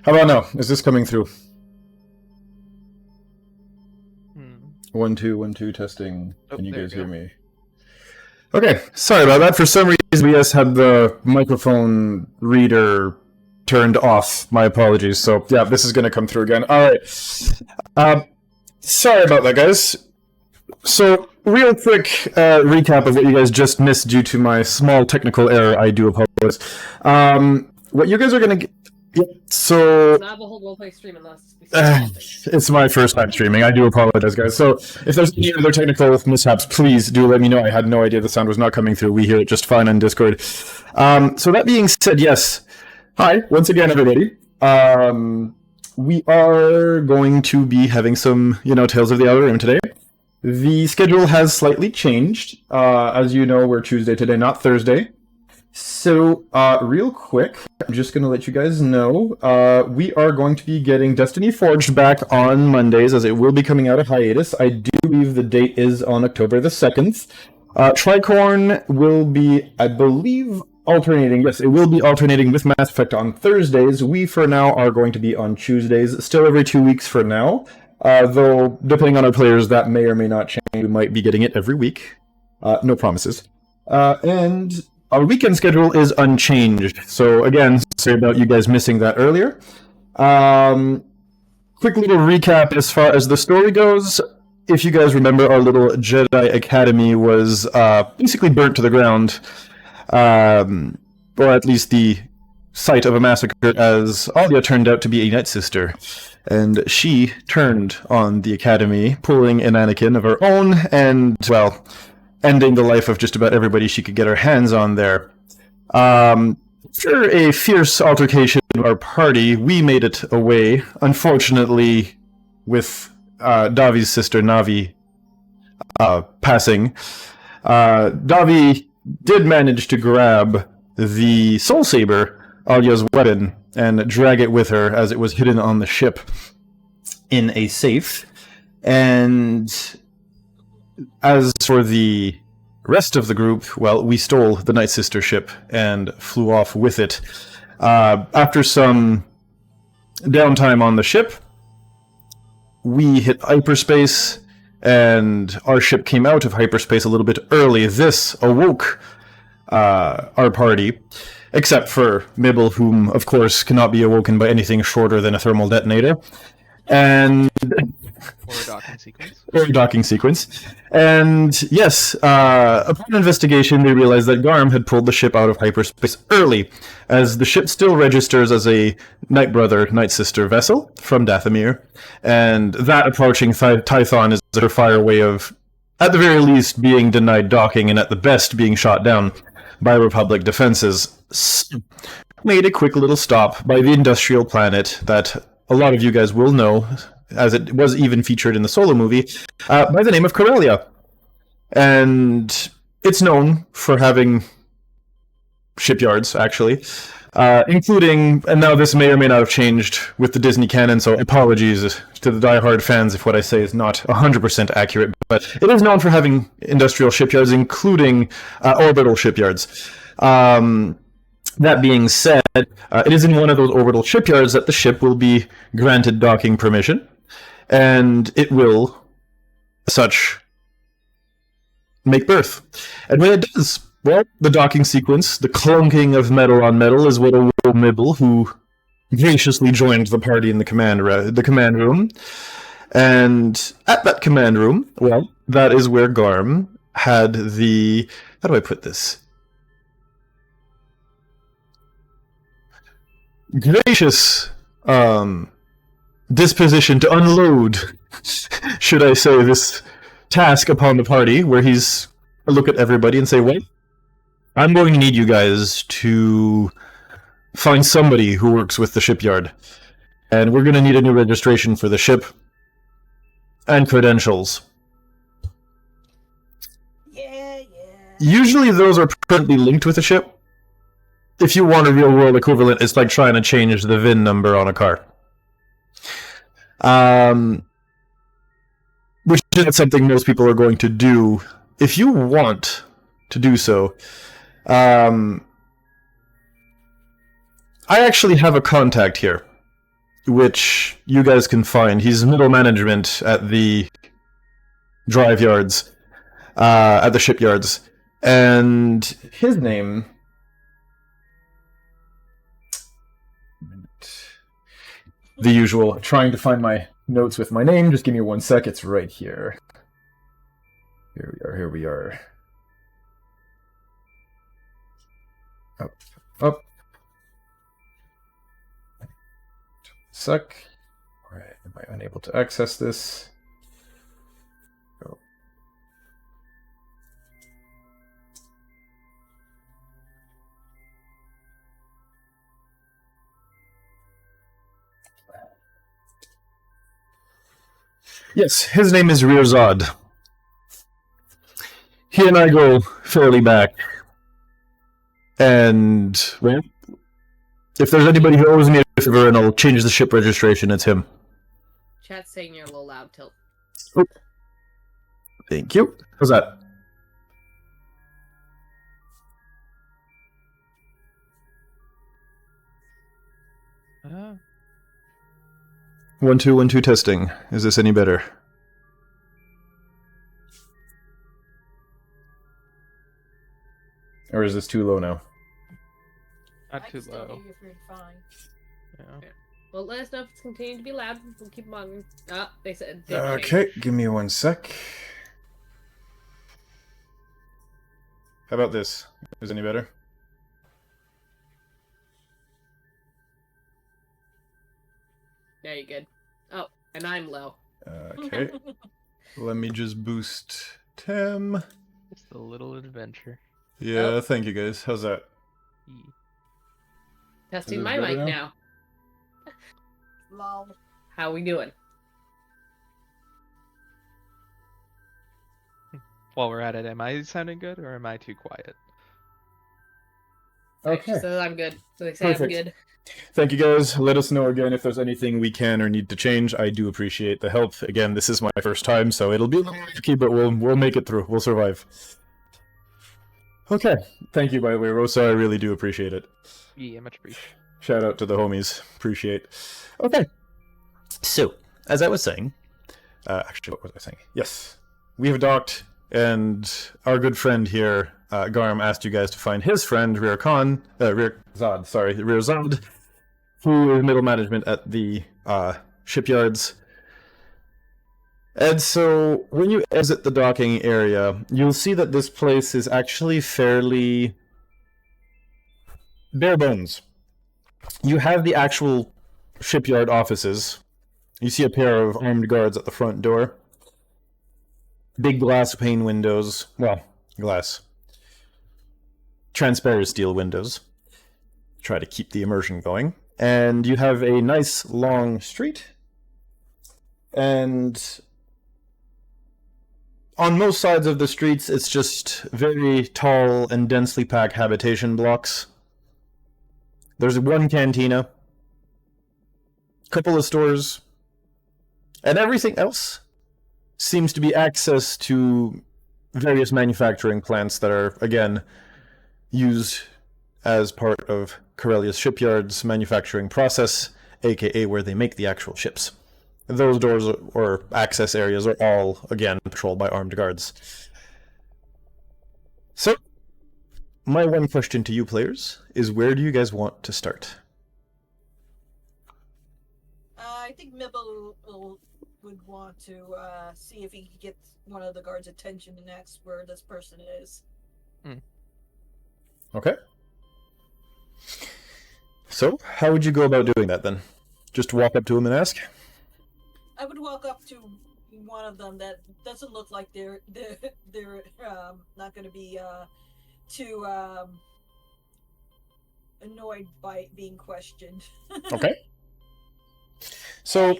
How about now? Is this coming through? 1 2 1 2 testing. Can you guys hear me? Okay, sorry about that. For some reason, we just had the microphone reader turned off. My apologies. So yeah, this is going to come through again. All right. Sorry about that, guys. So real quick recap of what you guys just missed due to my small technical error. I do apologize. What you guys are going to get. Yep. So Not a whole roleplay stream unless it's my first time streaming. I do apologize, guys. So if there's any other technical mishaps, please do let me know. I had no idea the sound was not coming through. We hear it just fine on Discord. So that being said, yes. Hi, once again, everybody. We are going to be having some, Tales of the Outer Rim today. The schedule has slightly changed. As you know, we're Tuesday today, not Thursday. So, real quick, I'm just going to let you guys know, we are going to be getting Destiny Forged back on Mondays, as it will be coming out of hiatus. I do believe the date is on October the 2nd. Tricorn will be, I believe, alternating. Yes, it will be alternating with Mass Effect on Thursdays. We, for now, are going to be on Tuesdays, still every 2 weeks for now. Though, depending on our players, that may or may not change. We might be getting it every week. No promises. And our weekend schedule is unchanged. So again, sorry about you guys missing that earlier. Quick little recap as far as the story goes. If you guys remember, our little Jedi Academy was basically burnt to the ground. Or at least the site of a massacre, as Alia turned out to be a Night Sister. And she turned on the Academy, pulling an Anakin of her own, and, well, ending the life of just about everybody she could get her hands on there. After a fierce altercation with our party, we made it away, unfortunately, with Davi's sister, Navi, passing. Davi did manage to grab the Soul Saber, Alia's weapon, and drag it with her as it was hidden on the ship in a safe. And as for the rest of the group, well, we stole the Night Sister ship and flew off with it. After some downtime on the ship, we hit hyperspace, and our ship came out of hyperspace a little bit early. This awoke our party, except for Mibble, whom, of course, cannot be awoken by anything shorter than a thermal detonator. And or a docking sequence. Or a docking sequence. And yes, upon investigation, they realized that Garm had pulled the ship out of hyperspace early, as the ship still registers as a Night Brother, Night Sister vessel from Dathomir, and that approaching Tython is a surefire way of, at the very least, being denied docking, and at the best, being shot down by Republic defenses. Made a quick little stop by the industrial planet that a lot of you guys will know, as it was even featured in the Solo movie, by the name of Corellia. And it's known for having shipyards, actually, including, and now this may or may not have changed with the Disney canon, so apologies to the diehard fans if what I say is not 100% accurate, but it is known for having industrial shipyards, including orbital shipyards. That being said, it is in one of those orbital shipyards that the ship will be granted docking permission, and it will, as such, make birth. And when it does, well, the docking sequence, the clunking of metal on metal, is what awoke Mibble, who graciously joined the party in the command room. And at that command room, well, that is where Garm had the... How do I put this? Gracious disposition to unload, should I say, this task upon the party, where he's look at everybody and say, well, I'm going to need you guys to find somebody who works with the shipyard, and we're going to need a new registration for the ship and credentials. Yeah. Usually those are permanently linked with the ship. If you want a real-world equivalent, it's like trying to change the VIN number on a car. Which is something most people are going to do. If you want to do so, I actually have a contact here which you guys can find. He's middle management at the drive yards, at the shipyards. And his name... The usual, trying to find my notes with my name. Just give me 1 sec, it's right here. Here we are. Up. Sec. Alright, am I unable to access this? Go. Yes, his name is Rirzad. He and I go fairly back. And, well, if there's anybody who owes me a favor and I'll change the ship registration, it's him. Chat's saying you're a little loud, Tilt. Oh. Thank you. How's that? Uh, 1 2 1 2 testing. Is this any better? Or is this too low now? not I too can still low. hear you pretty fine. Yeah. Well, let us know if it's continuing to be loud. We'll keep them on. They said. They Okay, give me 1 sec. How about this? Is it any better? Yeah, you're good. Oh, and I'm low. Okay. Let me just boost Tim. Just a little adventure. Yeah, Oh. thank you guys. How's that? Testing Is it my better mic now? now. Lol. How we doing? While we're at it, am I sounding good or am I too quiet? She says I'm good. So they say Perfect. I'm good. Thank you guys. Let us know again if there's anything we can or need to change. I do appreciate the help. Again, this is my first time, so it'll be a little tricky, but we'll make it through. We'll survive. Okay. Thank you, by the way, Rosa. I really do appreciate it. Yeah, much appreciated. Shout out to the homies. Appreciate. Okay. So, as I was saying, actually, what was I saying? Yes, we have docked, and our good friend here, Garm, asked you guys to find his friend, Rirzad, who is middle management at the shipyards. And so, when you exit the docking area, you'll see that this place is actually fairly bare bones. You have the actual shipyard offices. You see a pair of armed guards at the front door. Big glass pane windows. Well, glass. Transparent steel windows. Try to keep the immersion going. And you have a nice long street. And on most sides of the streets, it's just very tall and densely packed habitation blocks. There's one cantina, couple of stores, and everything else seems to be access to various manufacturing plants that are, again, used as part of Corellia's shipyard's manufacturing process, aka where they make the actual ships. Those doors or access areas are all, again, patrolled by armed guards. So, my one question to you players is, where do you guys want to start? I think Mibble would want to see if he can get one of the guards' attention and ask where this person is. Okay. So, how would you go about doing that then? Just walk up to him and ask? I would walk up to one of them that doesn't look like they're not going to be too annoyed by being questioned. Okay. So,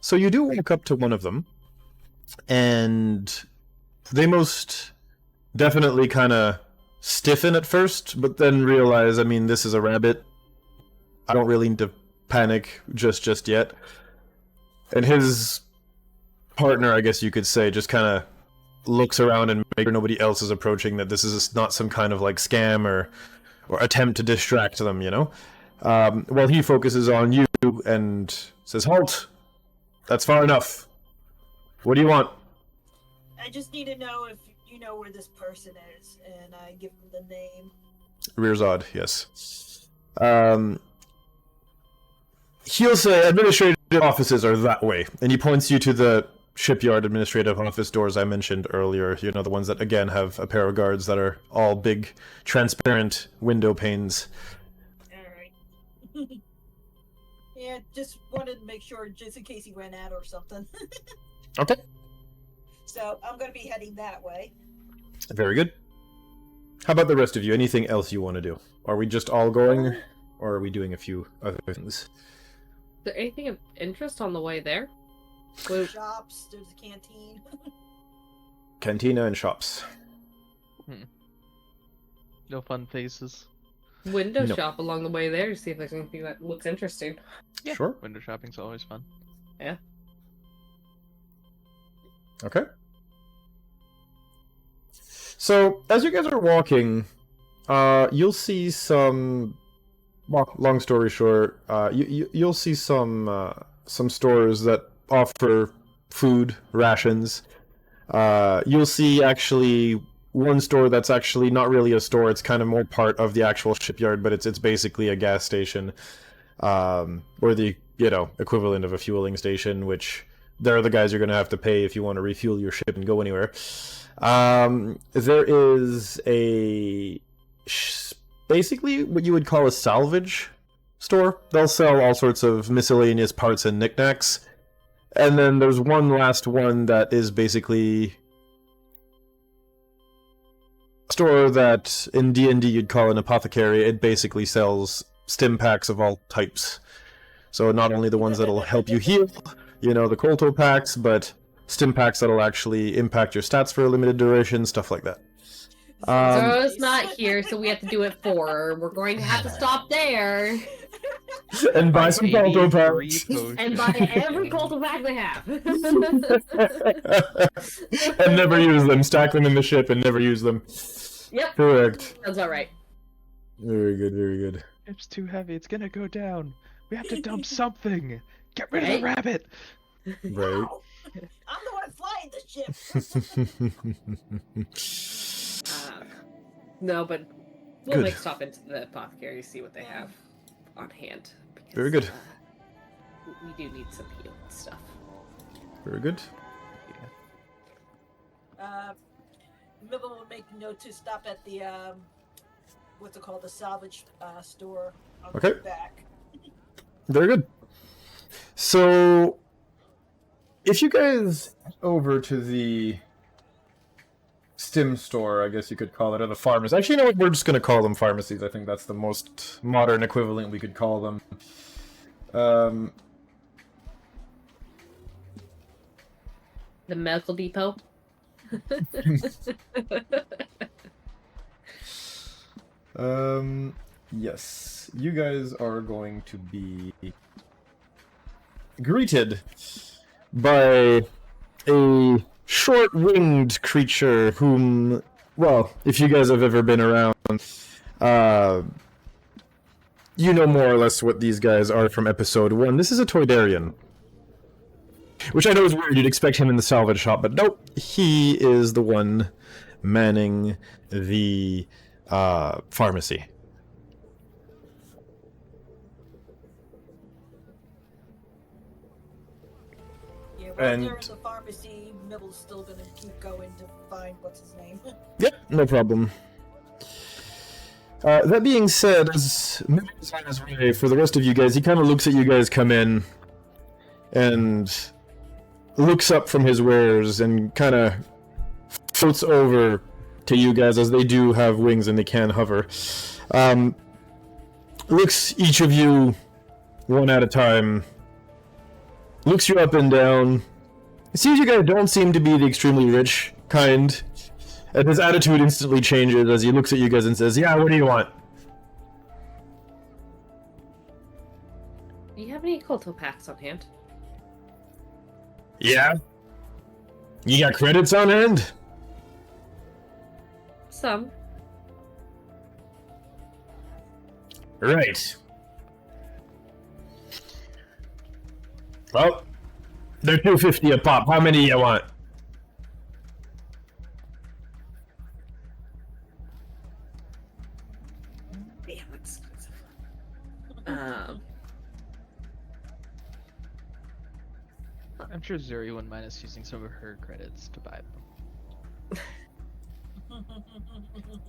so you do walk up to one of them, and they most definitely kind of stiffen at first, but then realize, I mean, this is a rabbit. I don't really need to panic just yet. And his partner, I guess you could say, just kind of looks around and makes sure nobody else is approaching, that this is not some kind of like scam or attempt to distract them, you know? while he focuses on you and says, "Halt! That's far enough. What do you want?" I just need to know if you know where this person is, and I give him the name. Rearzod, yes. He'll say administrative offices are that way, and he points you to the shipyard administrative office doors I mentioned earlier. You know, the ones that, again, have a pair of guards that are all big, transparent window panes. Alright. Yeah, just wanted to make sure, just in case he ran out or something. Okay. So, I'm going to be heading that way. Very good. How about the rest of you? Anything else you want to do? Are we just all going, or are we doing a few other things? Is there anything of interest on the way there? Well, Shops, there's a canteen. Cantina and shops. No fun faces. window No. shop along the way there to see if there's anything that looks interesting. Yeah. Sure. Window shopping's always fun. Yeah. Okay. So, as you guys are walking, you'll see some... Well, long story short, you'll see some stores that offer food, rations. You'll see, actually, one store that's actually not really a store. It's kind of more part of the actual shipyard, but it's basically a gas station. Or the, equivalent of a fueling station, which... They're the guys you're going to have to pay if you want to refuel your ship and go anywhere. There is a... basically what you would call a salvage store. They'll sell all sorts of miscellaneous parts and knickknacks. And then there's one last one that is basically... a store that in D&D you'd call an apothecary. It basically sells stim packs of all types. So not only the ones that'll help you heal... the Colto packs, but stim packs that'll actually impact your stats for a limited duration, stuff like that. Zoro's not here, so we have to do it for her. We're going to have to stop there And buy some Maybe Colto three packs. and buy every Colto pack they have. And never use them. Stack them in the ship and never use them. Yep. Correct. That's all right. Very good, very good. It's too heavy. It's gonna go down. We have to dump something. Get rid of Right? the rabbit. Right. Ow! I'm the one flying the ship. No, but we'll Good. make stop into the apothecary to see what they have on hand. Because, Very good. We do need some healing stuff. Very good. Mibble will make note to stop at the what's it called, the salvage store on Okay. the back. Very good. So, if you guys head over to the stim store, I guess you could call it, or the pharmacy. Actually, you know what? We're just going to call them pharmacies. I think that's the most modern equivalent we could call them. The medical depot. Yes. You guys are going to be greeted by a short-winged creature whom, well, if you guys have ever been around, you know more or less what these guys are from episode 1. This is a Toydarian. Which I know is weird, you'd expect him in the salvage shop, but nope, he is the one manning the pharmacy. Yeah, And- they're in the pharmacy, Mibble's still gonna keep going to find what's his name. Yep, no problem. That being said, as Mibble's on his way, for the rest of you guys, he kind of looks at you guys come in and looks up from his wares and kind of floats over to you guys, as they do have wings and they can hover. Looks each of you one at a time, looks you up and down. It seems you guys don't seem to be the extremely rich kind, and his attitude instantly changes as he looks at you guys and says, "Yeah, what do you want?" Do you have any Colto packs on hand? "Yeah? You got credits on hand?" Some. "Right. Well, they're $2.50 a pop. How many you want? Damn exclusive. Um, I'm sure Zuri wouldn't mind us using some of her credits to buy them.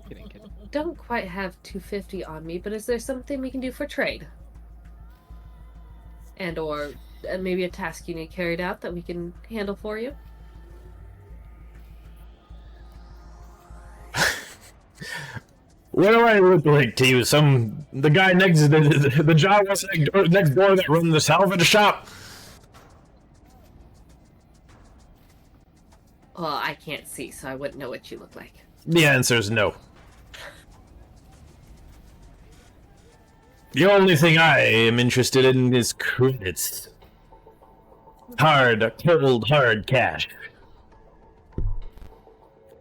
Kidding. don't quite have 250 on me, but is there something we can do for trade? And or maybe a task you need carried out that we can handle for you? What do I look like to you? The guy next the Jawas next door that run the salvage shop? Well, I can't see, so I wouldn't know what you look like. The answer is no. The only thing I am interested in is credits. Cold, hard cash.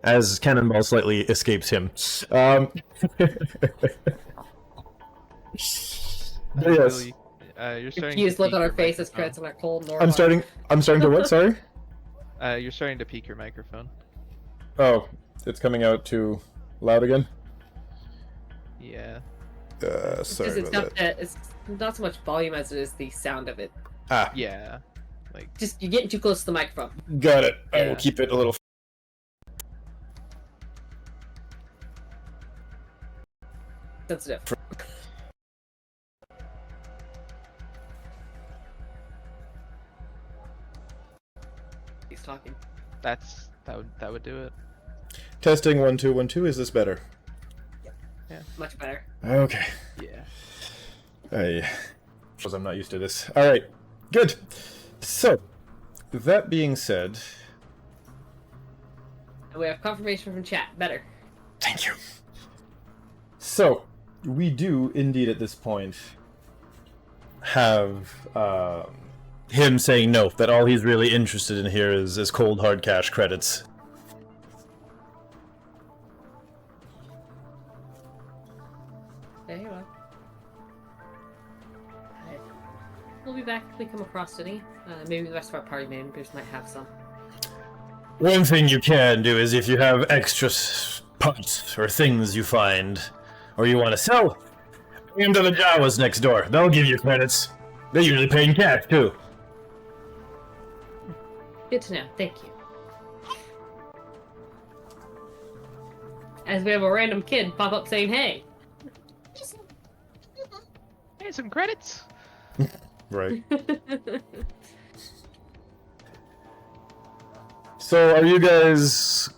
As Cannonball slightly escapes him. But yes. Really, you're starting Confused to look peak on our your faces, microphone. crits, and our cold normal. I'm starting to what, sorry? You're starting to peak your microphone. Oh, it's coming out too loud again? Yeah. Sorry It's about that. it's not so much volume as it is the sound of it. Ah, Yeah. Like, Just, you're getting too close to the microphone. got it. I Yeah. will keep it a little... Sensitive. He's talking. that would do it. Testing 1 2 1 2. Is this better? Much better. Okay. Yeah. Because I'm not used to this. All right. Good. So, that being said, And we have confirmation from chat. Better. thank you. So, we do indeed at this point have him saying no, that all he's really interested in here is cold hard cash credits. There you are. Alright. We'll be back if we come across any. Maybe the rest of our party members might have some. One thing you can do is if you have extra parts or things you find, or you want to sell, bring them to the Jawas next door. They'll give you credits. They usually pay in cash, too. Good to know. Thank you. As we have a random kid pop up saying, hey. Hey, some credits. Right. So, are you guys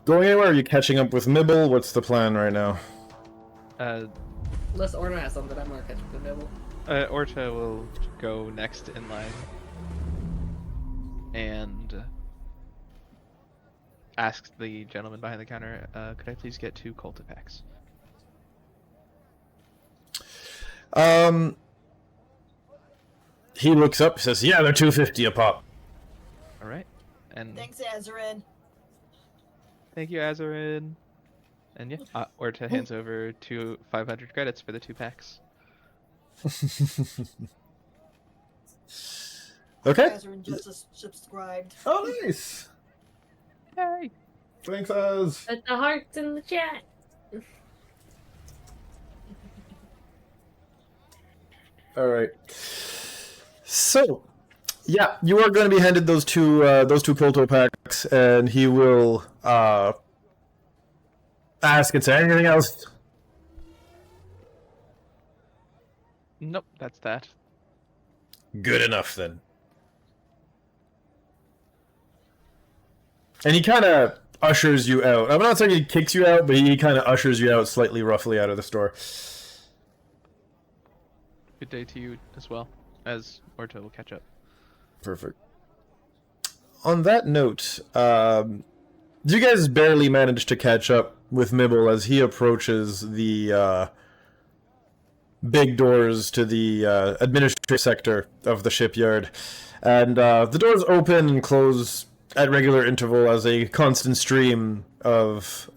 going anywhere? Are you catching up with Mibble? What's the plan right now? Unless Orna has something, I'm gonna catch up with Noble. Orta will go next in line and ask the gentleman behind the counter, could I please get 2 Colta packs? He looks up, says, yeah, they're $2.50 a pop. Alright. And Thanks, Azarin. thank you, Azarin. And yeah, Orta hands over 500 credits for the 2 packs. Okay. Azarin just subscribed. Oh, nice. Yay! Thanks, Az. Put the hearts in the chat. All right. So, yeah, you are going to be handed those two Kolto packs, and he will ask and say anything else. Nope, that's that. Good enough then. And he kind of ushers you out. I'm not saying he kicks you out, but he kind of ushers you out slightly roughly out of the store. Good day to you as well, as Orta will catch up. Perfect. On that note, you guys barely manage to catch up with Mibble as he approaches the big doors to the administrative sector of the shipyard. And the doors open and close at regular interval as a constant stream of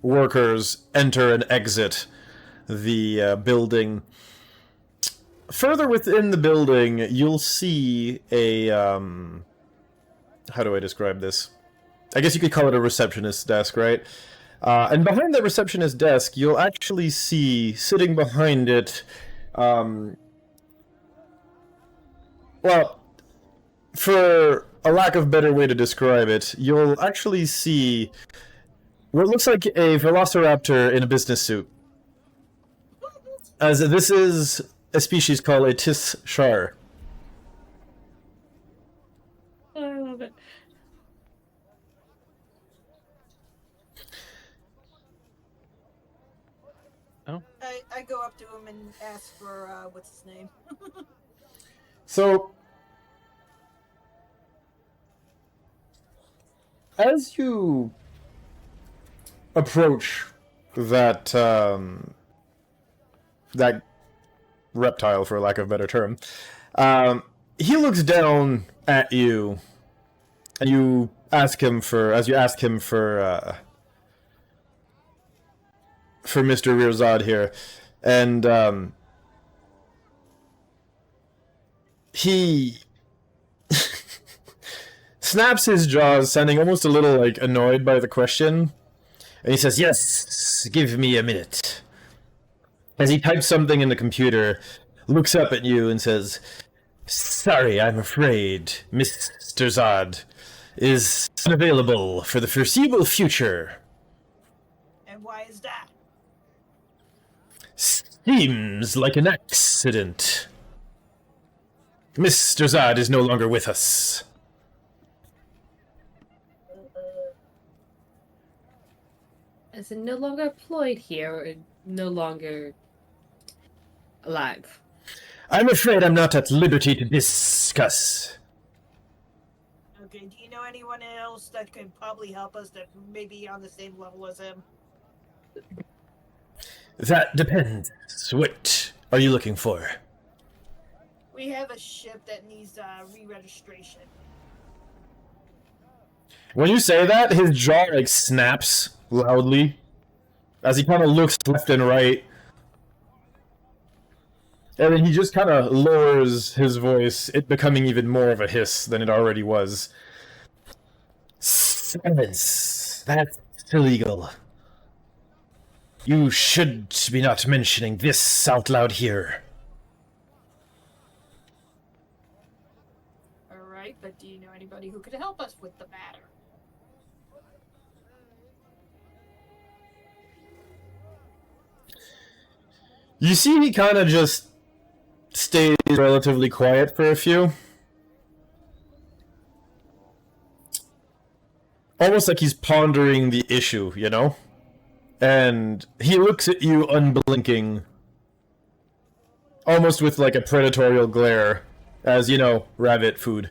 workers enter and exit the building. further within the building, you'll see a how do I describe this? I guess you could call it a receptionist's desk, right? And behind that receptionist desk, you'll actually see, sitting behind it, well, for a lack of better way to describe it, you'll actually see what looks like a velociraptor in a business suit. As this is a species called a Tis Shar. I love it. I go up to him and ask for what's his name. So, as you approach that that reptile, for lack of a better term, he looks down at you, and you ask him for Mr. Rirzad here, and he snaps his jaws, sounding almost a little like annoyed by the question, and he says, "Yes, give me a minute." As he types something in the computer, looks up at you and says, "Sorry, I'm afraid Mr. Zod is unavailable for the foreseeable future." And why is that? Seems like an accident. Mr. Zod is no longer with us. Is it no longer employed here, or no longer alive? I'm afraid I'm not at liberty to discuss. Okay, do you know anyone else that could probably help us that may be on the same level as him? That depends. What are you looking for? We have a ship that needs re-registration. When you say that, his jaw like snaps loudly as he kind of looks left and right. And then he just kind of lowers his voice, it becoming even more of a hiss than it already was. Silence. That's illegal. You should be not mentioning this out loud here. Alright, but do you know anybody who could help us with the matter? You see, he kind of just stays relatively quiet for a few. Almost like he's pondering the issue, you know? And he looks at you unblinking, almost with like a predatorial glare, as, you know, rabbit food.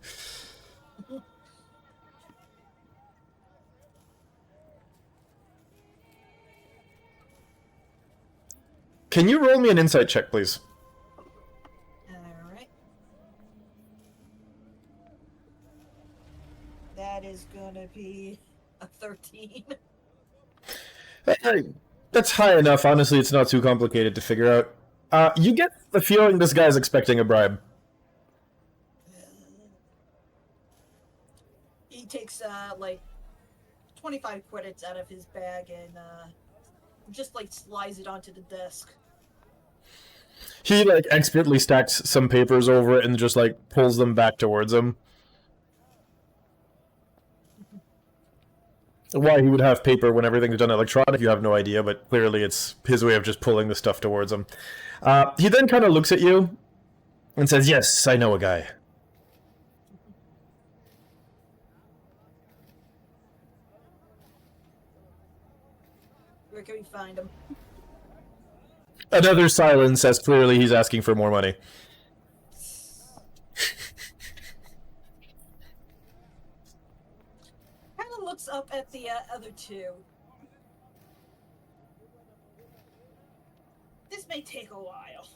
Can you roll me an insight check, please? Alright. That is gonna be a 13. That's high enough. Honestly, it's not too complicated to figure out. You get the feeling this guy's expecting a bribe. He takes like 25 credits out of his bag and just like slides it onto the desk. He like expertly stacks some papers over it and just like pulls them back towards him. Why he would have paper when everything's done electronic, you have no idea, but clearly it's his way of just pulling the stuff towards him. He then kind of looks at you and says, "Yes, I know a guy." Where can we find him? Another silence, as clearly he's asking for more money. Kind of looks up at the other two. This may take a while.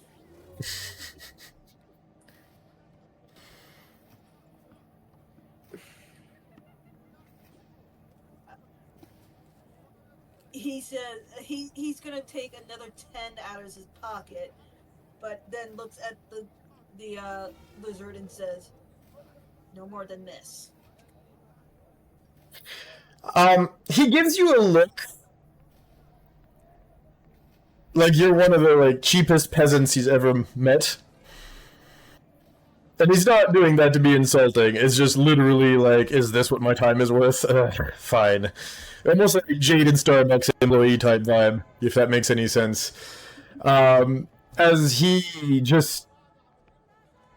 He says he's gonna take another 10 out of his pocket, but then looks at the lizard and says, "No more than this." He gives you a look like you're one of the like cheapest peasants he's ever met. And he's not doing that to be insulting. It's just literally like, is this what my time is worth? Fine. Almost like a jaded Starbucks employee type vibe, if that makes any sense. As he just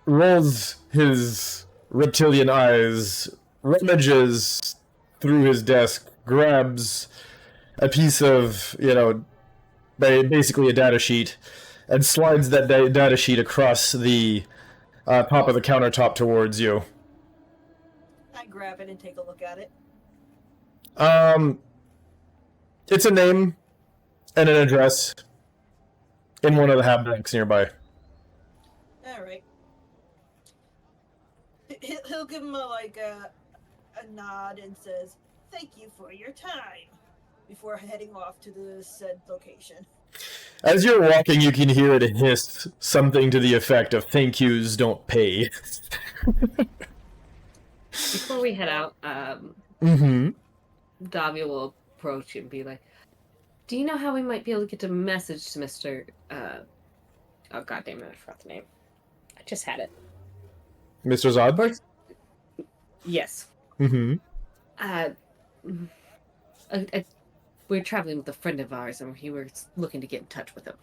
rolls his reptilian eyes, rummages through his desk, grabs a piece of, basically a data sheet, and slides that data sheet across the top of the countertop towards you. I grab it and take a look at it. It's a name and an address in one of the habitants nearby. All right. He'll give him a nod and says, "Thank you for your time," before heading off to the said location. As you're walking, you can hear it hiss something to the effect of "Thank yous don't pay." Before we head out, Davia will approach you and be like, "Do you know how we might be able to get a message to Mr. Oh goddamn it, I forgot the name. I just had it. Mr. Zod? Yes. We're traveling with a friend of ours, and he was looking to get in touch with him.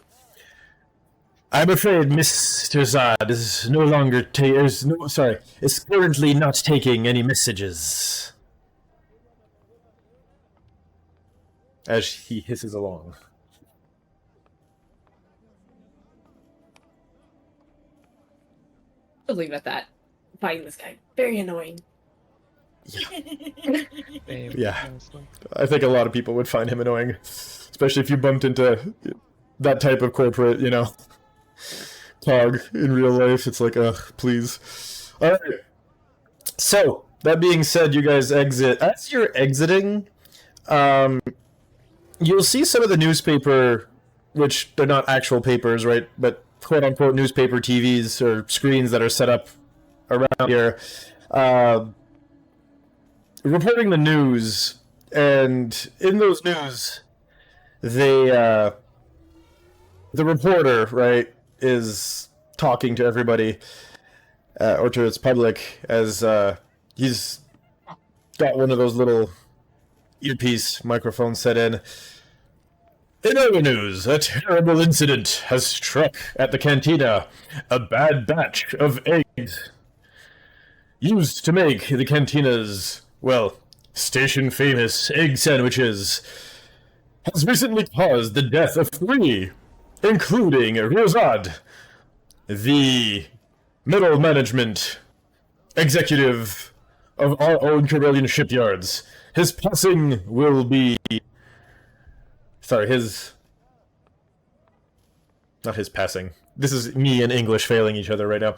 I'm afraid Mr. Zod is no longer is currently not taking any messages. As he hisses along. We'll leave it at that. Fighting this guy. Very annoying. Yeah. I think a lot of people would find him annoying. Especially if you bumped into that type of corporate, tog in real life. It's like, please. Alright. So, that being said, you guys exit. As you're exiting, you'll see some of the newspaper, which they're not actual papers, right? But quote-unquote newspaper TVs or screens that are set up around here, reporting the news. And in those news, the reporter, right, is talking to everybody, or to its public, as he's got one of those little earpiece microphones set in. In other news, a terrible incident has struck at the cantina. A bad batch of eggs used to make the cantina's, station-famous egg sandwiches has recently caused the death of 3, including Rosad, the middle management executive of our own Corellian shipyards. His passing will be... Not his passing. This is me and English failing each other right now.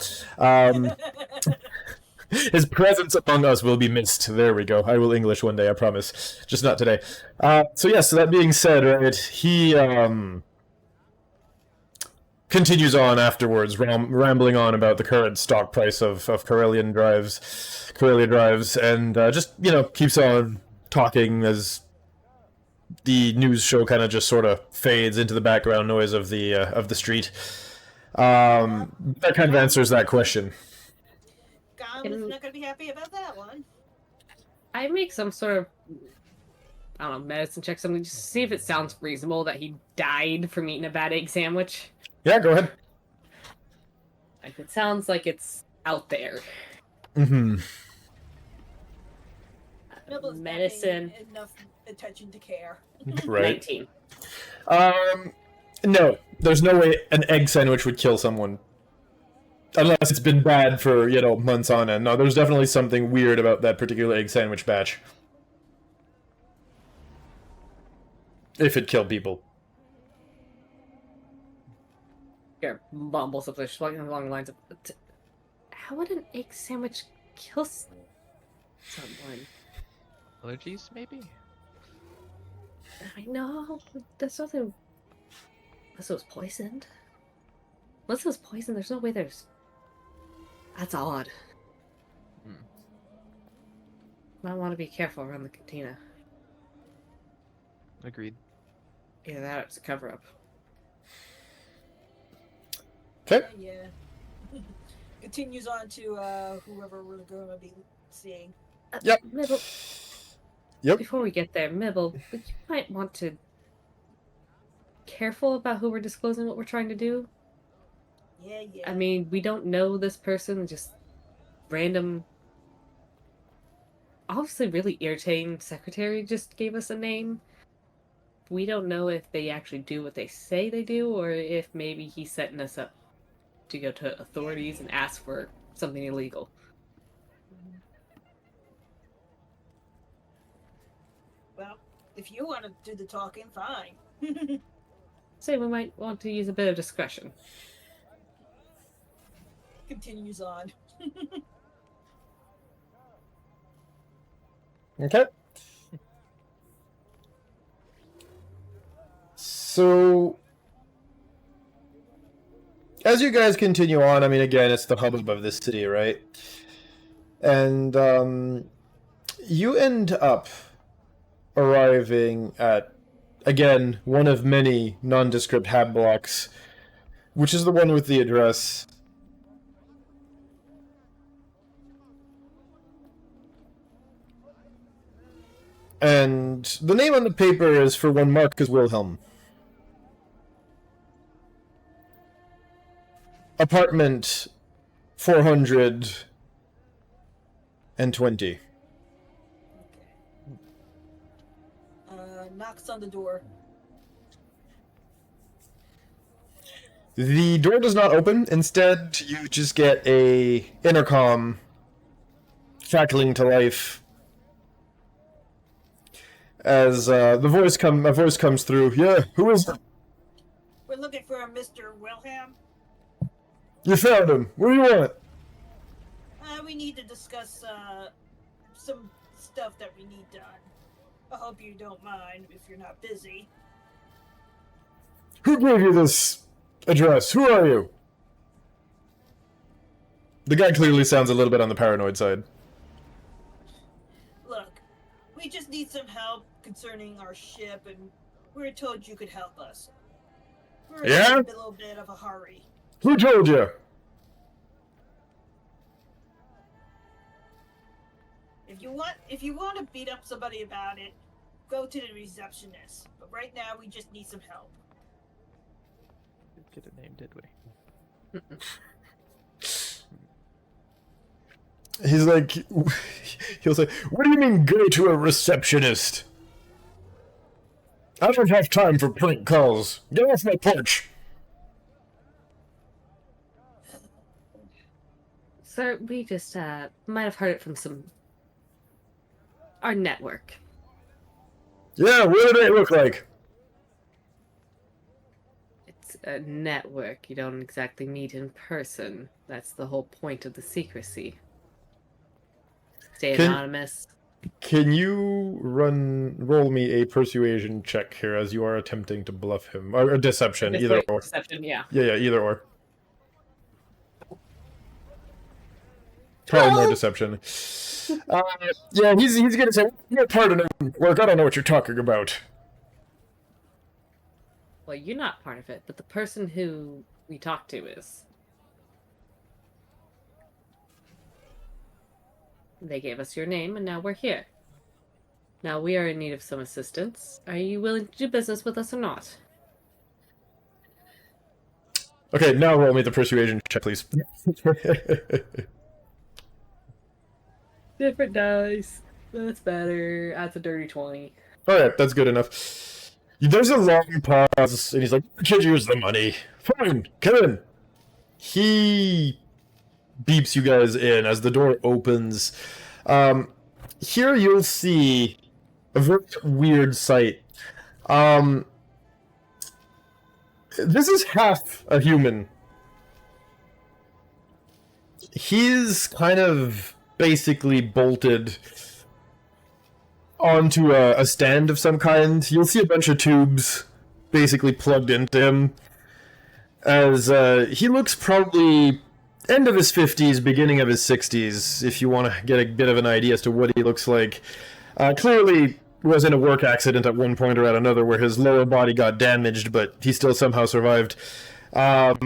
His presence among us will be missed. There we go. I will English one day, I promise. Just not today. So that being said, right, he continues on afterwards, rambling on about the current stock price of Corellia drives, and just, keeps on talking as the news show kind of just sort of fades into the background noise of the street. That kind of answers that question. Gom is not going to be happy about that one. I make some sort of, medicine check, something, just to see if it sounds reasonable that he died from eating a bad egg sandwich. Yeah, go ahead. If it sounds like it's out there. Nibble's not Medicine. paying enough attention to care. Right. 19. No, there's no way an egg sandwich would kill someone. Unless it's been bad for, months on end. No, there's definitely something weird about that particular egg sandwich batch. If it killed people. Here, mumble something along the lines of, how would an egg sandwich kill someone? Allergies, maybe? I know, that's nothing. Unless it was poisoned. Unless it was poison, there's no way there's... That's odd. Might want to be careful around the cantina. Agreed. Either that or it's a cover-up. Okay. Yeah. Continues on to whoever we're going to be seeing. Yep. Mibble, Yep. before we get there, Mibble, you might want to... careful about who we're disclosing what we're trying to do. Yeah. I mean, we don't know this person, just random... Obviously really irritating secretary just gave us a name. We don't know if they actually do what they say they do, or if maybe he's setting us up to go to authorities and ask for something illegal. Well, if you want to do the talking, fine. Say we might want to use a bit of discretion. Continues on. Okay. So, as you guys continue on, I mean, again, it's the hubbub of this city, right? And you end up arriving at, again, one of many nondescript hab blocks, which is the one with the address. And the name on the paper is for one Marcus Wilhelm. Apartment 420. Knocks on the door. The door does not open. Instead, you just get a intercom crackling to life as a voice comes through. Yeah, who is it? We're looking for a Mr. Wilhelm. You found him. What do you want? We need to discuss some stuff that we need done. I hope you don't mind if you're not busy. Who gave you this address? Who are you? The guy clearly sounds a little bit on the paranoid side. Look, we just need some help concerning our ship, and we were told you could help us. We're Yeah? in a little bit of a hurry. Who told you? If you want to beat up somebody about it, go to the receptionist. But right now, we just need some help. Didn't get a name, did we? He's like, he'll say, "What do you mean go to a receptionist? I don't have time for prank calls. Get off my porch." Sir, we just might have heard it from our network. Yeah, what do they look like? It's a network. You don't exactly meet in person. That's the whole point of the secrecy. Stay anonymous. Can you roll me a persuasion check here as you are attempting to bluff him? Or deception, either or. Deception, yeah. Yeah, either or. Probably more deception. Yeah, he's gonna say, "You're part of work. I don't know what you're talking about." Well, you're not part of it, but the person who we talked to is. They gave us your name, and now we're here. Now we are in need of some assistance. Are you willing to do business with us or not? Okay, now roll me the persuasion check, please. Different dice. That's better. That's a dirty 20. Alright, that's good enough. There's a long pause, and he's like, "Kid, use the money. Fine, come in." He beeps you guys in as the door opens. Here you'll see a very weird sight. This is half a human. He's kind of basically bolted onto a stand of some kind. You'll see a bunch of tubes basically plugged into him. as he looks probably end of his 50s, beginning of his 60s, if you want to get a bit of an idea as to what he looks like. Clearly was in a work accident at one point or at another where his lower body got damaged, but he still somehow survived. There's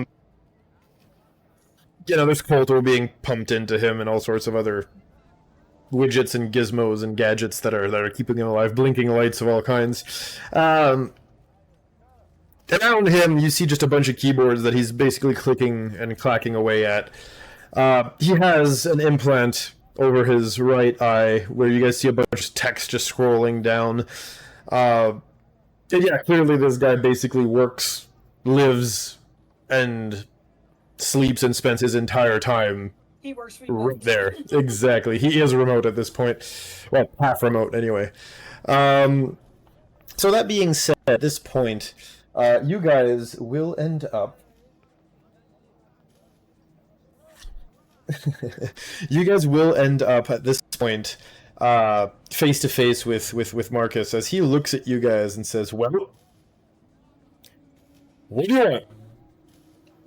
TOTOR being pumped into him and all sorts of other widgets and gizmos and gadgets that are keeping him alive, blinking lights of all kinds. Around him, you see just a bunch of keyboards that he's basically clicking and clacking away at. He has an implant over his right eye where you guys see a bunch of text just scrolling down. And yeah, clearly this guy basically works, lives, and sleeps and spends his entire time He works remote. right there. Exactly. He is remote at this point. Well, half remote anyway. So that being said, at this point, you guys will end up... you guys will end up at this point face to face with Marcus as he looks at you guys and says, "Well, what do you want?"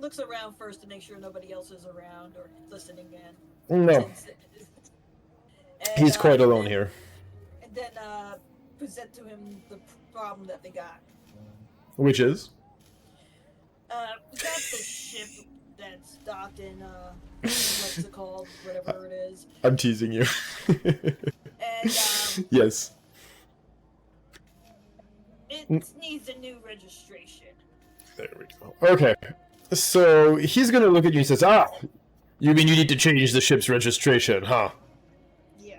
Looks around first to make sure nobody else is around or listening in. No, And, he's quite alone then- here. And then present to him the problem that they got. Which is? We got the ship that's docked in, what's it called? Whatever it is. I'm teasing you. And, Yes. it needs a new registration. There we go. Okay. So he's gonna look at you and says, you mean you need to change the ship's registration, huh? Yeah.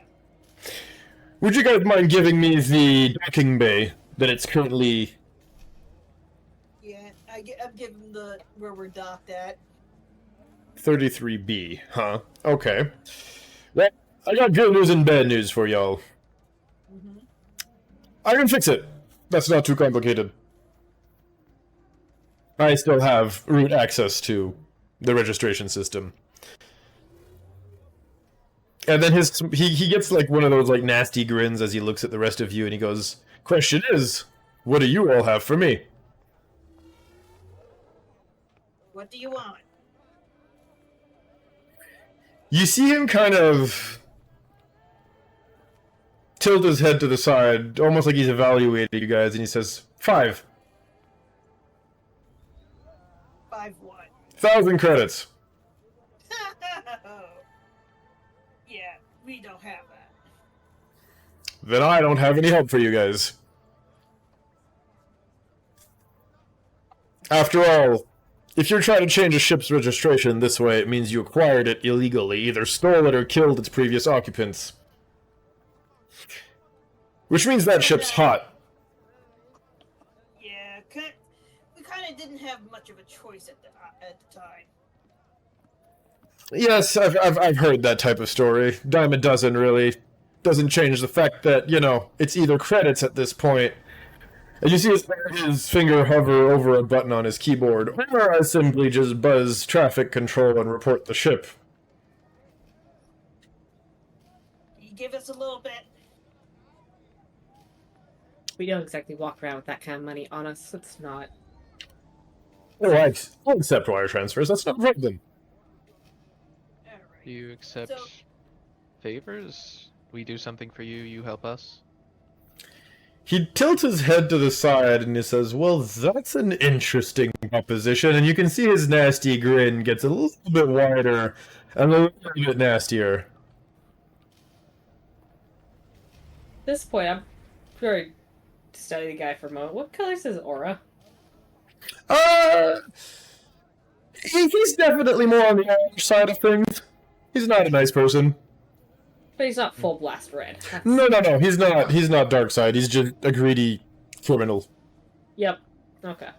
Would you guys mind giving me the docking bay that it's currently... Yeah, I'm giving the where we're docked at. 33B, huh? Okay. Well, I got good news and bad news for y'all. Mm-hmm. I can fix it. That's not too complicated. I still have root access to the registration system. And then he gets like one of those like nasty grins as he looks at the rest of you and he goes, "Question is, what do you all have for me?" What do you want? You see him kind of tilt his head to the side, almost like he's evaluating you guys, and he says, 5. 5 what? 1,000 credits. Yeah, we don't have that. Then I don't have any help for you guys. After all, if you're trying to change a ship's registration this way, it means you acquired it illegally, either stole it or killed its previous occupants. Which means that ship's hot. Yeah, we kind of didn't have much of a choice at the time. Yes, I've heard that type of story. Dime a dozen, really. Doesn't change the fact that, it's either credits at this point, and you see his finger hover over a button on his keyboard, or I simply just buzz traffic control and report the ship. You give us a little bit. We don't exactly walk around with that kind of money on us. It's not. Oh, I'll accept wire transfers. That's not a problem. All Do right. you accept So- favors? We do something for you, you help us? He tilts his head to the side and he says, "Well, that's an interesting proposition." And you can see his nasty grin gets a little bit wider and a little bit nastier. At this point, I'm very to study the guy for a moment. What color's his aura? He's definitely more on the orange side of things. He's not a nice person. But he's not full blast red. That's- No, he's not. He's not dark side. He's just a greedy criminal. Yep. Okay.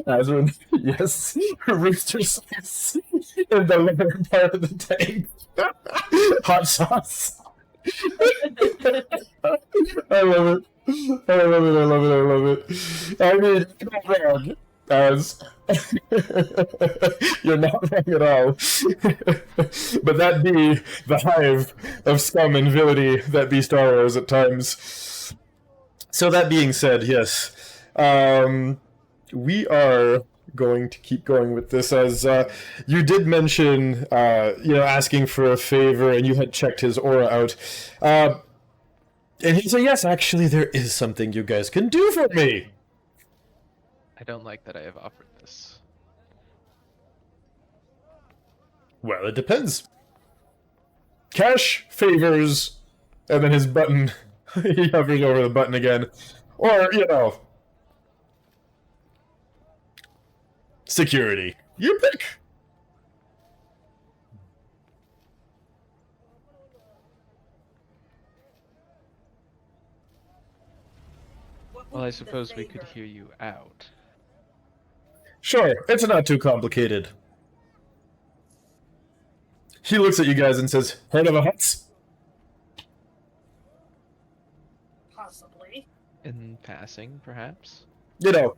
Azrin, yes. Rooster sauce in the lower part of the tank. Hot sauce. I love it. I love it. I mean, you're not wrong. as you're not wrong at all. But that be the hive of scum and villainy that be Star Wars at times. So that being said, yes, we are going to keep going with this, as you did mention, asking for a favor, and you had checked his aura out. And he said, yes, actually, there is something you guys can do for me. I don't like that I have offered this. Well, it depends. Cash, favors, and then his button, he hovers over the button again. Or, security. You pick. What Well, would I be the suppose we could favor? hear you out. Sure, it's not too complicated. He looks at you guys and says, heard of a Huts? Possibly. In passing, perhaps? The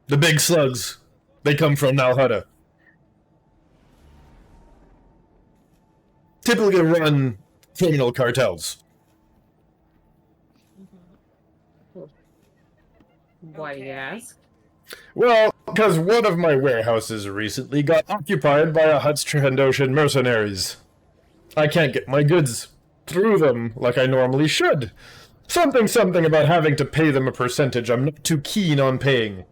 big slugs. They come from Nalhutta. Typically run criminal cartels. Why do you Okay. ask? Well, because one of my warehouses recently got occupied by a Hutt's Trandoshan mercenaries. I can't get my goods through them like I normally should. Something about having to pay them a percentage I'm not too keen on paying.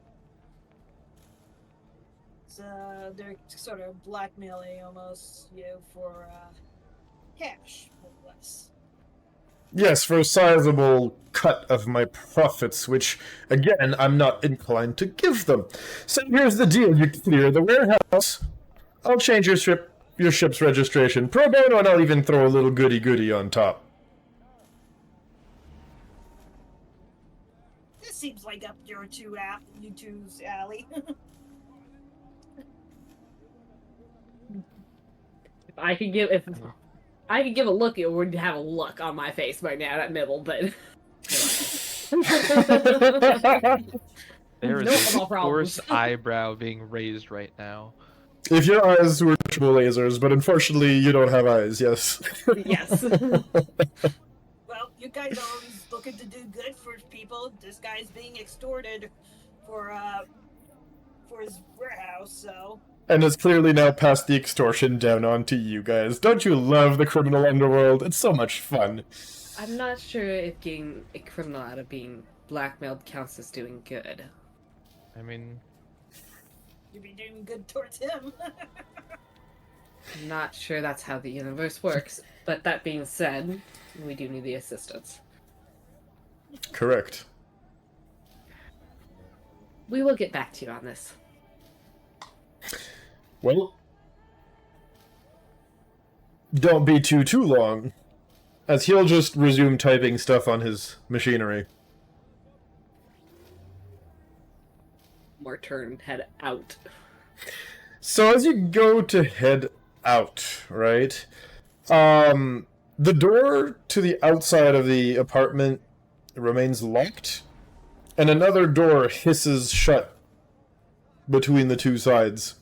So they're sort of blackmailing almost you for cash, more or less. Yes, for a sizable cut of my profits, which, again, I'm not inclined to give them. So here's the deal. You clear the warehouse. I'll change your ship's registration pro bono, and I'll even throw a little goody-goody on top. This seems like up your you two's alley. If I could give a look, it would have a look on my face right now at Mibble, but There No is a other problems. coarse eyebrow being raised right now. If your eyes were triple lasers, but unfortunately you don't have eyes, yes. yes. Well, you guys are always looking to do good for people. This guy's being extorted for his warehouse, so And has clearly now passed the extortion down onto you guys. Don't you love the criminal underworld? It's so much fun. I'm not sure if getting a criminal out of being blackmailed counts as doing good. I mean, you'd be doing good towards him. I'm not sure that's how the universe works, but that being said, we do need the assistance. Correct. We will get back to you on this. Well, don't be too long, as he'll just resume typing stuff on his machinery. More turn, head out. So as you go to head out, right, the door to the outside of the apartment remains locked, and another door hisses shut between the two sides,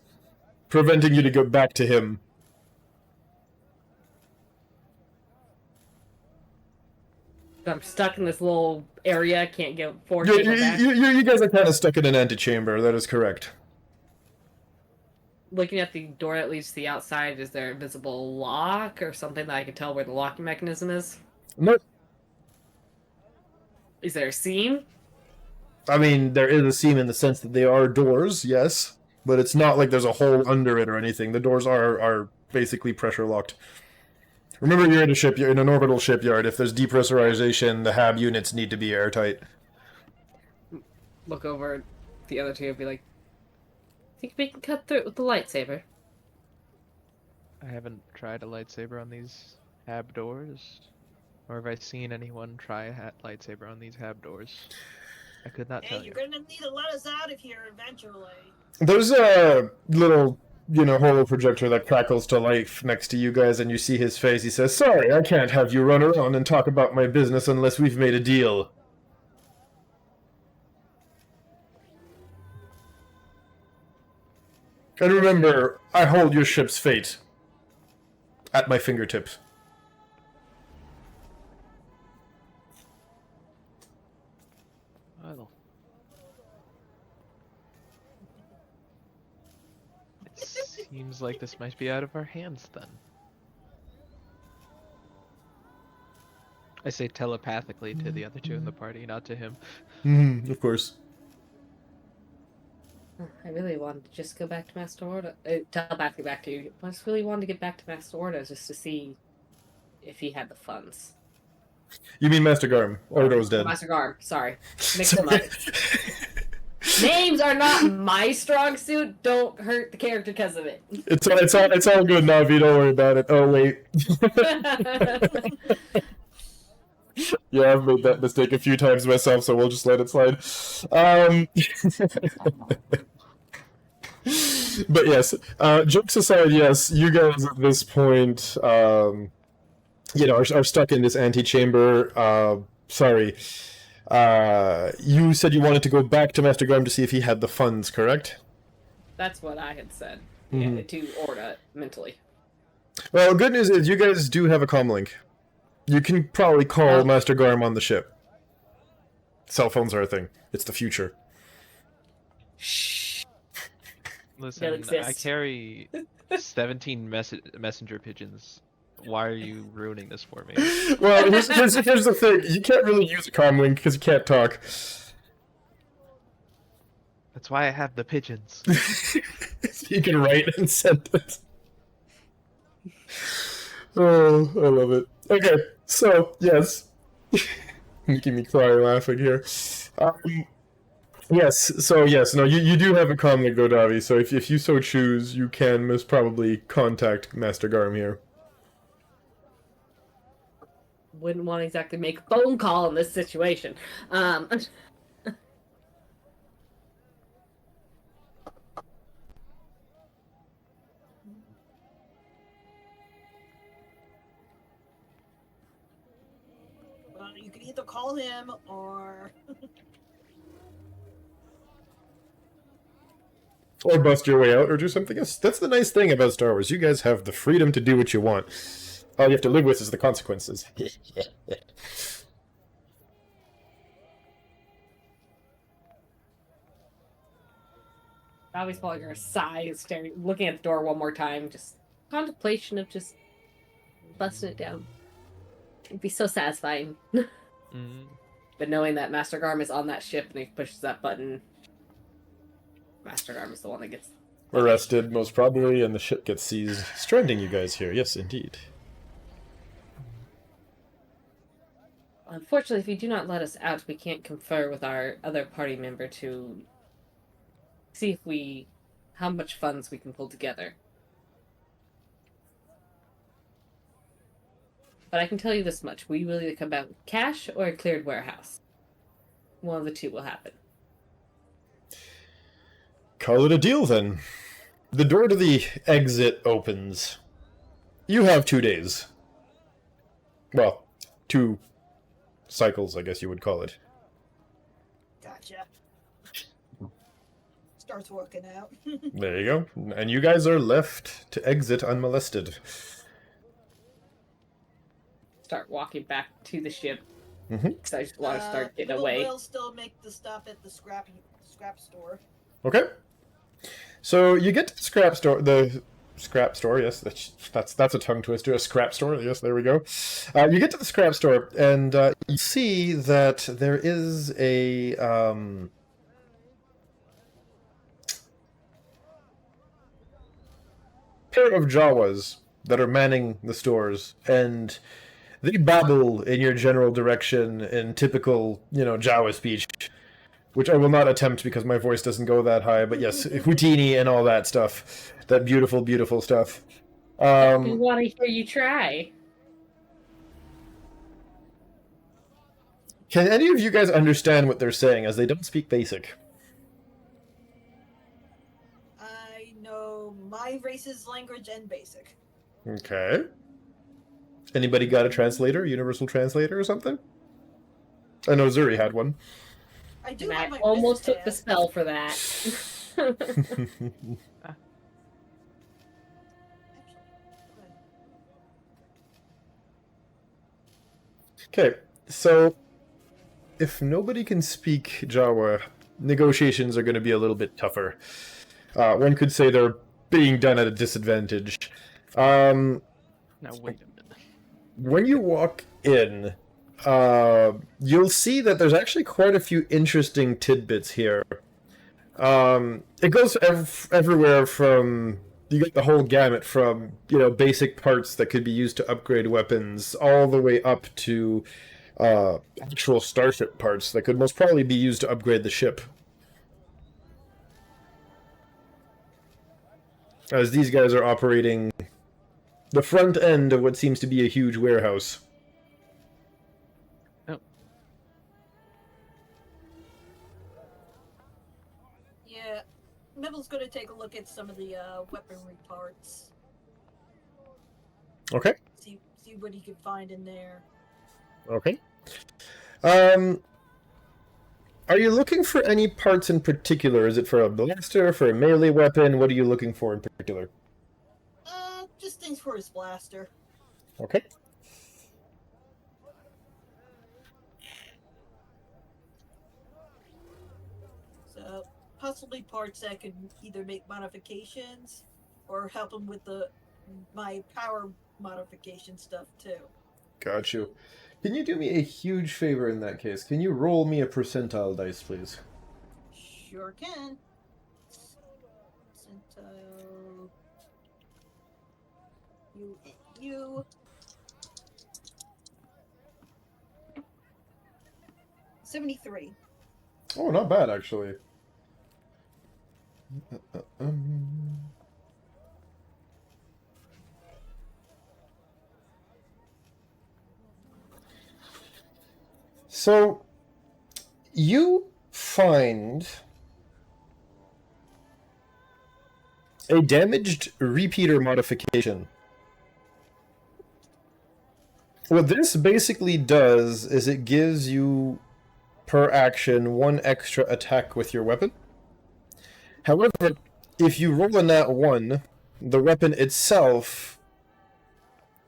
preventing you to go back to him. I'm stuck in this little area, can't get forward, can't go back. You guys are kind of stuck in an antechamber, that is correct. Looking at the door that leads to the outside, is there a visible lock or something that I can tell where the locking mechanism is? Nope. Is there a seam? I mean, there is a seam in the sense that they are doors, yes, but it's not like there's a hole under it or anything. The doors are basically pressure locked. Remember, you're in a shipyard, in an orbital shipyard. If there's depressurization, the HAB units need to be airtight. Look over at the other two and be like, think we can cut through it with the lightsaber? I haven't tried a lightsaber on these hab doors. Or have I seen anyone try a lightsaber on these hab doors? I could not Hey, tell you. you're gonna need to let us out of here eventually. There's a little, holo projector that crackles to life next to you guys, and you see his face. He says, "Sorry, I can't have you run around and talk about my business unless we've made a deal." And remember, I hold your ship's fate at my fingertips. Well, it seems like this might be out of our hands then. I say telepathically to the other two in the party, not to him. Of course. I really wanted to just go back to Master Order. Telepathically back to you. I just really wanted to get back to Master Order just to see if he had the funds. You mean Master Garm? Ordo's dead. Master Garm, sorry. Mix them up. Names are not my strong suit. Don't hurt the character because of it. It's all good, Navi. Don't worry about it. Oh wait. Yeah, I've made that mistake a few times myself, so we'll just let it slide. But yes, jokes aside, yes, you guys at this point, are stuck in this antechamber. Sorry. You said you wanted to go back to Master Garm to see if he had the funds, correct? That's what I had said. Mhm. Yeah, to Orda mentally. Well, good news is you guys do have a comlink. You can probably call Master Garm on the ship. Cell phones are a thing. It's the future. Shh. Listen, I exist. carry 17 messenger pigeons. Why are you ruining this for me? Well, here's the thing. You can't really use a comlink because you can't talk. That's why I have the pigeons. You can write and send it. Oh, I love it. Okay, so, yes. Making me cry laughing here. Yes, so yes, no, you do have a comlink, Godavi, so if you so choose, you can most probably contact Master Garm here. Wouldn't want to exactly make a phone call in this situation. You can either call him or Or bust your way out, or do something else. That's the nice thing about Star Wars. You guys have the freedom to do what you want. All you have to live with is the consequences. Always falling her sigh, staring, looking at the door one more time, just contemplation of just busting it down. It'd be so satisfying. Mm. But knowing that Master Garm is on that ship and he pushes that button, Master Garm is the one that gets Arrested, most probably, and the ship gets seized, stranding you guys here. Yes, indeed. Unfortunately, if you do not let us out, we can't confer with our other party member to see if how much funds we can pull together. But I can tell you this much. We will either come back with cash or a cleared warehouse. One of the two will happen. Call it a deal, then. The door to the exit opens. You have 2 days. Well, 2 cycles, I guess you would call it. gotcha. Starts working out. There you go. And you guys are left to exit unmolested. Start walking back to the ship. Mm-hmm. Because I just want to start getting away. We'll still make the stop at the scrap store. Okay. So you get to the scrap store. The scrap store, yes, that's a tongue twister. A scrap store, yes, there we go. You get to the scrap store, and you see that there is a pair of Jawas that are manning the stores, and they babble in your general direction in typical, Jawa speech. Which I will not attempt because my voice doesn't go that high, but yes, Houdini and all that stuff. That beautiful, beautiful stuff. We want to hear you try. Can any of you guys understand what they're saying, as they don't speak basic? I know my race's language and basic. Okay. Anybody got a translator, universal translator or something? I know Zuri had one. I do And have I my almost business took the tab. spell for that. Okay, so if nobody can speak Jawa, negotiations are going to be a little bit tougher. One could say they're being done at a disadvantage. Now wait a minute. When you walk in, you'll see that there's actually quite a few interesting tidbits here. It goes everywhere from, you get the whole gamut from, basic parts that could be used to upgrade weapons, all the way up to actual starship parts that could most probably be used to upgrade the ship. As these guys are operating the front end of what seems to be a huge warehouse. Oh. Yeah, Mibble's gonna take a look at some of the weaponry parts. Okay. See what he can find in there. Okay. Are you looking for any parts in particular? Is it for a blaster, for a melee weapon? What are you looking for in particular? Just things for his blaster. Okay. So possibly parts that could either make modifications or help him with my power modification stuff too. Got you. Can you do me a huge favor in that case? Can you roll me a percentile dice, please? Sure can. Percentile. You. 73. Oh, not bad, actually. So, you find a damaged repeater modification. What this basically does is it gives you, per action, 1 extra attack with your weapon. However, if you roll a nat 1, the weapon itself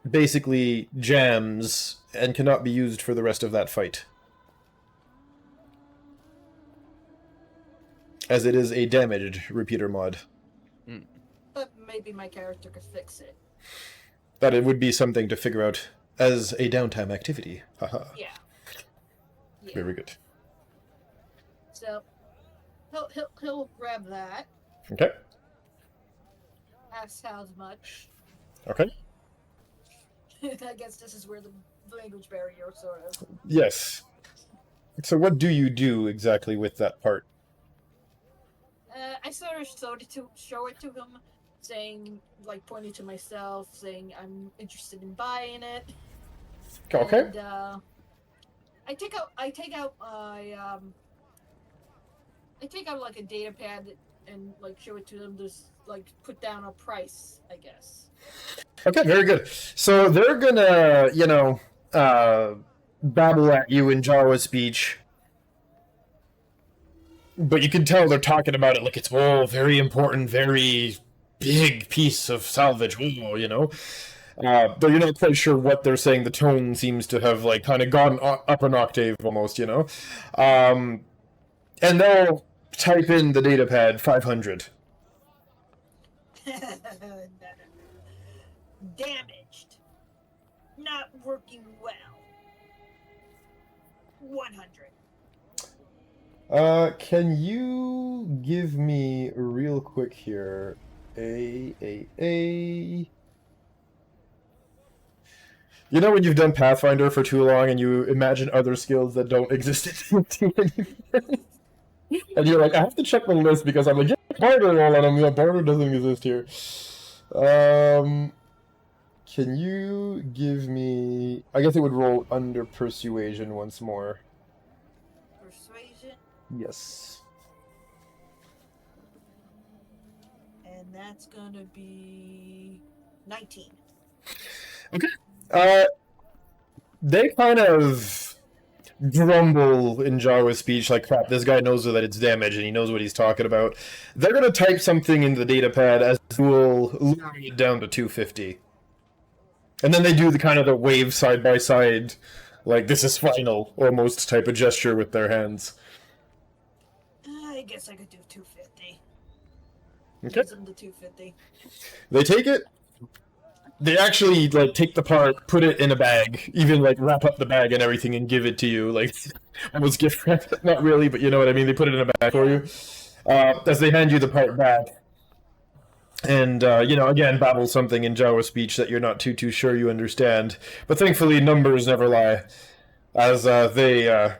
basically jams and cannot be used for the rest of that fight. As it is a damaged repeater mod. But maybe my character could fix it. That it would be something to figure out as a downtime activity. Haha. Yeah. Very good. So he'll grab that. Okay. Asks how much. Okay. I guess this is where the language barrier sort of. Yes. So what do you do exactly with that part? I sort of show it to him, saying, like, pointing to myself, saying I'm interested in buying it. Okay. And, I take out like a data pad and like show it to them. Just like put down a price, I guess. Okay, very good. So they're gonna, babble at you in Jawa speech. But you can tell they're talking about it like it's, very important, very big piece of salvage, Though you're not quite sure what they're saying. The tone seems to have, kind of gone up an octave almost, And they'll type in the data pad 500. Damaged. Not working well. 100. Can you give me real quick here You know when you've done Pathfinder for too long and you imagine other skills that don't exist in D&D anymore? And you're like, I have to check the list because I'm like, yeah, barter roll on them. Yeah, barter doesn't exist here. Can you give me... I guess it would roll under Persuasion once more. Persuasion? Yes. And that's gonna be 19. Okay. They kind of grumble in Jawa speech like, crap, this guy knows that it's damaged and he knows what he's talking about. They're going to type something into the data pad as we'll lower it down to 250. And then they do the kind of the wave side by side like this is final, almost type of gesture with their hands. I guess I could do 250. Okay. Gives them the 250. They take it. They actually like take the part, put it in a bag, even like wrap up the bag and everything, and give it to you. Like almost gift wrap. Not really, but you know what I mean. They put it in a bag for you as they hand you the part back. And again, babble something in Jawa speech that you're not too sure you understand. But thankfully, numbers never lie, as they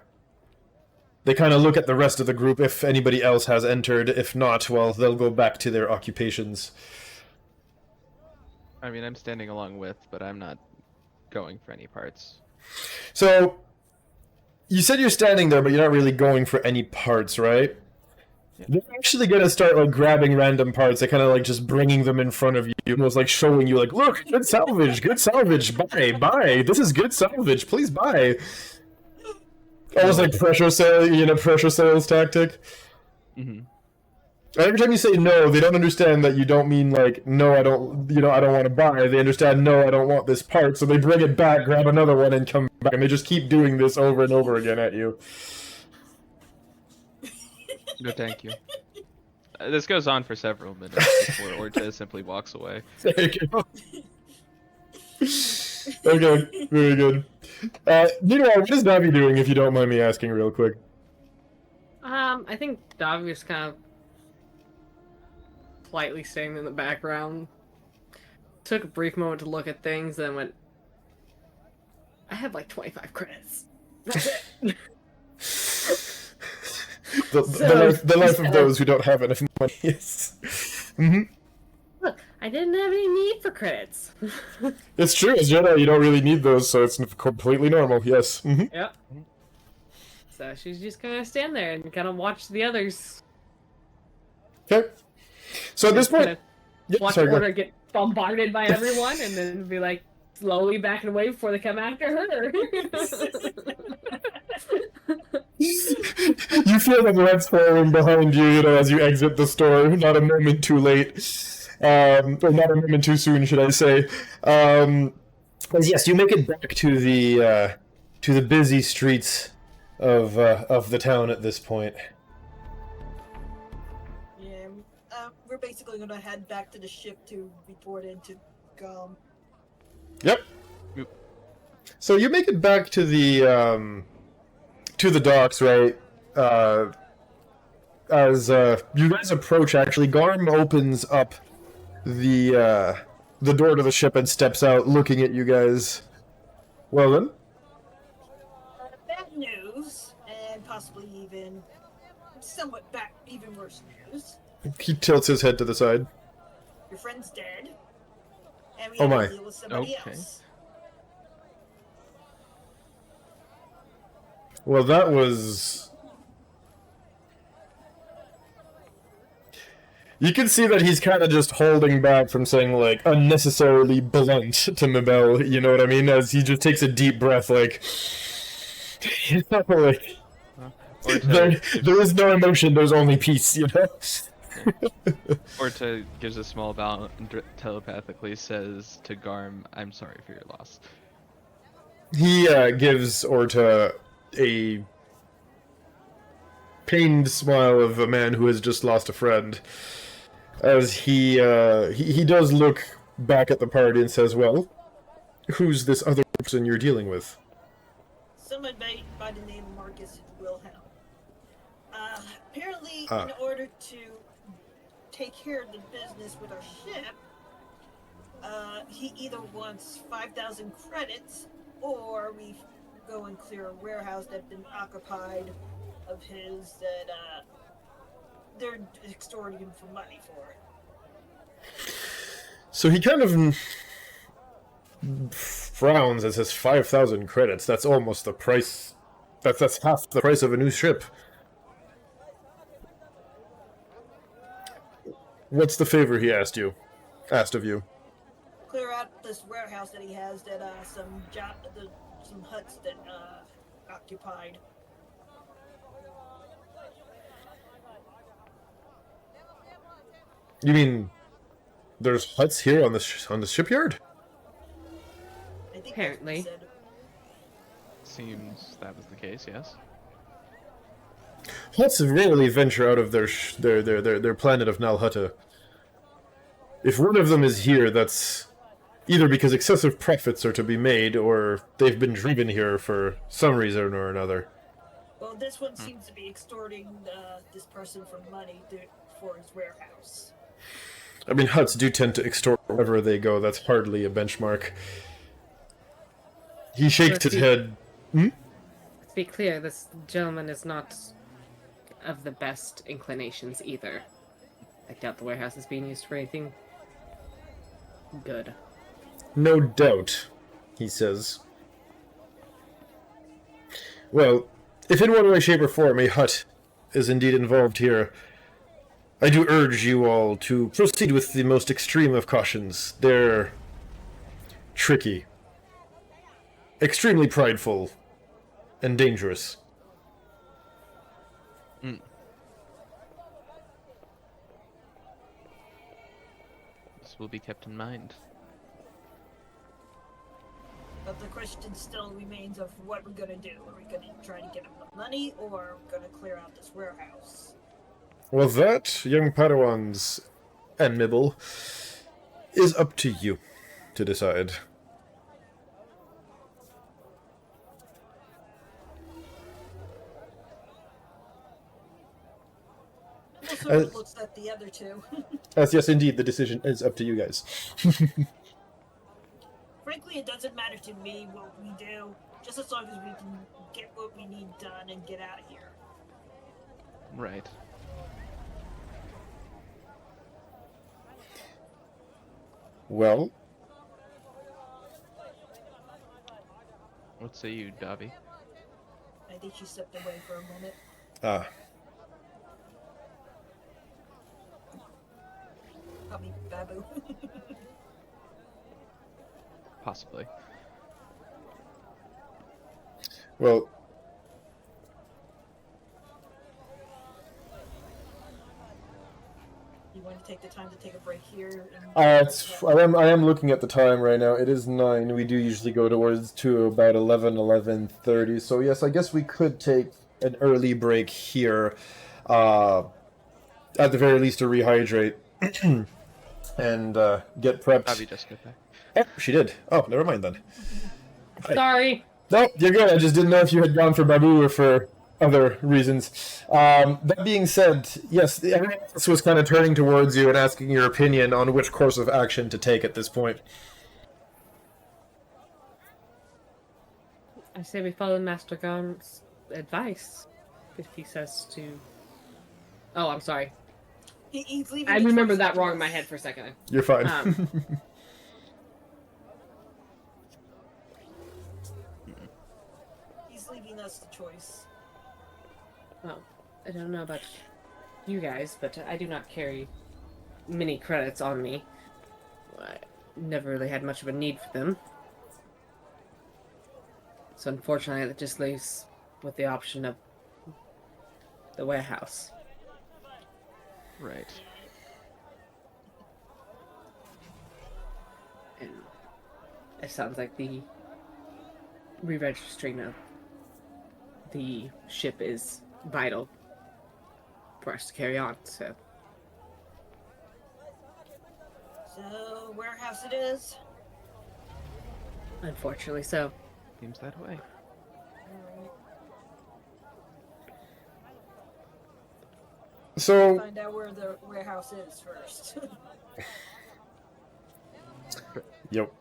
kind of look at the rest of the group if anybody else has entered. If not, well, they'll go back to their occupations. I mean, I'm standing along with, but I'm not going for any parts. So, you said you're standing there, but you're not really going for any parts, right? Yeah. They're actually gonna start like grabbing random parts. They kind of like just bringing them in front of you, almost like showing you, like, look, good salvage, buy. This is good salvage. Please buy. Almost like pressure sales tactic. Mm-hmm. Every time you say no, they don't understand that you don't mean like, no, I don't want to buy. They understand, no, I don't want this part, so they bring it back, grab another one, and come back, and they just keep doing this over and over again at you. No, thank you. This goes on for several minutes before Orta simply walks away. There you go. Okay, very good. Meanwhile, what is Davi doing, if you don't mind me asking real quick? I think Davi was kind of politely staying in the background. Took a brief moment to look at things, then went, I have like 25 credits. That's it. the life of those who don't have enough money. Yes. Mm-hmm. Look, I didn't have any need for credits. It's true, as Jedi, you don't really need those, so it's completely normal, yes. Mm-hmm. Yep. So she's just gonna stand there and kind of watch the others. Okay. So at this point... Watch Order get bombarded by everyone, and then be like, slowly backing away before they come after her. You feel the legs falling behind you, as you exit the store, not a moment too late. Or not a moment too soon, should I say. Yes, you make it back to the busy streets of the town at this point. Yeah, we're basically gonna head back to the ship to report into Gum. Yep. So you make it back to the docks, right? As you guys approach, actually, Garm opens up the door to the ship and steps out, looking at you guys. Well then. Bad news, and possibly even somewhat even worse news. He tilts his head to the side. Your friend's dead, and we Oh have my. to deal with somebody Okay. else. Well, that was... You can see that he's kind of just holding back from saying, like, unnecessarily blunt to Mabel, you know what I mean? As he just takes a deep breath, like... You know, like... There is no emotion, there's only peace, you know? Orta gives a small bow and telepathically says to Garm, I'm sorry for your loss. He gives Orta a pained smile of a man who has just lost a friend, as he does look back at the party and says, well, who's this other person you're dealing with? Someone by the name of Marcus Wilhelm. Apparently, in order to take care of the business with our ship, he either wants 5,000 credits, or we go and clear a warehouse that's been occupied of his that they're extorting him for money for. So he kind of frowns and says 5,000 credits. That's almost the price. That's half the price of a new ship. What's the favor he asked of you? Clear out this warehouse that he has that some huts that occupied. You mean there's huts here on the shipyard? I think Apparently. that's what he seems that was the case, yes. Huts rarely venture out of their planet of Nalhutta. If one of them is here, that's either because excessive profits are to be made, or they've been driven here for some reason or another. Well, this one seems to be extorting this person for money for his warehouse. I mean, huts do tend to extort wherever they go. That's hardly a benchmark. He shaked his head. Let's be clear, this gentleman is not of the best inclinations either. I doubt the warehouse is being used for anything good. No doubt, he says. Well, if in one way, shape, or form a hut is indeed involved here, I do urge you all to proceed with the most extreme of cautions. They're tricky, extremely prideful, and dangerous. This will be kept in mind. But the question still remains of what we're gonna do. Are we gonna try to get him the money, or are we gonna clear out this warehouse? Well, that, young Padawans and Mibble, is up to you to decide. We'll sort of looks at the other two. Yes, indeed, the decision is up to you guys. Frankly, it doesn't matter to me what we do, just as long as we can get what we need done and get out of here. Right. Well, What say you, Davi? I think she stepped away for a moment. Probably Babu. Possibly. well, You want to take the time to take a break here? I am looking at the time right now. It is 9. We do usually go to about 11:30. So yes, I guess we could take an early break here. At the very least, to rehydrate and get prepped. Davi just got back. Oh, she did. Oh, never mind then. Sorry! No, you're good. I just didn't know if you had gone for Babu or for other reasons. That being said, yes, everyone else was kind of turning towards you and asking your opinion on which course of action to take at this point. I say we follow Master Garm's advice. If he says to... Oh, I'm sorry. He's leaving I the remember choice that to wrong us. in my head for a second. You're fine. He's leaving us the choice. Well, I don't know about you guys, but I do not carry many credits on me. I never really had much of a need for them. So unfortunately, that just leaves with the option of the warehouse. Right. And it sounds like the re-registering of the ship is vital for us to carry on, so... So, warehouse it is. Unfortunately so. Seems that way. Alright. So, Find out where the warehouse is first. yep.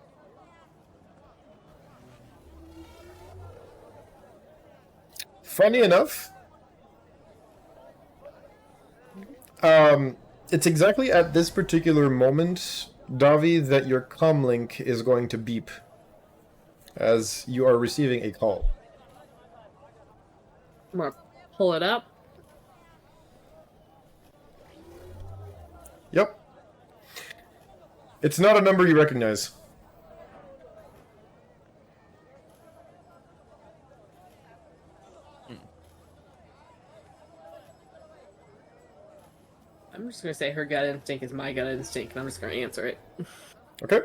Funny enough, it's exactly at this particular moment, Davi, that your comlink is going to beep as you are receiving a call. I'm gonna pull it up. Yep. It's not a number you recognize. I'm just gonna say her gut instinct is my gut instinct, and I'm just gonna answer it. Okay.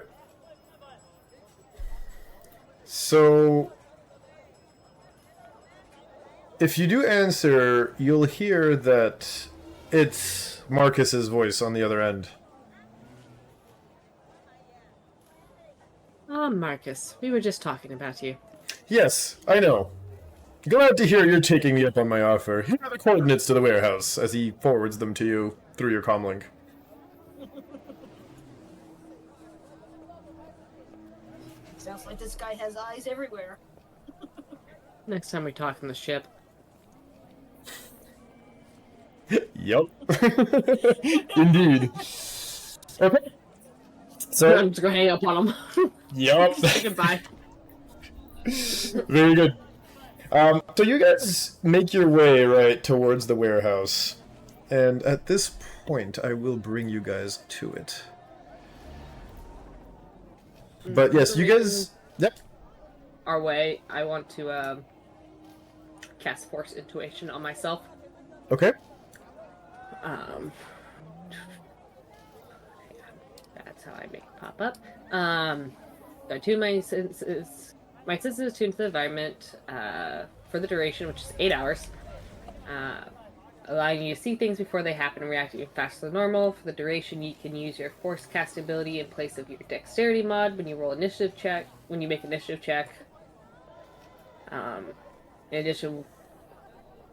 So, if you do answer, you'll hear that it's Marcus's voice on the other end. Ah, Marcus, we were just talking about you. Yes, I know. Glad to hear you're taking me up on my offer. Here are the coordinates to the warehouse, as he forwards them to you through your comlink. Sounds like this guy has eyes everywhere. Next time we talk on the ship. Yup. Indeed. Okay. So, I'm just gonna hang up on him. yup. Say goodbye. Very good. So you guys make your way right towards the warehouse, and at this point, I will bring you guys to it. But yes, you guys. Yep. Our way. I want to cast Force Intuition on myself. Okay. That's how I make it pop up. I tune my senses. My senses tuned to the environment for the duration, which is 8 hours, allowing you to see things before they happen and react even faster than normal. For the duration, you can use your Force cast ability in place of your Dexterity mod when you roll initiative check. When you make initiative check. In addition,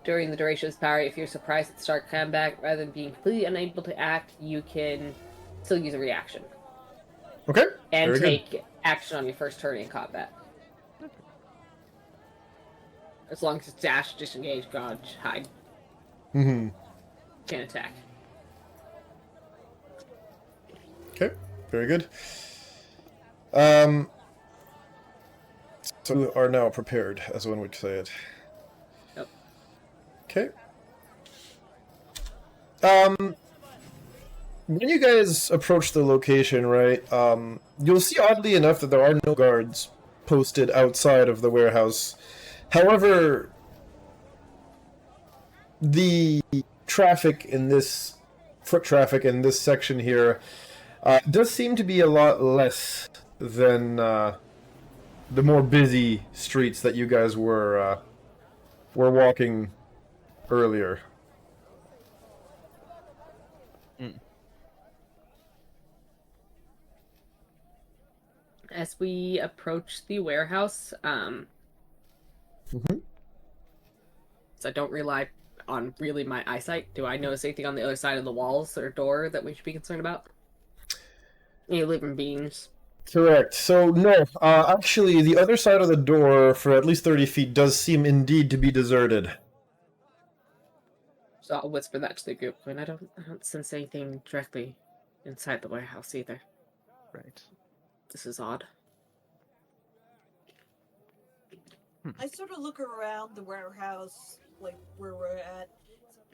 during the duration of this power, if you're surprised at the start combat, rather than being completely unable to act, you can still use a reaction. Okay. And Very take good. action on your first turn in combat. As long as it's dash, disengage, dodge, hide. Mm-hmm. Can't attack. Okay. Very good. So you are now prepared, as one would say it. Yep. Okay. When you guys approach the location, right, you'll see oddly enough that there are no guards posted outside of the warehouse. However, the foot traffic in this section here, does seem to be a lot less than the more busy streets that you guys were walking earlier. As we approach the warehouse, so I don't rely on really my eyesight. Do I notice anything on the other side of the walls or door that we should be concerned about? Any living beings? Correct. So, no, actually, the other side of the door, for at least 30 feet, does seem indeed to be deserted. So I'll whisper that to the group, and I don't sense anything directly inside the warehouse either. Right. This is odd. I sort of look around the warehouse, like where we're at.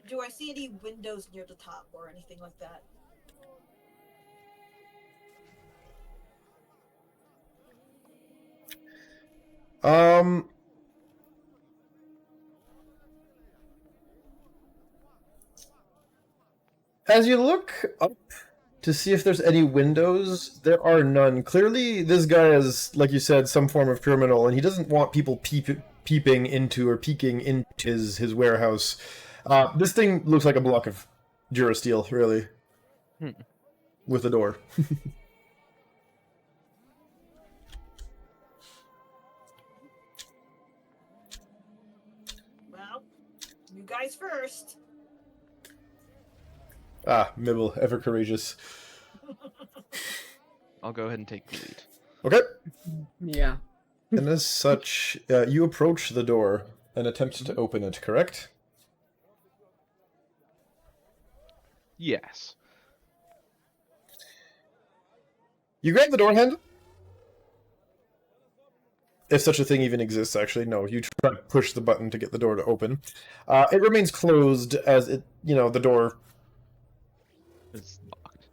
Do I see any windows near the top or anything like that? As you look up to see if there's any windows, there are none. Clearly, this guy is, like you said, some form of criminal, and he doesn't want people peeping into or peeking into his warehouse. This thing looks like a block of Durasteel, really, with a door. Well, you guys first. Mibble, ever courageous. I'll go ahead and take the lead. Okay. Yeah. And as such, you approach the door and attempt to open it, correct? Yes. You grab the door handle. If such a thing even exists, actually. No, you try to push the button to get the door to open. It remains closed as the door... It's locked.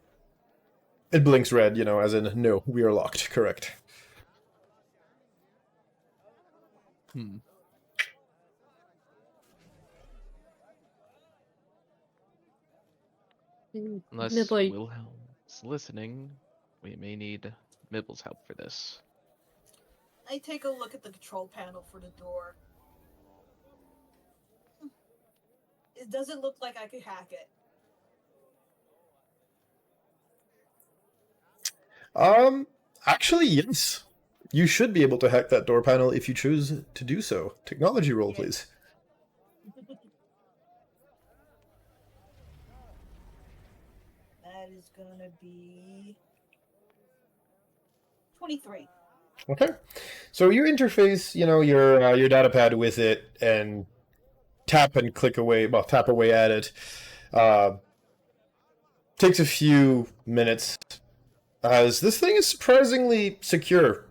It blinks red, as in, no, we are locked, correct. Unless Midley. Wilhelm's listening, we may need Mibble's help for this. I take a look at the control panel for the door. It doesn't look like I could hack it. Actually, yes. You should be able to hack that door panel if you choose to do so. Technology roll, Yeah. please. That is gonna be 23. Okay. So you interface, your data pad with it and tap and click away, well, tap away at it. Takes a few minutes, as this thing is surprisingly secure.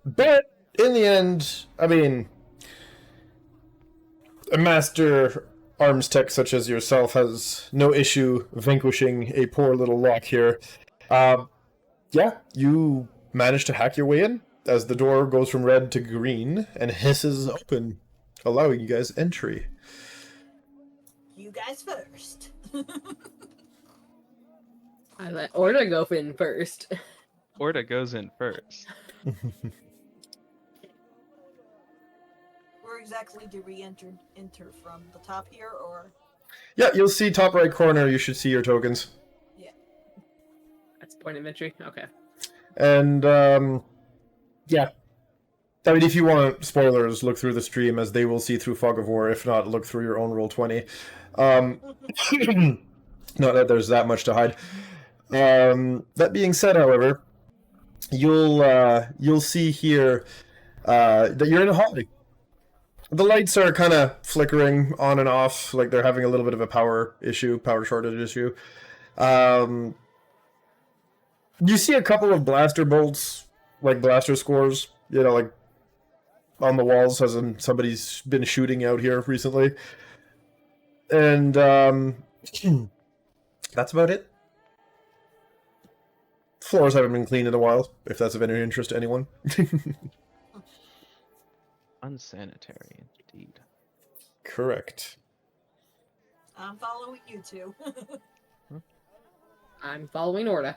But in the end, I mean, a master arms tech such as yourself has no issue vanquishing a poor little lock here. Yeah, you manage to hack your way in as the door goes from red to green and hisses open, allowing you guys entry. You guys first. I let Orta go in first. Orta goes in first. Where exactly did we enter from? The top here, or? Yeah, you'll see top right corner, you should see your tokens. That's point of entry. Okay. And, yeah. I mean, if you want spoilers, look through the stream, as they will see through Fog of War. If not, look through your own Roll20. Not that there's that much to hide. That being said, however, you'll see here that you're in a hallway. The lights are kind of flickering on and off, like they're having a little bit of a power shortage issue. You see a couple of blaster bolts, like blaster scores, like on the walls, as in somebody's been shooting out here recently. And that's about it. Floors haven't been cleaned in a while, if that's of any interest to anyone. Unsanitary, indeed. Correct. I'm following you two. I'm following Orta.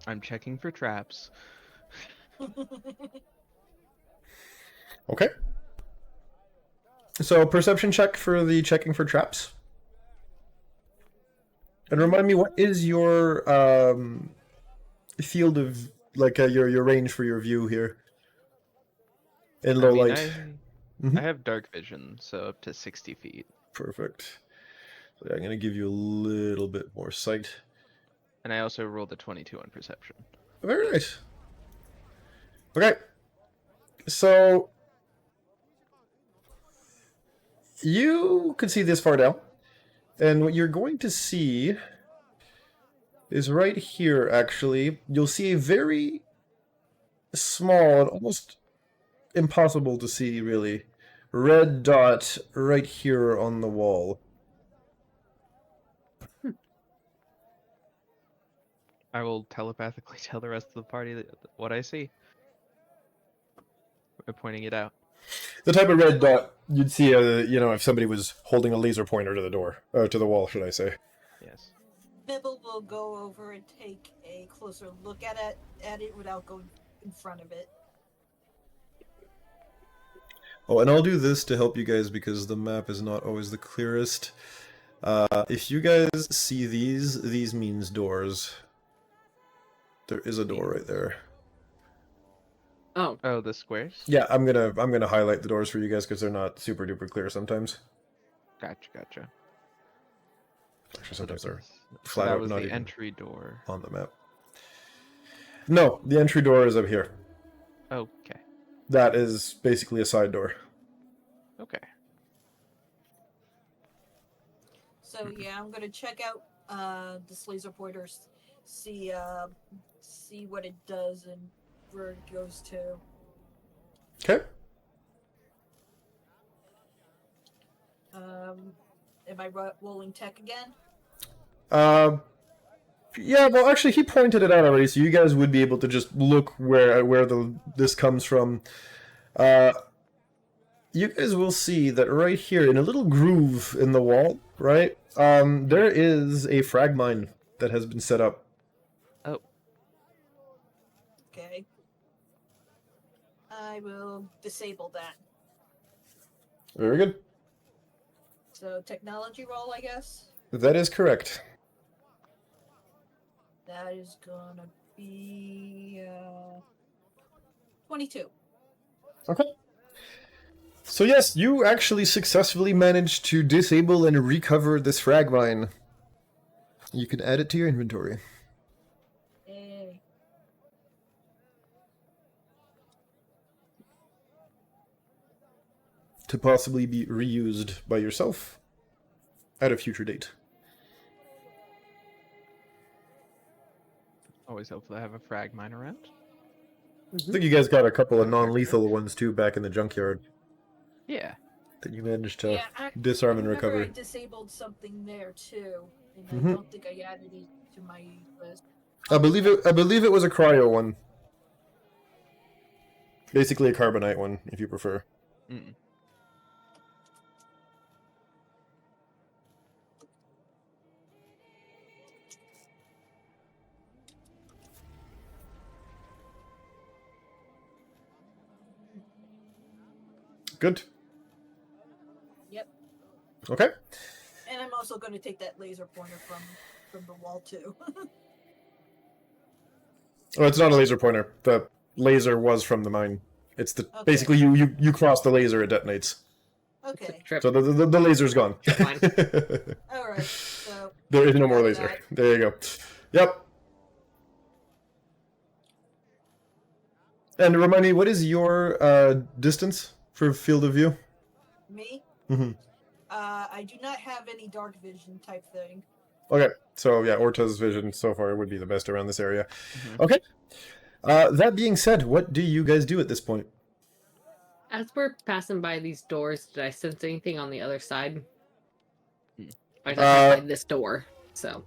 I'm checking for traps. Okay. So, perception check for the checking for traps. And remind me, what is your field of, like, your range for your view here? In low light. I have dark vision, so up to 60 feet. Perfect. So yeah, I'm going to give you a little bit more sight. And I also rolled a 22 on perception. Very nice. Okay. So, you can see this far down. And what you're going to see is right here, actually. You'll see a very small and almost impossible to see, really, red dot right here on the wall. I will telepathically tell the rest of the party what I see. By pointing it out. The type of red dot you'd see, if somebody was holding a laser pointer to the door, or to the wall, should I say. Yes. Bibble will go over and take a closer look at it without going in front of it. Oh, and I'll do this to help you guys because the map is not always the clearest. If you guys see these means doors. There is a door right there. Oh, the squares? Yeah, I'm gonna highlight the doors for you guys because they're not super duper clear sometimes. Gotcha. Actually, sometimes they're So flat that out was not the even entry door. on the map. No, the entry door is up here. Okay. That is basically a side door. Okay. So yeah, I'm gonna check out this laser pointers, see what it does and where it goes to. Okay. Am I rolling tech again? Yeah, well, actually, he pointed it out already, so you guys would be able to just look where this comes from. You guys will see that right here, in a little groove in the wall, right, there is a frag mine that has been set up. Oh. Okay. I will disable that. Very good. So technology roll, I guess. That is correct. That is gonna be 22. Okay. So yes, you actually successfully managed to disable and recover this frag mine. You can add it to your inventory. Yay. To possibly be reused by yourself at a future date. Always helpful to have a frag mine around. I think you guys got a couple of non-lethal ones too back in the junkyard Yeah. that you managed to I disarm and remember recover. I disabled something there too, and Mhm. I don't think I added it to my list. I believe it was a cryo one. Basically a carbonite one, if you prefer. Mm. Good. Yep. Okay. And I'm also going to take that laser pointer from the wall too. Oh, it's not a laser pointer. The laser was from the mine. It's the Okay. basically you cross the laser, it detonates. Okay. Trip. So the laser's gone. Fine. All right. So There is no more got laser. that. There you go. Yep. And remind me, what is your distance for field of view? Me, Mm-hmm. I do not have any dark vision type thing. Okay, so yeah, Orta's vision so far would be the best around this area. Mhm. Okay. That being said, what do you guys do at this point? As we're passing by these doors, did I sense anything on the other side? I just passed by this door, so.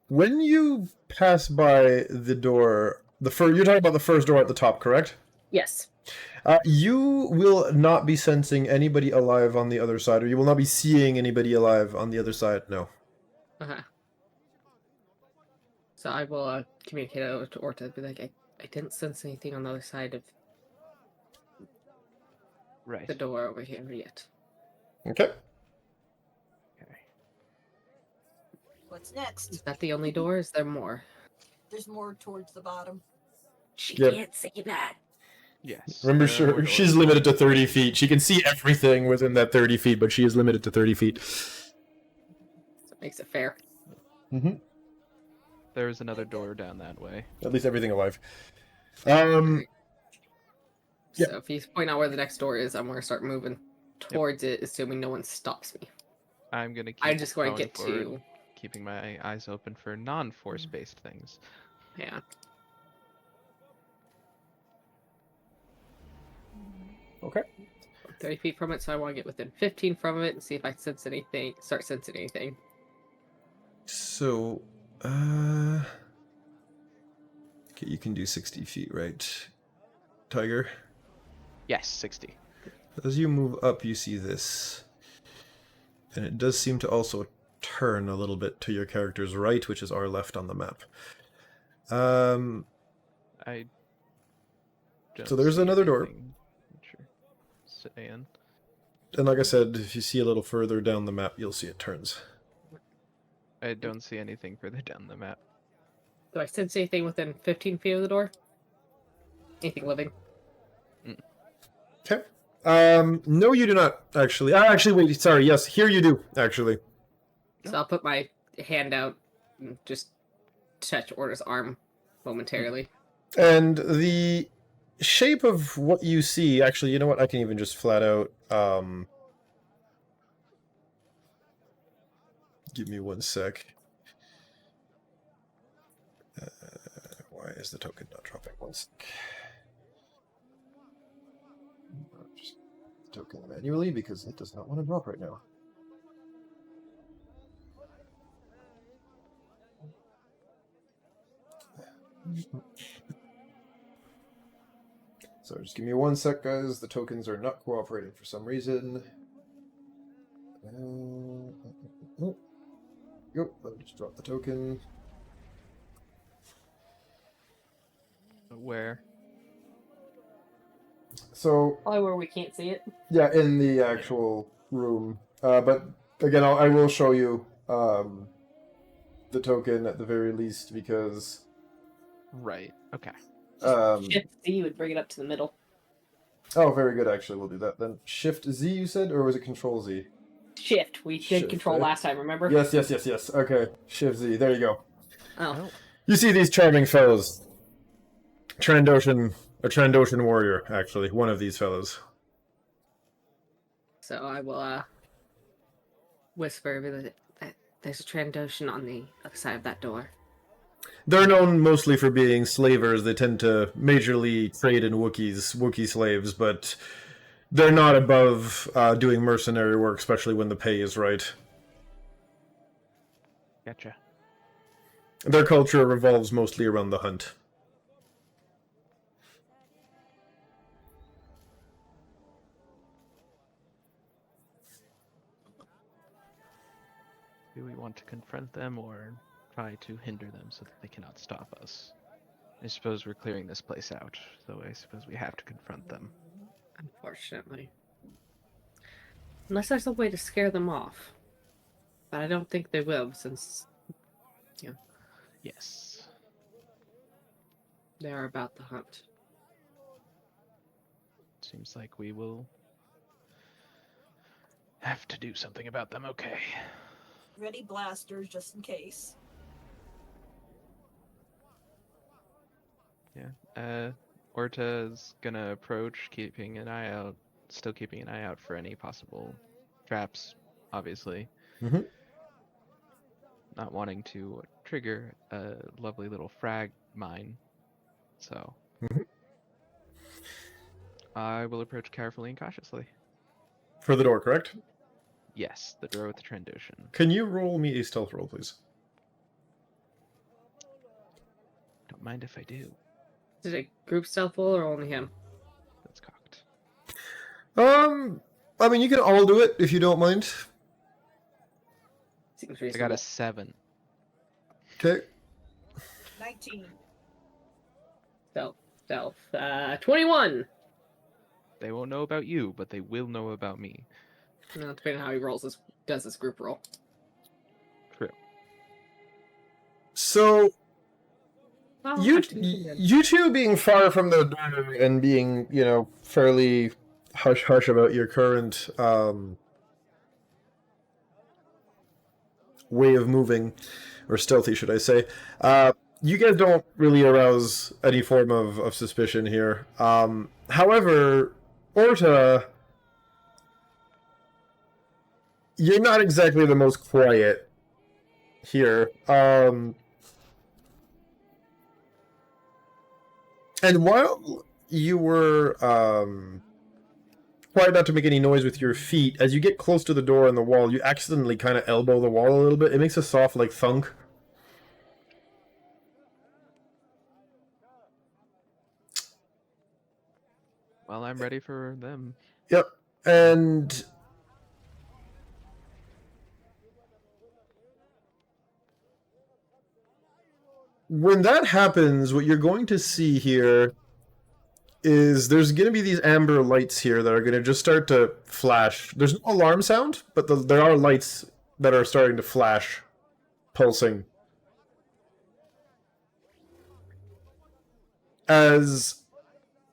When you pass by the door, you're talking about the first door at the top, correct? Yes. You will not be sensing anybody alive on the other side, or you will not be seeing anybody alive on the other side. No. Okay. So I will communicate it over to Orta. Be like, I didn't sense anything on the other side of Right. the door over here yet. Okay. Okay. What's next? Is that the only door? Is there more? There's more towards the bottom. She Yep. can't say that. Yes. Remember, there are more she's doors. limited to 30 feet. She can see everything within that 30 feet, but she is limited to 30 feet. So it makes it fair. Mm-hmm. There is another door down that way. At least everything alive. So Yeah. if you point out where the next door is, I'm going to start moving towards it, assuming no one stops me. I'm gonna keep I'm just going to going get forward, to... keeping my eyes open for non-force based things. Yeah. Okay. 30 feet from it, so I want to get within 15 from it and see if I sense anything, start sensing anything. So, okay, you can do 60 feet, right, Tiger? Yes, 60. As you move up, you see this. And it does seem to also turn a little bit to your character's right, which is our left on the map. I. So there's don't see another door. anything. Sure. Saying. And like I said, if you see a little further down the map, you'll see it turns. I don't see anything further down the map. Do I sense anything within 15 feet of the door? Anything living? Okay. No, you do not, actually. Actually, wait, sorry, yes, here you do, actually. So I'll put my hand out and just touch Orta's arm momentarily. And the shape of what you see, actually, you know what? I can even just flat out, give me one sec. Why is the token not dropping? One sec. Just token manually because it does not want to drop right now. So just give me one sec, guys. The tokens are not cooperating for some reason. Yep, let me just drop the token. Where? So, Probably where we can't see it. yeah, in the actual room. But again, I will show you the token at the very least because Right. Okay. Shift Z would bring it up to the middle. Oh, very good. Actually, we'll do that then. Shift Z, you said, or was it Control Z? Shift. We did Shift, control right? last time, remember? Yes. Okay, Shift Z. There you go. Oh. You see these charming fellows. A Trandoshan warrior, actually. One of these fellows. So I will whisper that there's a Trandoshan on the other side of that door. They're known mostly for being slavers. They tend to majorly trade in Wookiee slaves, but they're not above doing mercenary work, especially when the pay is right. Gotcha. Their culture revolves mostly around the hunt. Do we want to confront them or try to hinder them so that they cannot stop us? I suppose we're clearing this place out, so I suppose we have to confront them. Unfortunately. Unless there's a way to scare them off. But I don't think they will, since Yes. they are about the hunt. Seems like we will have to do something about them, okay. Ready blasters just in case. Yeah. Orta's gonna approach, keeping an eye out for any possible traps, obviously. Mm-hmm. Not wanting to trigger a lovely little frag mine. So I will approach carefully and cautiously. For the door, correct? Yes, the door with the Trandoshan. Can you roll me a stealth roll, please? Don't mind if I do. Is it a group stealth roll or only him? That's cocked. I mean, you can all do it if you don't mind. Seems I got a 7. Okay. 19. Stealth. 21! They won't know about you, but they will know about me. No, depending on how he does this group roll. True. So, Well, you actually, you two being far from the door and being, fairly hush-hush about your current way of moving, or stealthy, should I say, you guys don't really arouse any form of suspicion here. However, Orta, you're not exactly the most quiet here. And while you were quiet not to make any noise with your feet, as you get close to the door and the wall, you accidentally kind of elbow the wall a little bit. It makes a soft, thunk. Well, I'm ready for them. Yep. And when that happens, what you're going to see here is there's going to be these amber lights here that are going to just start to flash. There's no alarm sound, but there are lights that are starting to flash, pulsing. As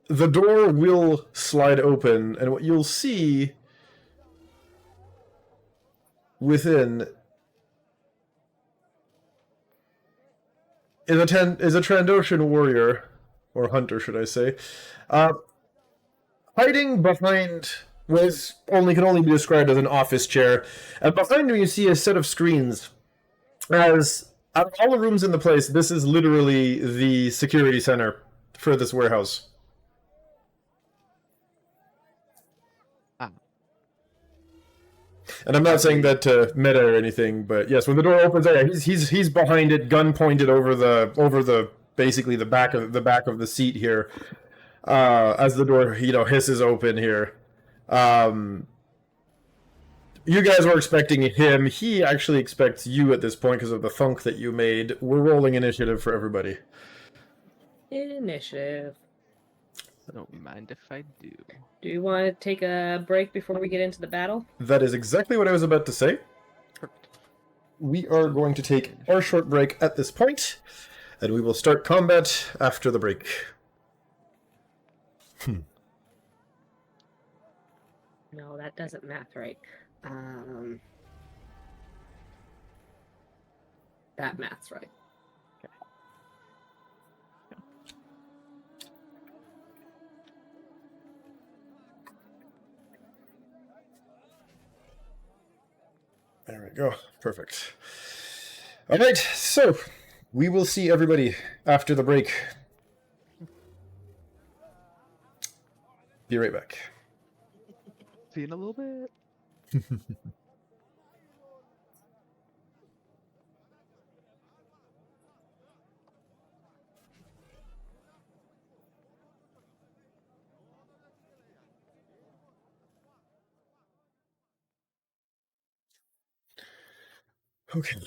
the door will slide open, and what you'll see within is a Trandoshan warrior, or hunter, should I say, hiding behind what can only be described as an office chair. And behind him, you see a set of screens. As out of all the rooms in the place, this is literally the security center for this warehouse. And I'm not saying that to meta or anything, but yes, when the door opens, he's behind it, gun pointed over the basically the back of the seat here, as the door hisses open here. You guys were expecting him. He actually expects you at this point because of the thunk that you made. We're rolling initiative for everybody. Initiative. Don't mind if I do. Do you want to take a break before we get into the battle? That is exactly what I was about to say. Perfect. We are going to take our short break at this point, and we will start combat after the break. No, that doesn't math right. That math's right. There we go. Perfect. All right, so we will see everybody after the break. Be right back. See you in a little bit. Okay.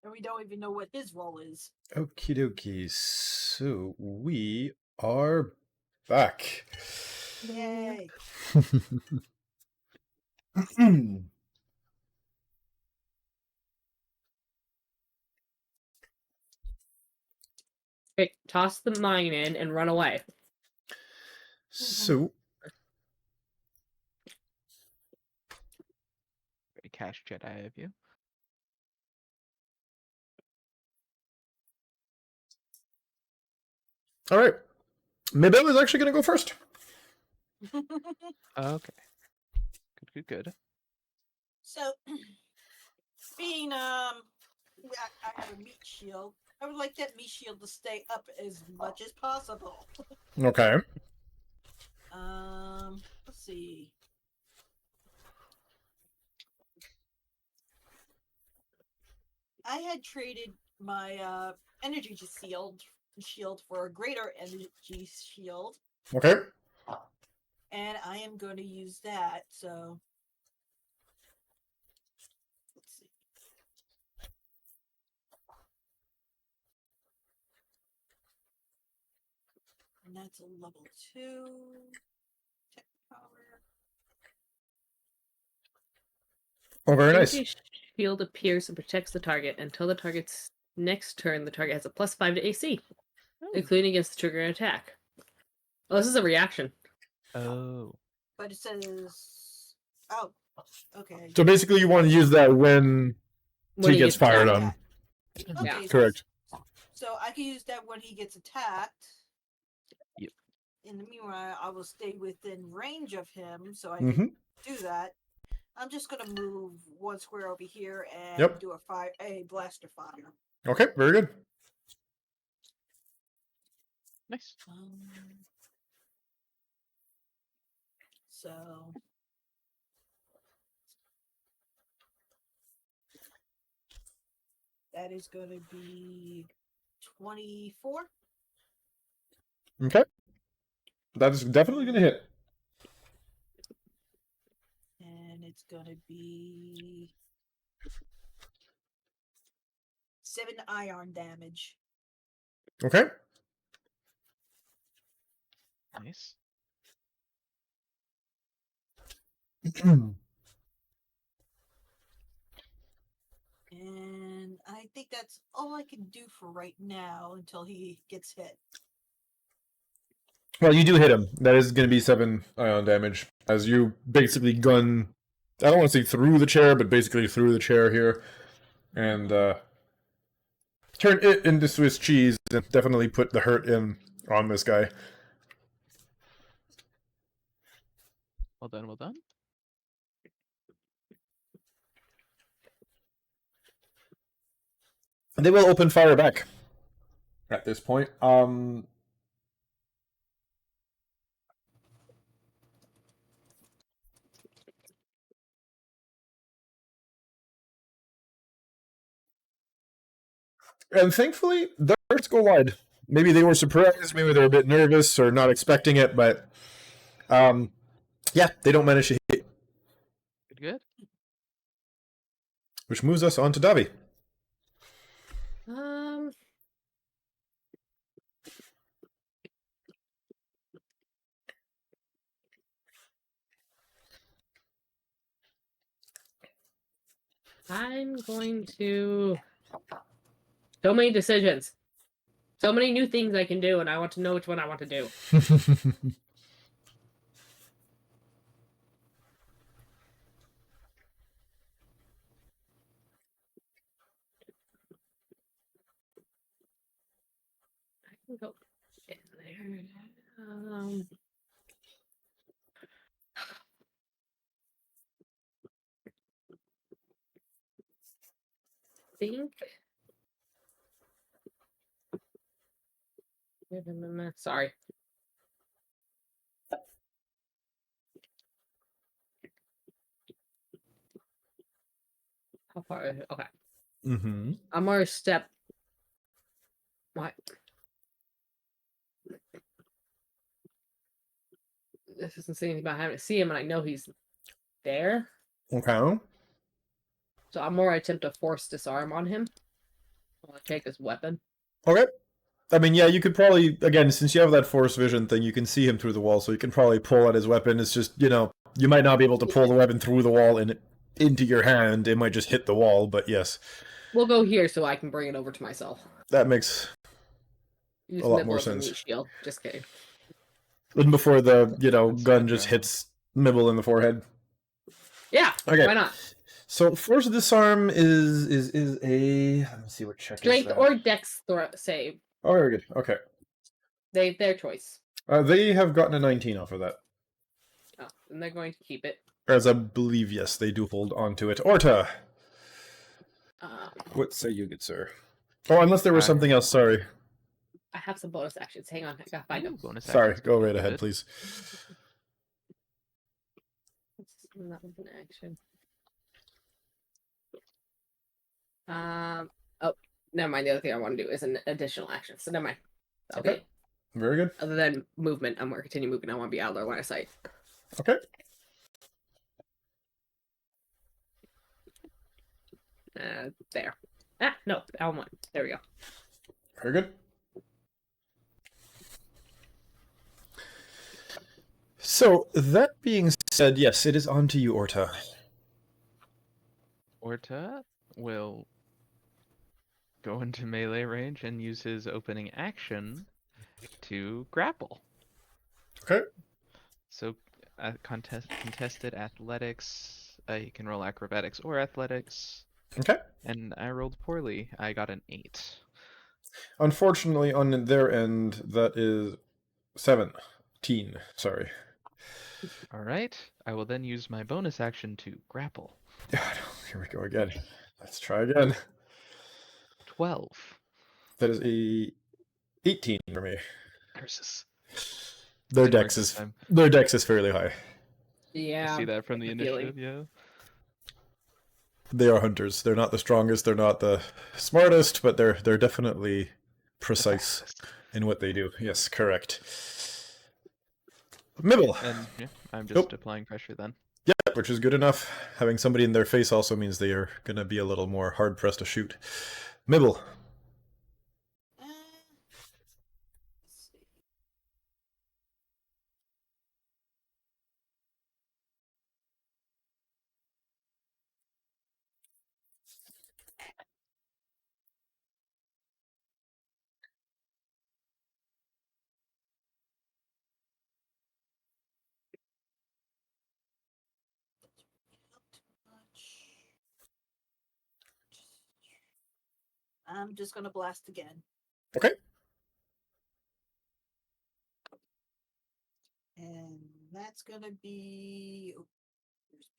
And we don't even know what his role is. Okie dokie. So we are back. Yay. Okay, toss the mine in and run away. So Very cash Jedi of you. all right. Mabel is actually going to go first. Okay. Good. So, being I have a meat shield. I would like that meat shield to stay up as much as possible. Okay. Let's see. I had traded my energy shield for a greater energy shield, Okay. and I am going to use that. So, let's see. And that's a level 2 tech power. Oh, very nice. Energy shield appears and protects the target until the target's next turn. The target has a +5 to AC, including against the trigger attack. Oh, this is a reaction. Oh. But it says, oh, okay. So basically, you want to use that when When he gets fired attacked. on. Yeah. Okay, Correct. So I can use that when he gets attacked. Yep. In the meanwhile, I will stay within range of him, so I Mm-hmm. can do that. I'm just gonna move one square over here and Yep. do a blaster fire. Okay, very good. Nice. So that is going to be 24. Okay. That is definitely going to hit. And it's going to be 7 iron damage. Okay. Nice. And I think that's all I can do for right now until he gets hit. Well, you do hit him. That is going to be 7 ion damage. As you basically gun, I don't want to say through the chair, but basically through the chair here. And turn it into Swiss cheese and definitely put the hurt in on this guy. Well done, well done. They will open fire back at this point. And thankfully, their hearts go wide. Maybe they were surprised, maybe they were a bit nervous or not expecting it, but yeah, they don't manage to hit. Good. Which moves us on to Davi. I'm going to. So many decisions. So many new things I can do, and I want to know which one I want to do. I can go in there. Think. Sorry. How far? Okay. Mm-hmm. I'm already step. What? This doesn't say anything about having to see him, and I know he's there. Okay. So I'm more attempt to force disarm on him. I'll take his weapon. Okay. I mean, yeah, you could probably, again, since you have that force vision thing, you can see him through the wall, so you can probably pull out his weapon. It's just, you might not be able to pull the weapon through the wall and into your hand. It might just hit the wall, but yes. We'll go here so I can bring it over to myself. That makes Use a lot Mibble more as a sense. meat shield. Just kidding. And before the, That's gun not just wrong. hits Mibble in the forehead. Yeah. Okay. Why not? So force disarm is a, let me see what check Strength is that. or Dex save. Oh, very good. Okay. Their choice. They have gotten a 19 off of that. Oh, and they're going to keep it. As I believe, yes, they do hold on to it. Orta, what say you, good sir? Oh, unless there was something else, sorry. I have some bonus actions. Hang on, I gotta find them. Bonus Sorry, actions go could be right ahead, good. please. That was an action. Oh, never mind. The other thing I want to do is an additional action. So never mind. Okay. Okay. Very good. Other than movement, I'm going to continue moving. I want to be out of their line of sight. Okay. There. Ah, no, L1. There we go. Very good. So, that being said, yes, it is on to you, Orta. Orta will go into melee range and use his opening action to grapple. Okay. So, contested athletics, you can roll acrobatics or athletics. Okay. And I rolled poorly. I got an 8. Unfortunately, on their end, that is 17. Sorry. All right. I will then use my bonus action to grapple. God, here we go again. Let's try again. 12. That is a 18 for me. Curses. Their Didn't work dex this is time. fairly high. Yeah. I see that from the feeling. initiative, yeah. They are hunters. They're not the strongest. They're not the smartest, but they're definitely precise in what they do. Yes, correct. Mibble. And yeah, I'm just Nope. applying pressure then. Yeah, which is good enough. Having somebody in their face also means they are going to be a little more hard pressed to shoot. Mibble. Let's see. Not too much. I'm just gonna blast again. Okay. And that's gonna be where's my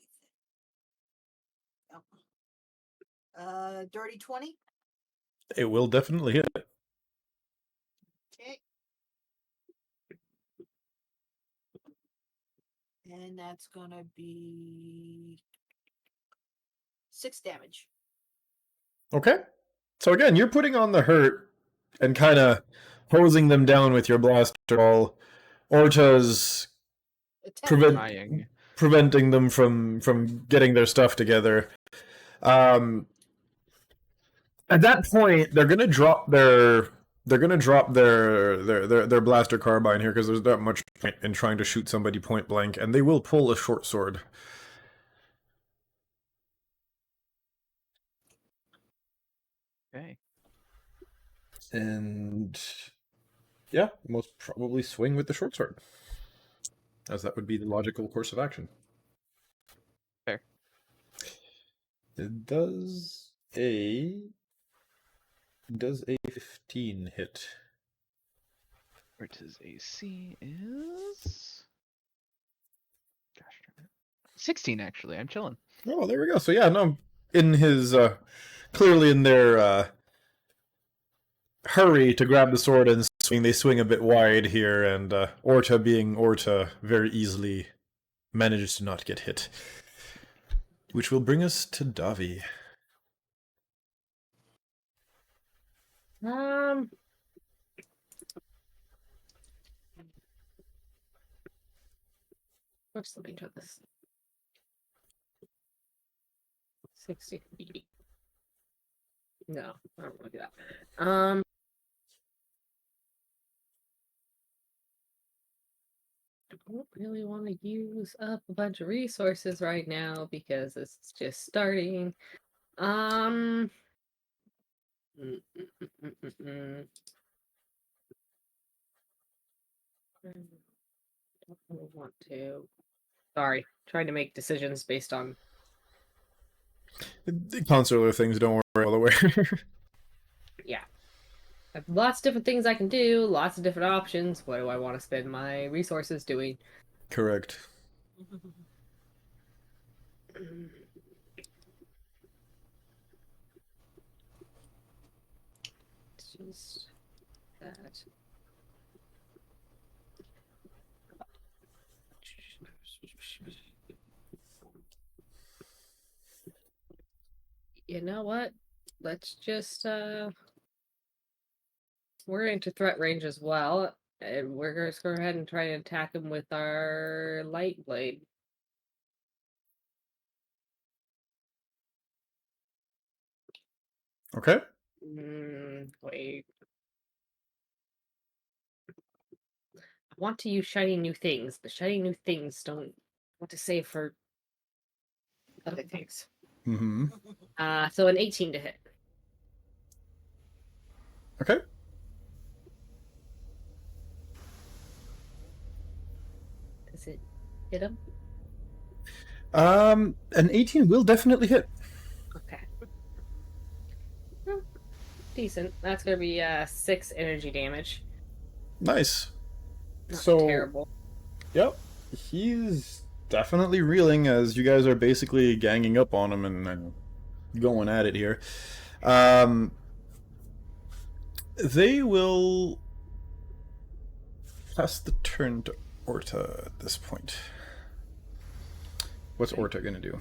thing? Oh. Dirty 20. It will definitely hit. Okay. And that's gonna be 6 damage. Okay. So again, you're putting on the hurt and kind of hosing them down with your blaster ball. Orta's Attempting. Trying. preventing them from getting their stuff together. At that point, they're gonna drop their blaster carbine here because there's not much point in trying to shoot somebody point blank, and they will pull a short sword. Okay. And yeah, most probably swing with the short sword, as that would be the logical course of action. Fair. It does a 15 hit. Orta's AC is. Gosh darn it. 16 actually. I'm chilling. Oh, there we go. So yeah, no, in his clearly in their hurry to grab the sword and swing, they swing a bit wide here, and Orta, being Orta, very easily manages to not get hit. Which will bring us to Davi. What's the range of this? 60 feet. No, I don't want to do that. I don't really want to use up a bunch of resources right now because it's just starting. Mm, mm, mm, mm, mm, mm. I don't really want to. Sorry, trying to make decisions based on. The consular things don't worry all the way. Yeah. I have lots of different things I can do, lots of different options. What do I want to spend my resources doing? Correct. It's just that. You know what? Let's just we're into threat range as well, and we're gonna just go ahead and try and attack him with our light blade. Okay. Wait. I want to use shiny new things, but shiny new things don't want to save for other things. Mm-hmm. So an 18 to hit. Okay. Does it hit him? An 18 will definitely hit. Okay. Decent. That's gonna be 6 energy damage. Nice. Not So, terrible. yep. He's definitely reeling as you guys are basically ganging up on him and going at it here. They will pass the turn to Orta at this point. What's Orta gonna do?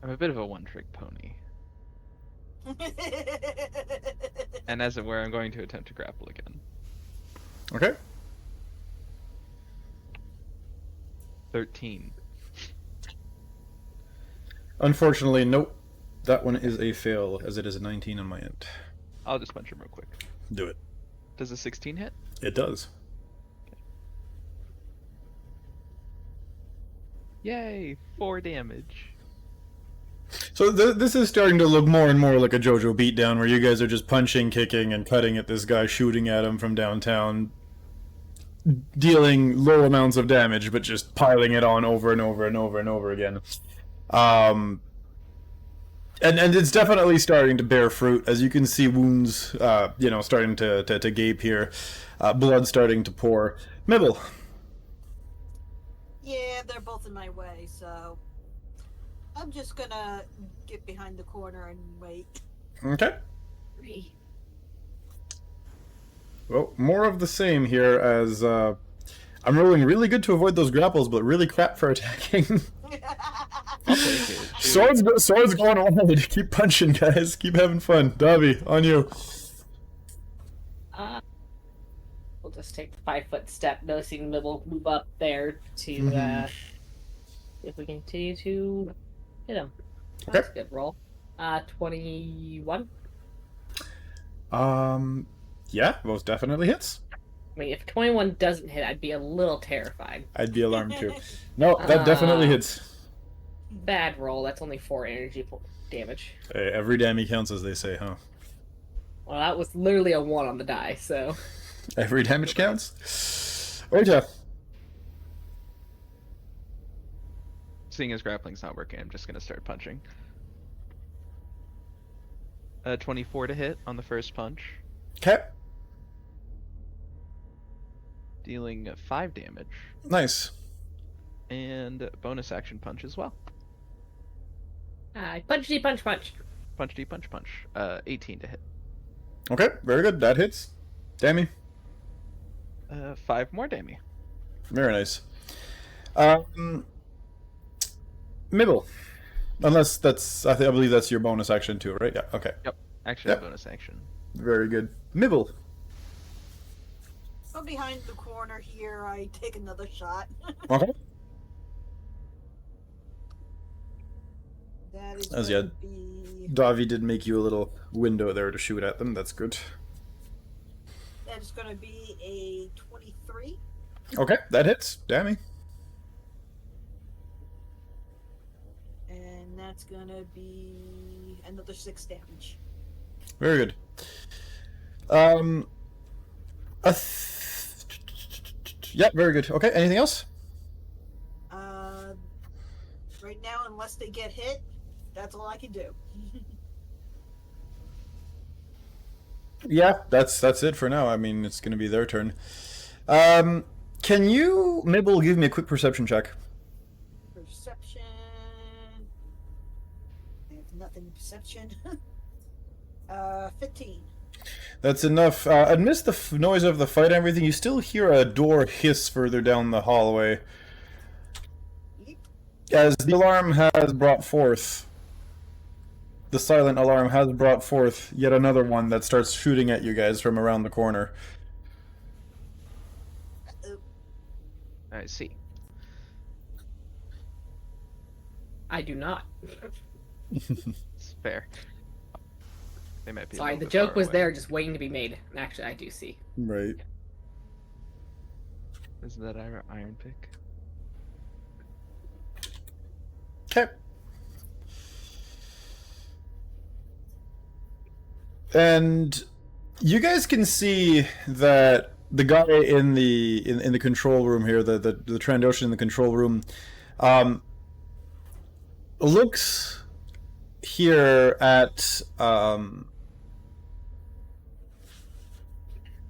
I'm a bit of a one-trick pony. And as it were, I'm going to attempt to grapple again. Okay. 13. Unfortunately, nope. That one is a fail, as it is a 19 on my end. I'll just punch him real quick. Do it. Does a 16 hit? It does. Yay! 4 damage. So this is starting to look more and more like a JoJo beatdown, where you guys are just punching, kicking, and cutting at this guy, shooting at him from downtown, dealing low amounts of damage, but just piling it on over and over and over and over again. And it's definitely starting to bear fruit, as you can see wounds, starting to gape here, blood starting to pour. Mibble. Yeah, they're both in my way, so I'm just gonna get behind the corner and wait. Okay. Well, more of the same here, as I'm rolling really good to avoid those grapples, but really crap for attacking. I'll take it. Swords going on. Keep punching, guys. Keep having fun. Davi, on you. We'll just take the 5-foot step, noticing Mibble move up there to if we continue to hit him. Okay. That's a good roll. 21. Yeah, most definitely hits. I mean, if 21 doesn't hit, I'd be a little terrified. I'd be alarmed too. No, that definitely hits. Bad roll. That's only 4 energy damage. Hey, every damage counts, as they say, huh? Well, that was literally a 1 on the die, so. Every damage counts. Orta. Seeing as grappling's not working, I'm just gonna start punching. 24 to hit on the first punch, Okay. dealing 5 damage, Nice. and bonus action punch as well. Punchy punch punch. Punch D punch punch. 18 to hit. Okay, very good. That hits. Dammy. 5 more damage. Very nice. Mibble. Unless that's, I believe that's your bonus action too, right? Yeah. Okay. Yep. Actually, Yep. bonus action. Very good. Mibble. From behind the corner here, I take another shot. Okay. That is As going yet. to be. Davi did make you a little window there to shoot at them. That's good. That is going to be a 23. Okay, that hits. Dammy. And that's going to be another 6 damage. Very good. Yeah, very good. Okay, anything else? Right now, unless they get hit, that's all I can do. Yeah, that's it for now. I mean, it's going to be their turn. Can you, Mabel, give me a quick perception check? Perception. I have nothing in perception. 15. That's enough. Amidst the noise of the fight and everything, you still hear a door hiss further down the hallway. Yeep. As the alarm has brought forth, the silent alarm has brought forth yet another one that starts shooting at you guys from around the corner. I see. I do not. It's fair. They might be. Sorry, the joke was there, just waiting to be made. Actually, I do see. Right. Isn't that our iron pick? Okay. And you guys can see that the guy in the control room here, the Trandoshan in the control room, looks here at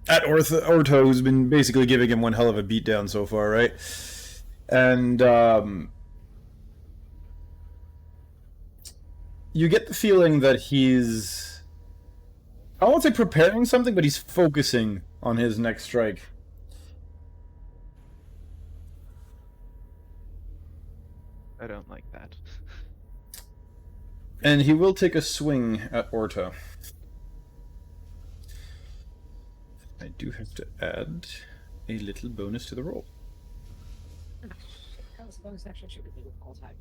Orto, who's been basically giving him one hell of a beatdown so far, right? And you get the feeling that he's, I won't say preparing something, but he's focusing on his next strike. I don't like that. And he will take a swing at Orta. I do have to add a little bonus to the roll. That was a bonus action. Should be all time.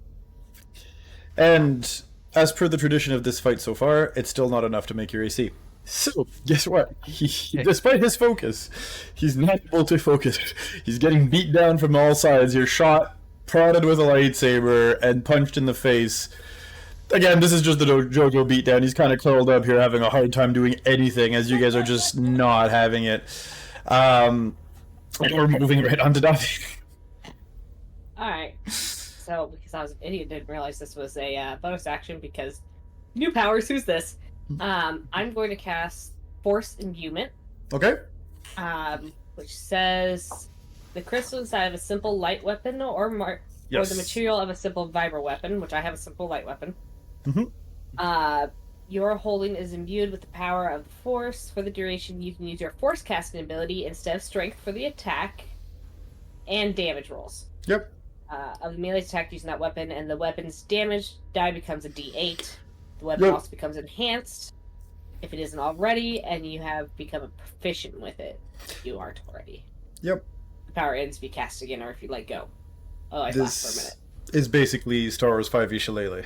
And as per the tradition of this fight so far, it's still not enough to make your AC. So, guess what? Despite his focus, he's not able to focus. He's getting beat down from all sides. You're shot, prodded with a lightsaber, and punched in the face. Again, this is just the JoJo beatdown. He's kind of curled up here, having a hard time doing anything, as you guys are just not having it. And we're moving right on to Davi. Alright. So, because I was an idiot, didn't realize this was a bonus action, because new powers, who's this? I'm going to cast Force Imbuement, Okay. which says the crystal inside of a simple light weapon or the material of a simple vibro weapon, which I have a simple light weapon. Mm-hmm. Your holding is imbued with the power of the Force. For the duration, you can use your Force casting ability instead of Strength for the attack and damage rolls. Yep. Of the melee attack using that weapon, and the weapon's damage die becomes a D8. The weapon also becomes enhanced if it isn't already, and you have become proficient with it. You aren't already. Yep. The power ends to be cast again, or if you let go. Oh, I laughed for a minute. Is basically Star Wars 5e Shillelagh.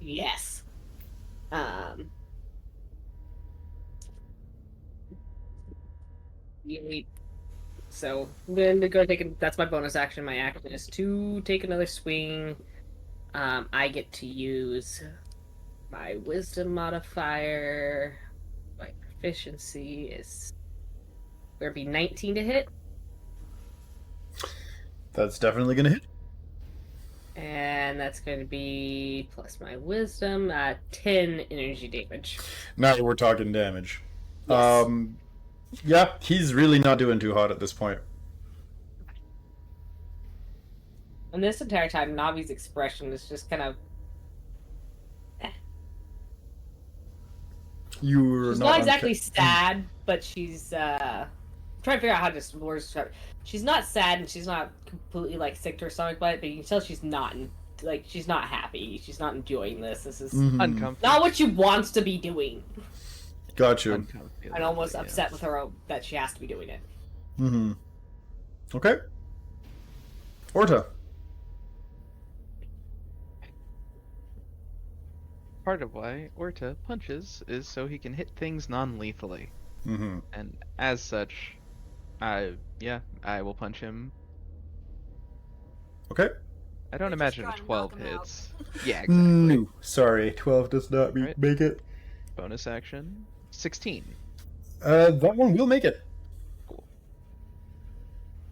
Yes. So I'm going to go take. That's my bonus action. My action is to take another swing. I get to use my wisdom modifier. My proficiency is going to be 19 to hit. That's definitely going to hit. And that's going to be plus my wisdom, 10 energy damage. Now we're talking damage. Yes. Yeah, he's really not doing too hot at this point. And this entire time, Navi's expression is just kind of. She's not exactly sad, but she's trying to figure out how to just words. She's not sad, and she's not completely like sick to her stomach, but you can tell she's not she's not happy. She's not enjoying this. This is Uncomfortable. not what she wants to be doing. Got you. And almost upset with her that she has to be doing it. Mm-hmm. Okay. Orta. part of why Orta punches is so he can hit things non-lethally. Mm-hmm. And as such, I will punch him. Okay. I don't You're just imagine a trying to knock 12 him out. hits. Yeah, exactly. No, sorry, 12 does not Right. make it. Bonus action, 16. That one will make it. Cool.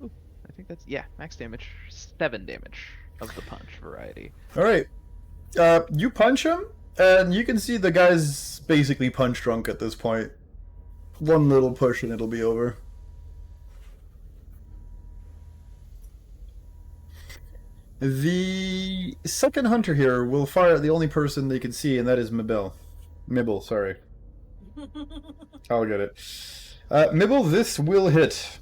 Ooh, I think that's, max damage, 7 damage of the punch variety. All right. You punch him, and you can see the guy's basically punch drunk at this point. One little push and it'll be over. The second hunter here will fire at the only person they can see, and that is Mibble, sorry. I'll get it. Mibble, this will hit,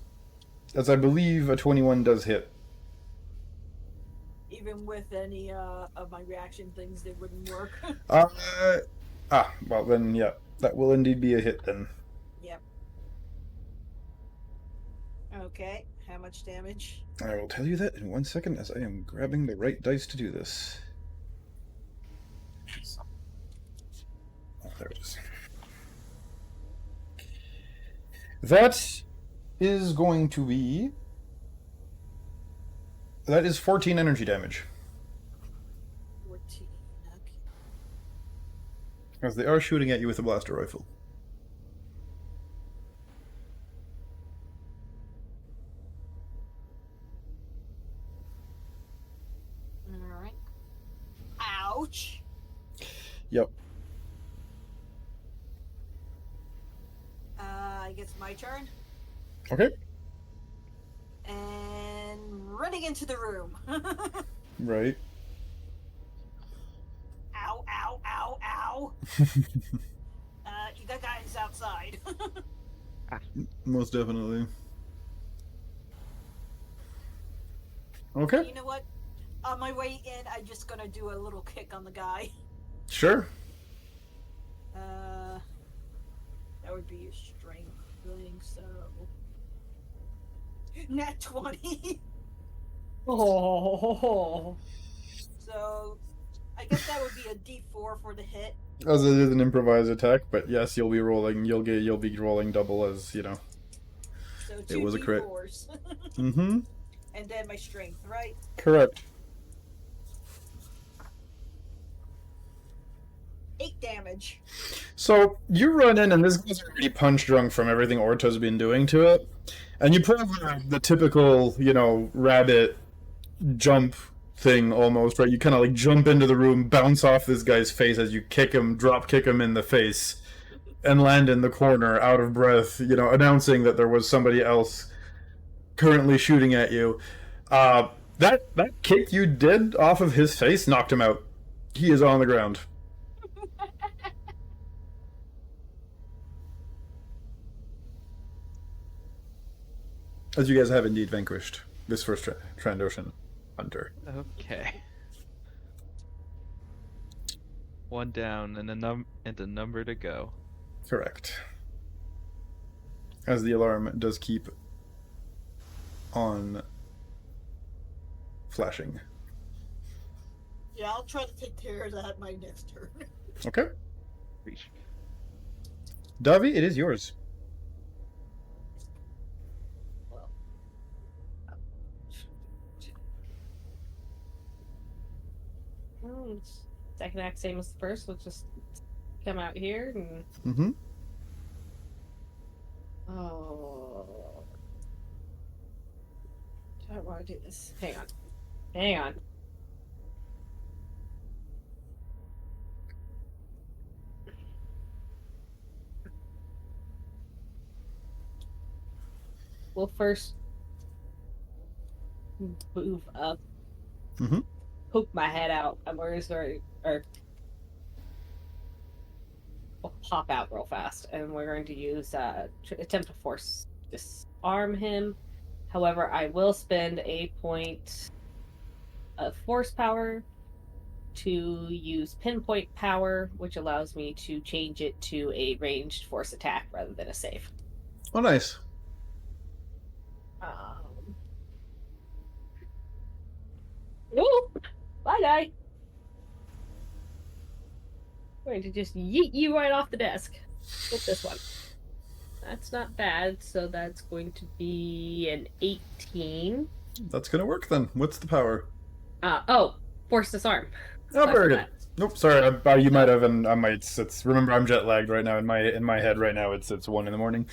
as I believe a 21 does hit. Even with any of my reaction things, they wouldn't work. Well then, yeah, that will indeed be a hit then. Yep. Okay, how much damage? I will tell you that in 1 second as I am grabbing the right dice to do this. Oh, there it is. That is going to be... That is 14 energy damage. 14. Okay. As they are shooting at you with a blaster rifle. Alright. Ouch! Yep. I guess my turn. Okay. And running into the room. Right. Ow, ow, ow, ow. That guy is outside. Most definitely. Okay. You know what? On my way in, I'm just gonna do a little kick on the guy. Sure. That would be a strength thing, so... Nat 20! Oh. So, I guess that would be a D4 for the hit. As it is an improvised attack, but yes, you'll be rolling. You'll be rolling double as you know. So 2 was a crit. D4s. Mm-hmm. And then my strength, right? Correct. 8 damage. So you run in, and this guy's already punch drunk from everything Orta's been doing to it, and you pull the typical, rabbit jump thing almost, right? You kind of like jump into the room, bounce off this guy's face as you drop kick him in the face, and land in the corner, out of breath, announcing that there was somebody else currently shooting at you. That kick you did off of his face knocked him out. He is on the ground. As you guys have indeed vanquished this first Trandoshan hunter. Okay. One down and a number to go. Correct. As the alarm does keep on flashing. Yeah, I'll try to take care of that my next turn. Okay. Reach. Davi, it is yours. Second act, same as the first. We'll just come out here and. Mm-hmm. Oh. Do I want to do this? Hang on. Hang on. We'll first move up. Mm-hmm. Poke my head out. We'll pop out real fast, and we're going to use attempt to force disarm him. However, I will spend a point of force power to use pinpoint power, which allows me to change it to a ranged force attack rather than a save. Oh, nice. Ooh, bye, guy. going to just yeet you right off the desk with this one. That's not bad, so that's going to be an 18. That's gonna work then. What's the power? Force disarm. Oh, very good. That. Nope, sorry. You might have, and I might. Remember, I'm jet lagged right now. In my head right now, it's 1 in the morning.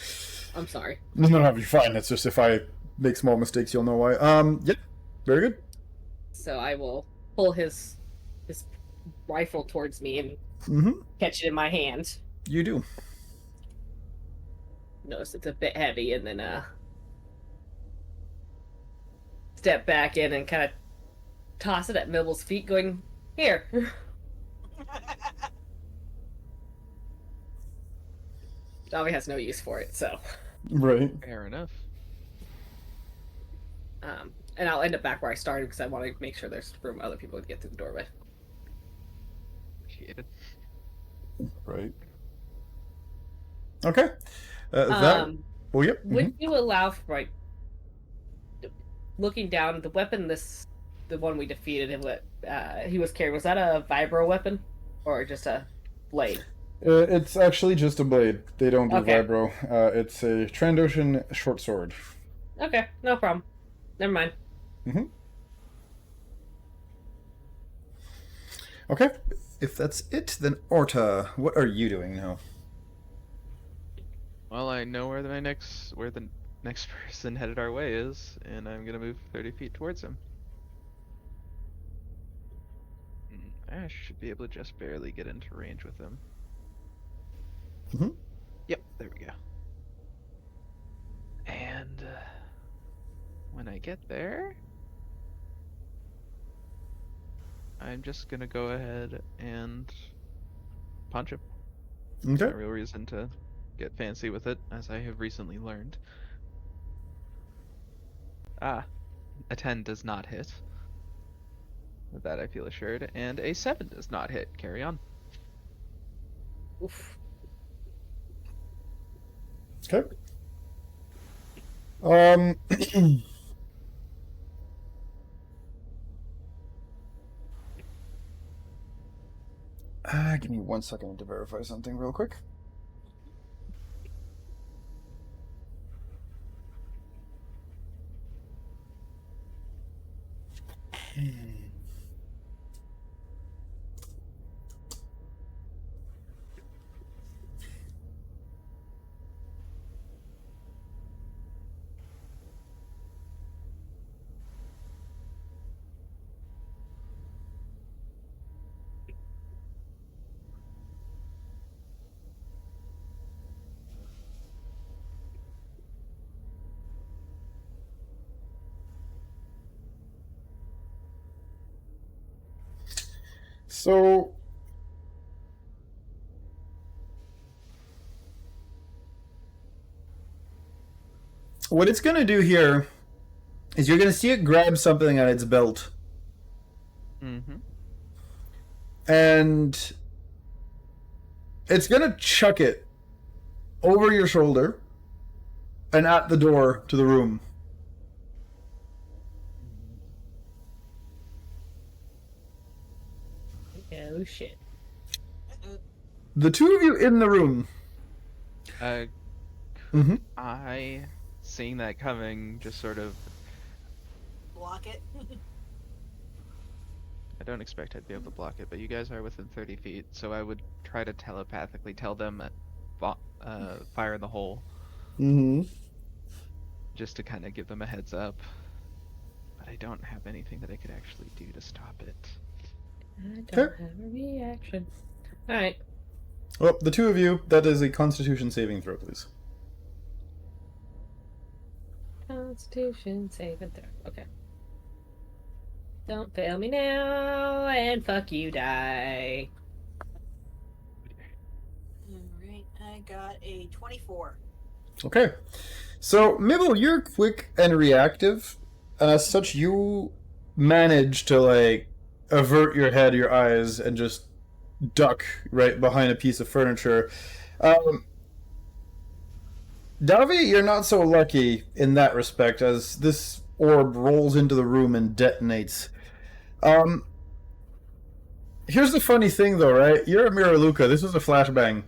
I'm sorry. No, you're fine. It's just if I make small mistakes, you'll know why. Yep, very good. So I will pull his rifle towards me and catch it in my hand. You do. Notice it's a bit heavy, and then step back in and kind of toss it at Mibble's feet, going, "Here." Dobby has no use for it, so. Right. Fair enough. And I'll end up back where I started because I want to make sure there's room for other people to get through the doorway. Appreciate it. Right. Okay. Well, yep. Would you allow for, like, looking down, the weapon the one we defeated him with, he was carrying, was that a vibro weapon? Or just a blade? It's actually just a blade. They don't do Okay. vibro. It's a Trandoshan short sword. Okay, no problem. Never mind. Okay. If that's it, then Orta, what are you doing now? Well, I know where the next person headed our way is, and I'm gonna move 30 feet towards him. I should be able to just barely get into range with him. Yep, there we go. And when I get there, I'm just gonna go ahead and punch him. Okay. No real reason to get fancy with it, as I have recently learned. A 10 does not hit. With that I feel assured. And a 7 does not hit. Carry on. Oof. Okay. Give me 1 second to verify something real quick. So, what it's going to do here is you're going to see it grab something on its belt. And it's going to chuck it over your shoulder and at the door to the room. Oh shit. The two of you in the room. I, seeing that coming, just sort of... Block it. I don't expect I'd be able to block it, but you guys are within 30 feet, so I would try to telepathically tell them fire in the hole. Just to kind of give them a heads up. But I don't have anything that I could actually do to stop it. I don't have a reaction. Alright. Well, the two of you, that is a Constitution saving throw, please. Constitution saving throw. Okay. Don't fail me now, and fuck you, die. Alright, I got a 24. Okay. So, Mibble, you're quick and reactive, and as such, you manage to, like, avert your head, your eyes, and just duck right behind a piece of furniture. Davi, you're not so lucky in that respect, as this orb rolls into the room and detonates. Here's the funny thing, though, right? You're a Miraluka. This was a flashbang.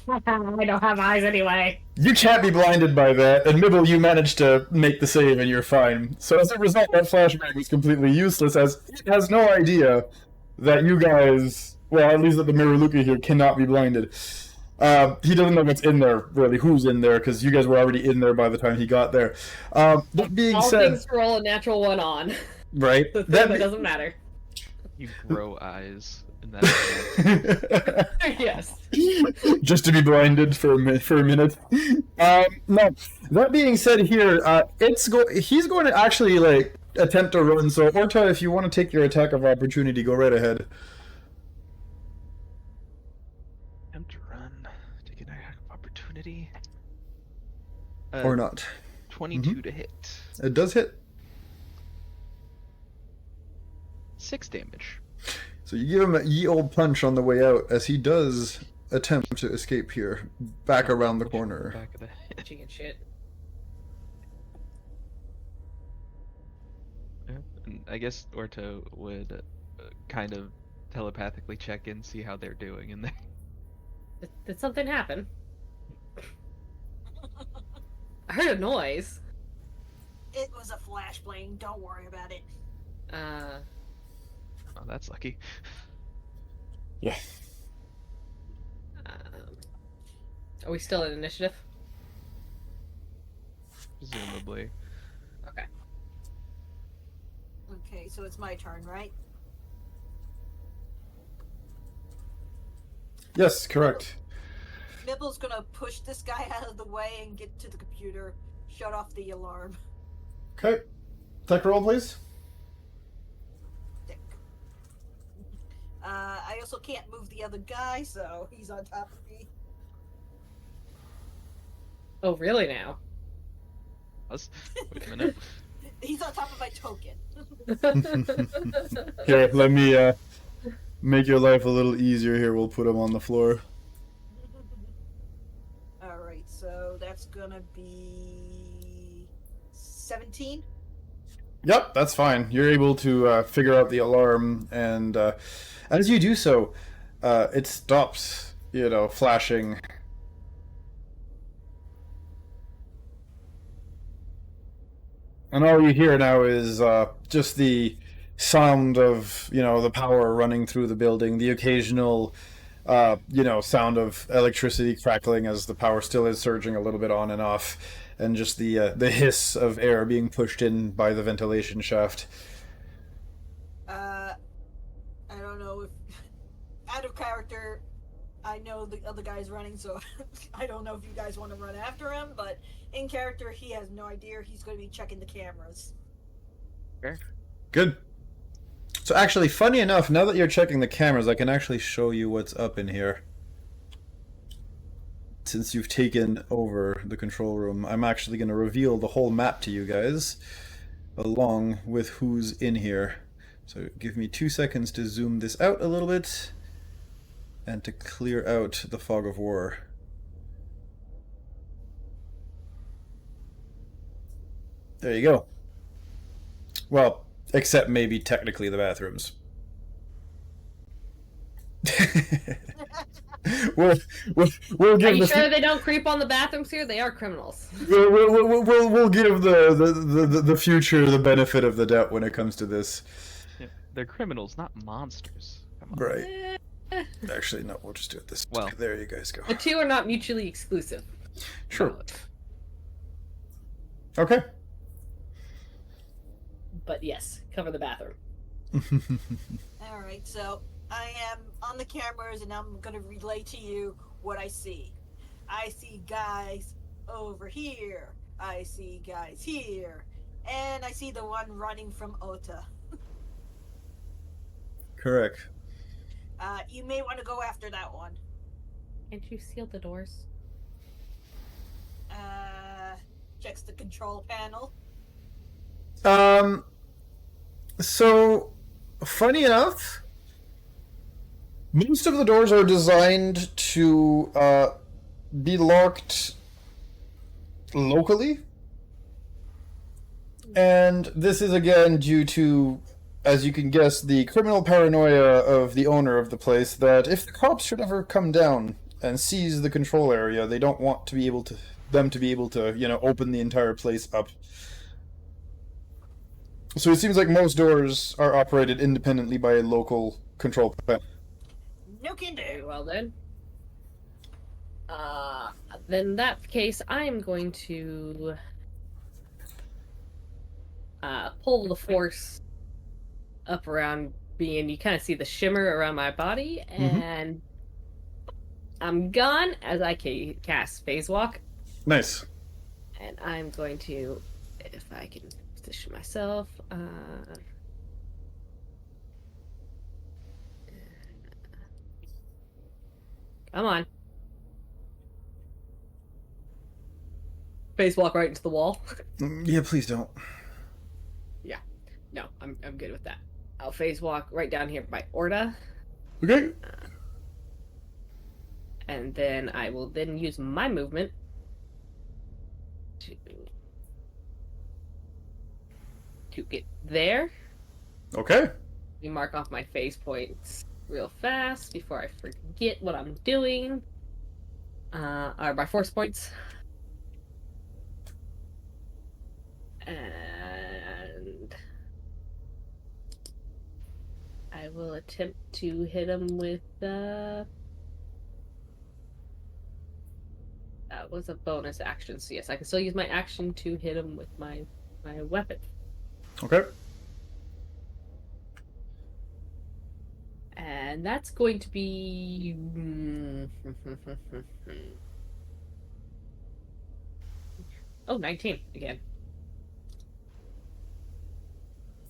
I don't have eyes anyway. You can't be blinded by that, and Mibble, you managed to make the save and you're fine. So as a result, that flashbang was completely useless, as it has no idea that you guys, well, at least that the Miraluka here cannot be blinded. He doesn't know what's in there, really, who's in there, because you guys were already in there by the time he got there. That being All said... things roll a natural one on. Right? So That that doesn't matter. You grow eyes in that. Yes. Just to be blinded for a minute. No. That being said, here, he's going to actually like attempt to run. So, Orta, if you want to take your attack of opportunity, go right ahead. Attempt to run. Take an attack of opportunity. Or not. 22 to hit. It does hit. 6 damage. So you give him a ye old punch on the way out, as he does attempt to escape here, back around the corner. Back of the head. Chicken shit. Yeah. And I guess Orto would kind of telepathically check in, see how they're doing in there. Did something happen? I heard a noise. It was a flashbang. Don't worry about it. Oh, that's lucky. Yeah. Are we still in initiative? Presumably. Okay. Okay, so it's my turn, right? Yes, correct. Mibble's gonna push this guy out of the way and get to the computer, shut off the alarm. Okay. Tech roll, please. Dick. I also can't move the other guy, so he's on top of me. Oh, really now? Us? Wait a minute. He's on top of my token. Here, let me make your life a little easier here. We'll put him on the floor. Alright, so that's gonna be 17? Yep, that's fine. You're able to figure out the alarm, and as you do so, it stops, flashing. And all you hear now is just the sound of, the power running through the building, the occasional, sound of electricity crackling as the power still is surging a little bit on and off, and just the hiss of air being pushed in by the ventilation shaft. I don't know if... Out of character, I know the other guy's running, so I don't know if you guys want to run after him, but in character, he has no idea. He's going to be checking the cameras. Fair. Good. So actually, funny enough, now that you're checking the cameras, I can actually show you what's up in here. Since you've taken over the control room, I'm actually going to reveal the whole map to you guys, along with who's in here. So give me 2 seconds to zoom this out a little bit, and to clear out the fog of war. There you go. Well, except maybe technically the bathrooms. we'll Are give you the sure they don't creep on the bathrooms here? They are criminals. we'll give the future the benefit of the doubt when it comes to this. Yeah, they're criminals, not monsters. Come on. Right. Actually, no. We'll just do it this way. Well. There you guys go. The two are not mutually exclusive. Sure. Valid. Okay. But yes, cover the bathroom. Alright, so I am on the cameras and I'm going to relay to you what I see. I see guys over here. I see guys here. And I see the one running from Ota. Correct. You may want to go after that one. Can't you seal the doors? Checks the control panel. So, funny enough, most of the doors are designed to be locked locally. And this is again due to as you can guess, the criminal paranoia of the owner of the place that if the cops should ever come down and seize the control area, they don't want to be able to open the entire place up. So it seems like most doors are operated independently by a local control panel. No can Very do. well then. Then in that case, I'm going to pull the force up around me, and you kind of see the shimmer around my body, and I'm gone as I cast Phase Walk. Nice. And I'm going to, if I can position myself, come on. Phase Walk right into the wall. Yeah, please don't. No, I'm good with that. I'll Phase Walk right down here by Orda. Okay. And then I will then use my movement to get there. Okay. We mark off my phase points real fast before I forget what I'm doing. Or my force points. And I will attempt to hit him with that was a bonus action, so yes, I can still use my action to hit him with my weapon. Okay. And that's going to be 19 again.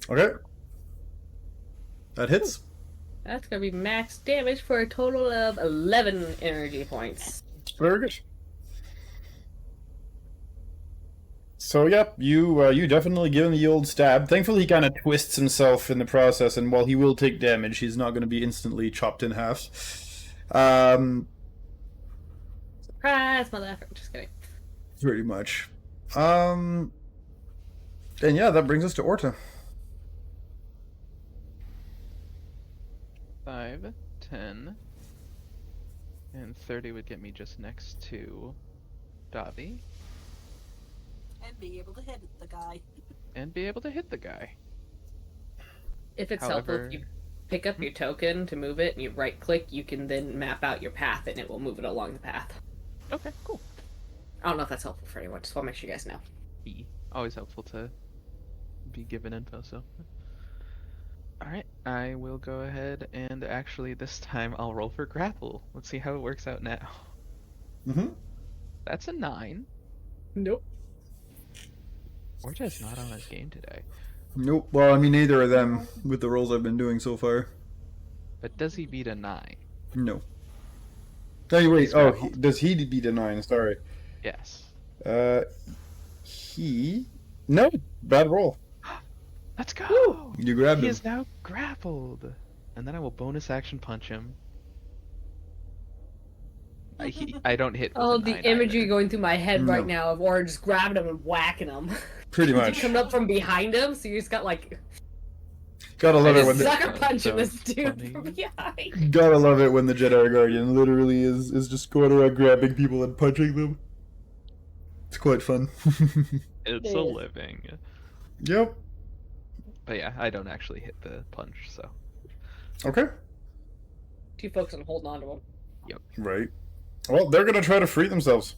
Okay. That hits. That's going to be max damage for a total of 11 energy points. Very good. So, yep, you definitely give him the old stab. Thankfully, he kind of twists himself in the process, and while he will take damage, he's not going to be instantly chopped in half. Surprise, motherfucker. Just kidding. Pretty much. And yeah, that brings us to Orta. 5, 10, and 30 would get me just next to Davi. And be able to hit the guy. And be able to hit the guy. If it's helpful, However- if you pick up your token to move it and you right click, you can then map out your path and it will move it along the path. Okay, cool. I don't know if that's helpful for anyone, just want to make sure you guys know. Always helpful to be given info, so. Alright, I will go ahead and actually this time I'll roll for grapple. Let's see how it works out now. Mm-hmm. That's a 9. Nope. We're just not on his game today. Nope. Well, I mean, neither of them with the rolls I've been doing so far. But does he beat a 9? No. Hey, wait. He's Oh, grappled. does he beat a 9? Sorry. Yes. No. Bad roll. Let's go! You grabbed He him. is now grappled! And then I will bonus action punch him. I don't hit with Oh, a the 9 imagery either. going through my head right No. now of Aura just grabbing him and whacking him. Pretty You're much. coming up from behind him, so you just got like Gotta love it when the, sucker punching That was this dude funny. from behind. gotta love it when the Jedi Guardian literally is just going around grabbing people and punching them. It's quite fun. It's a Yeah. living. Yep. But yeah, I don't actually hit the punch, so. Okay. Two folks on holding on to him. Right. Well, they're gonna try to free themselves.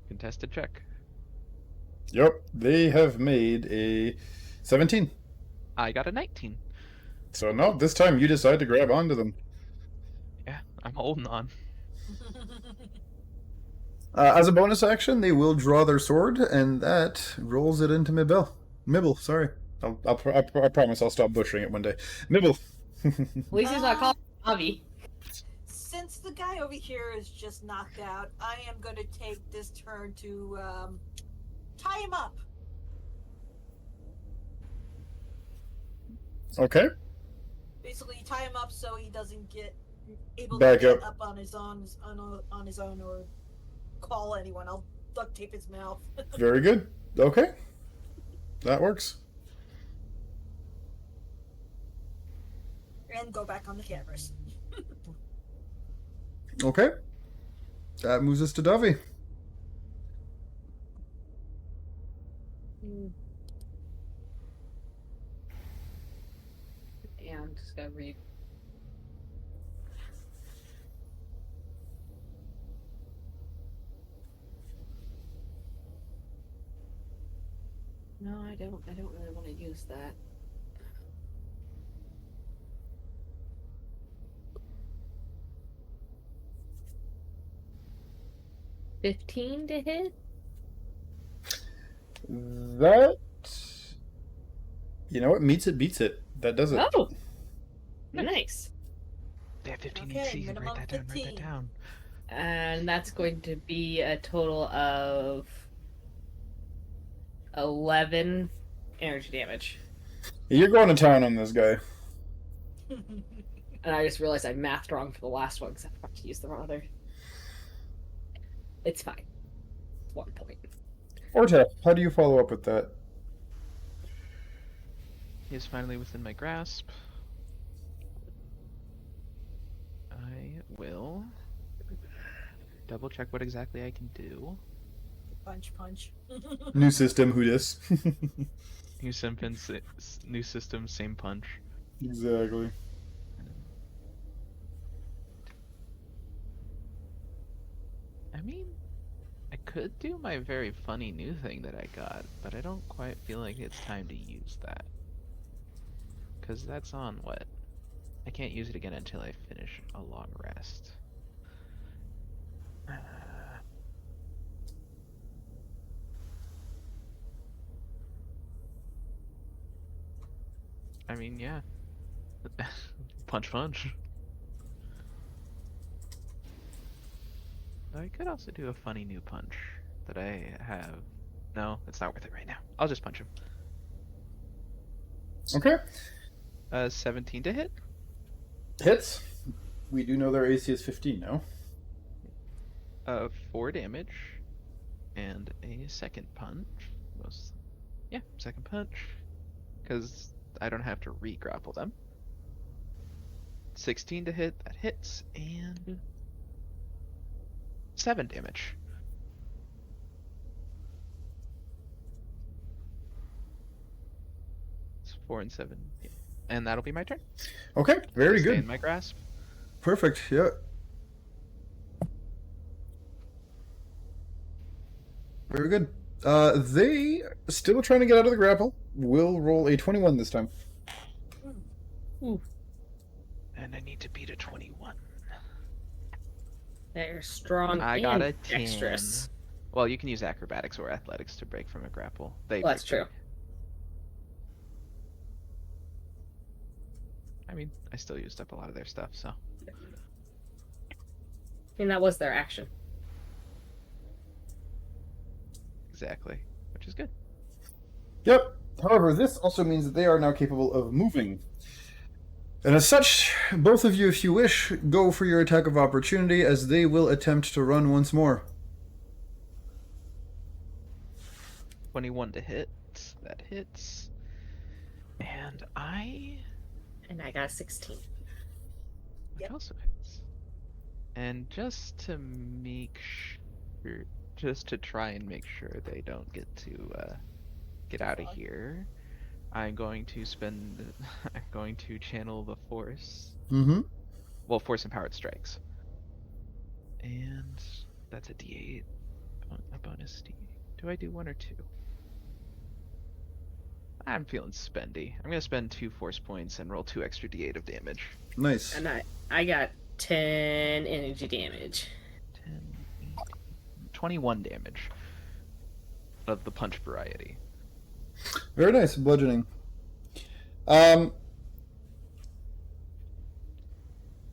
Contested check. Yep. They have made a 17. I got a 19. So no, this time you decide to grab onto them. Yeah, I'm holding on. As a bonus action, they will draw their sword, and that rolls it into Mibble. Mibble, sorry. I promise I'll stop butchering it one day. Mibble. At least he's not called Avi. Since the guy over here is just knocked out, I am going to take this turn to tie him up. Okay. Basically, tie him up so he doesn't get able Back to get up. up on his own, or call anyone. I'll duct tape his mouth. Very good. Okay. That works. and go back on the cameras. Okay. That moves us to Dovey. Yeah, I'm just gonna read. No, I don't really want to use that. $15 to hit? That... You know what? Meets it, beats it. That does it. Oh! Nice. Yeah, 15 Okay, AC. Write minimum that down. Write that 15. down. And that's going to be a total of 11 energy damage. You're going to town on this guy. And I just realized I mathed wrong for the last one because I forgot to use the other. It's fine. 1 point. Orta, how do you follow up with that? He is finally within my grasp. I will double check what exactly I can do. Punch. New system, who dis? New system, same punch. Exactly. I mean, I could do my very funny new thing that I got, but I don't quite feel like it's time to use that. Because that's on what? I can't use it again until I finish a long rest. I mean, yeah. Punch. I could also do a funny new punch that I have. No, it's not worth it right now. I'll just punch him. Okay. 17 to hit. Hits. We do know their AC is 15 now. 4 damage. And a second punch. Second punch. Because I don't have to re-grapple them. 16 to hit, that hits, and 7 damage. It's 4 and 7. Yeah. And that'll be my turn. Okay, very Stay good. in my grasp. Perfect, yeah. Very good. They still trying to get out of the grapple. Will roll a 21 this time. Ooh. And I need to beat a 21. They're strong I and got a 10. dexterous. Well, you can use acrobatics or athletics to break from a grapple. Well, that's true. I mean, I still used up a lot of their stuff, so. I mean, that was their action. Exactly. Which is good. Yep. However, this also means that they are now capable of moving. And as such, both of you, if you wish, go for your attack of opportunity, as they will attempt to run once more. 21 to hit. That hits. And And I got a 16. That also hits. And just to make sure, just to try and make sure they don't get out of here, I'm going to channel the force. Mm-hmm. Well, force empowered strikes. And that's a D8. A bonus D. Do I do 1 or 2? I'm feeling spendy. I'm gonna spend 2 force points and roll 2 extra D8 of damage. Nice. And I got 10 energy damage. 10, 21 damage of the punch variety. Very nice. Bludgeoning.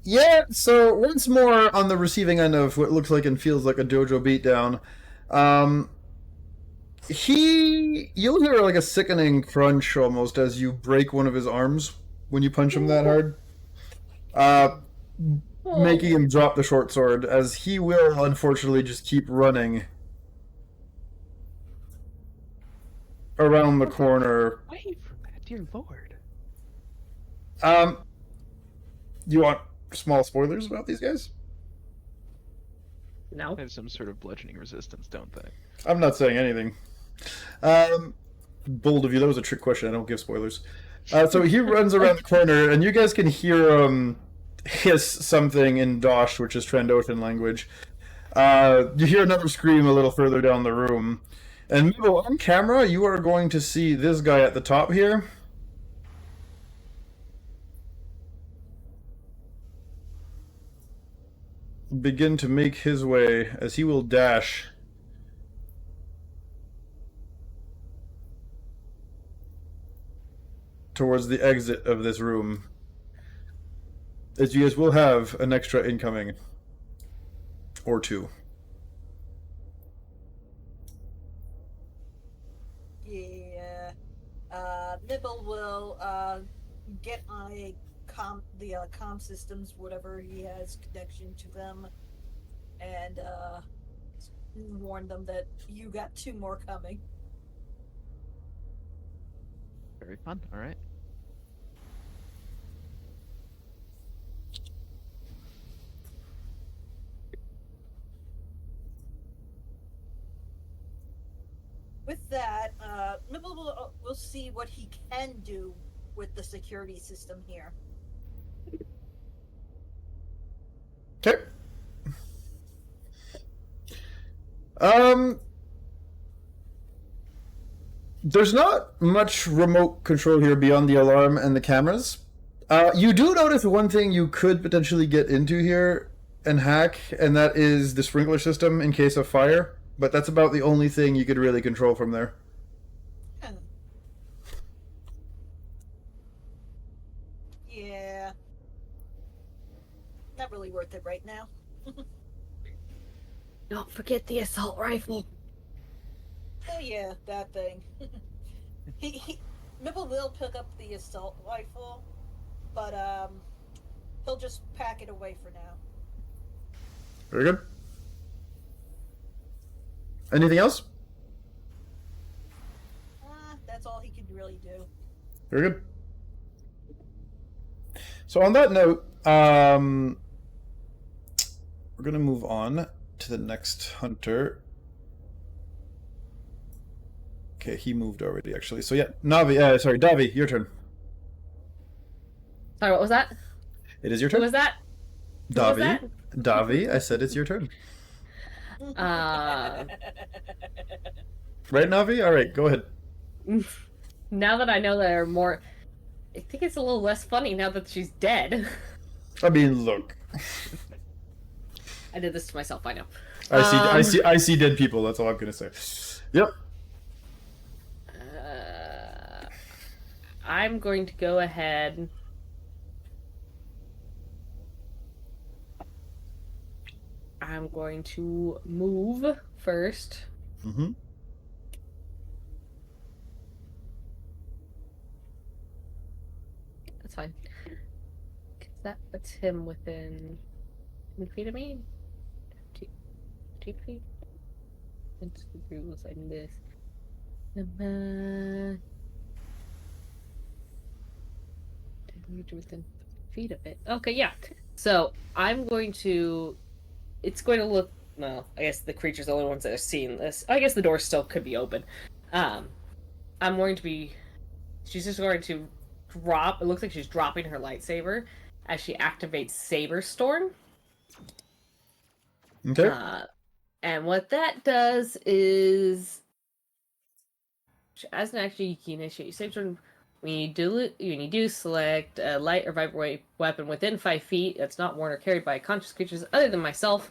Yeah, so once more on the receiving end of what looks like and feels like a dojo beatdown, you'll hear like a sickening crunch almost as you break one of his arms when you punch him that hard. Making him drop the short sword, as he will unfortunately just keep running around the corner. Wait for that, dear lord. You want small spoilers about these guys? No. They have some sort of bludgeoning resistance, don't they? I'm not saying anything. Bold of you. That was a trick question. I don't give spoilers. So he runs around the corner, and you guys can hear hiss something in Dosh, which is Trandoshan language. You hear another scream a little further down the room. And Mabel, on camera, you are going to see this guy at the top here. Begin to make his way as he will dash towards the exit of this room. As you guys will have an extra incoming. Or two. Yeah. Nibble will get on the comm systems, whatever he has connection to them, and warn them that you got 2 more coming. Very fun. All right. With that, Nibble will see what he can do with the security system here. Okay. There's not much remote control here beyond the alarm and the cameras. You do notice one thing you could potentially get into here and hack, and that is the sprinkler system in case of fire. But that's about the only thing you could really control from there. Yeah. Not really worth it right now. Don't forget the assault rifle. Oh yeah, that thing. Nibble will pick up the assault rifle, but he'll just pack it away for now. Very good. Anything else? That's all he can really do. Very good. So on that note, we're going to move on to the next hunter. Okay, he moved already, actually. So yeah, Davi, your turn. Sorry, what was that? It is your Who turn. was that? Who was Davi. Davi, I said it's your turn. that? Right, Navi? All right, go ahead. Now that I know that there are more, I think it's a little less funny now that she's dead. I mean, look. I did this to myself. I know. I see dead people. That's all I'm gonna say. Yep. I'm going to go ahead. I'm going to move first. Mm-hmm. That's fine. 'Cause that puts him within 10 feet of me. 2 feet. It's the rules like this. Within feet of it. Okay, yeah. So I'm going to. It's going to look. Well, I guess the creature's the only ones that are seeing this. I guess the door still could be open. I'm going to be. She's just going to drop. It looks like she's dropping her lightsaber as she activates Saber Storm. Okay. And what that does is, as an action, you can initiate Saber Storm. When you do select a light or vibrate weapon within 5 feet that's not worn or carried by conscious creatures other than myself.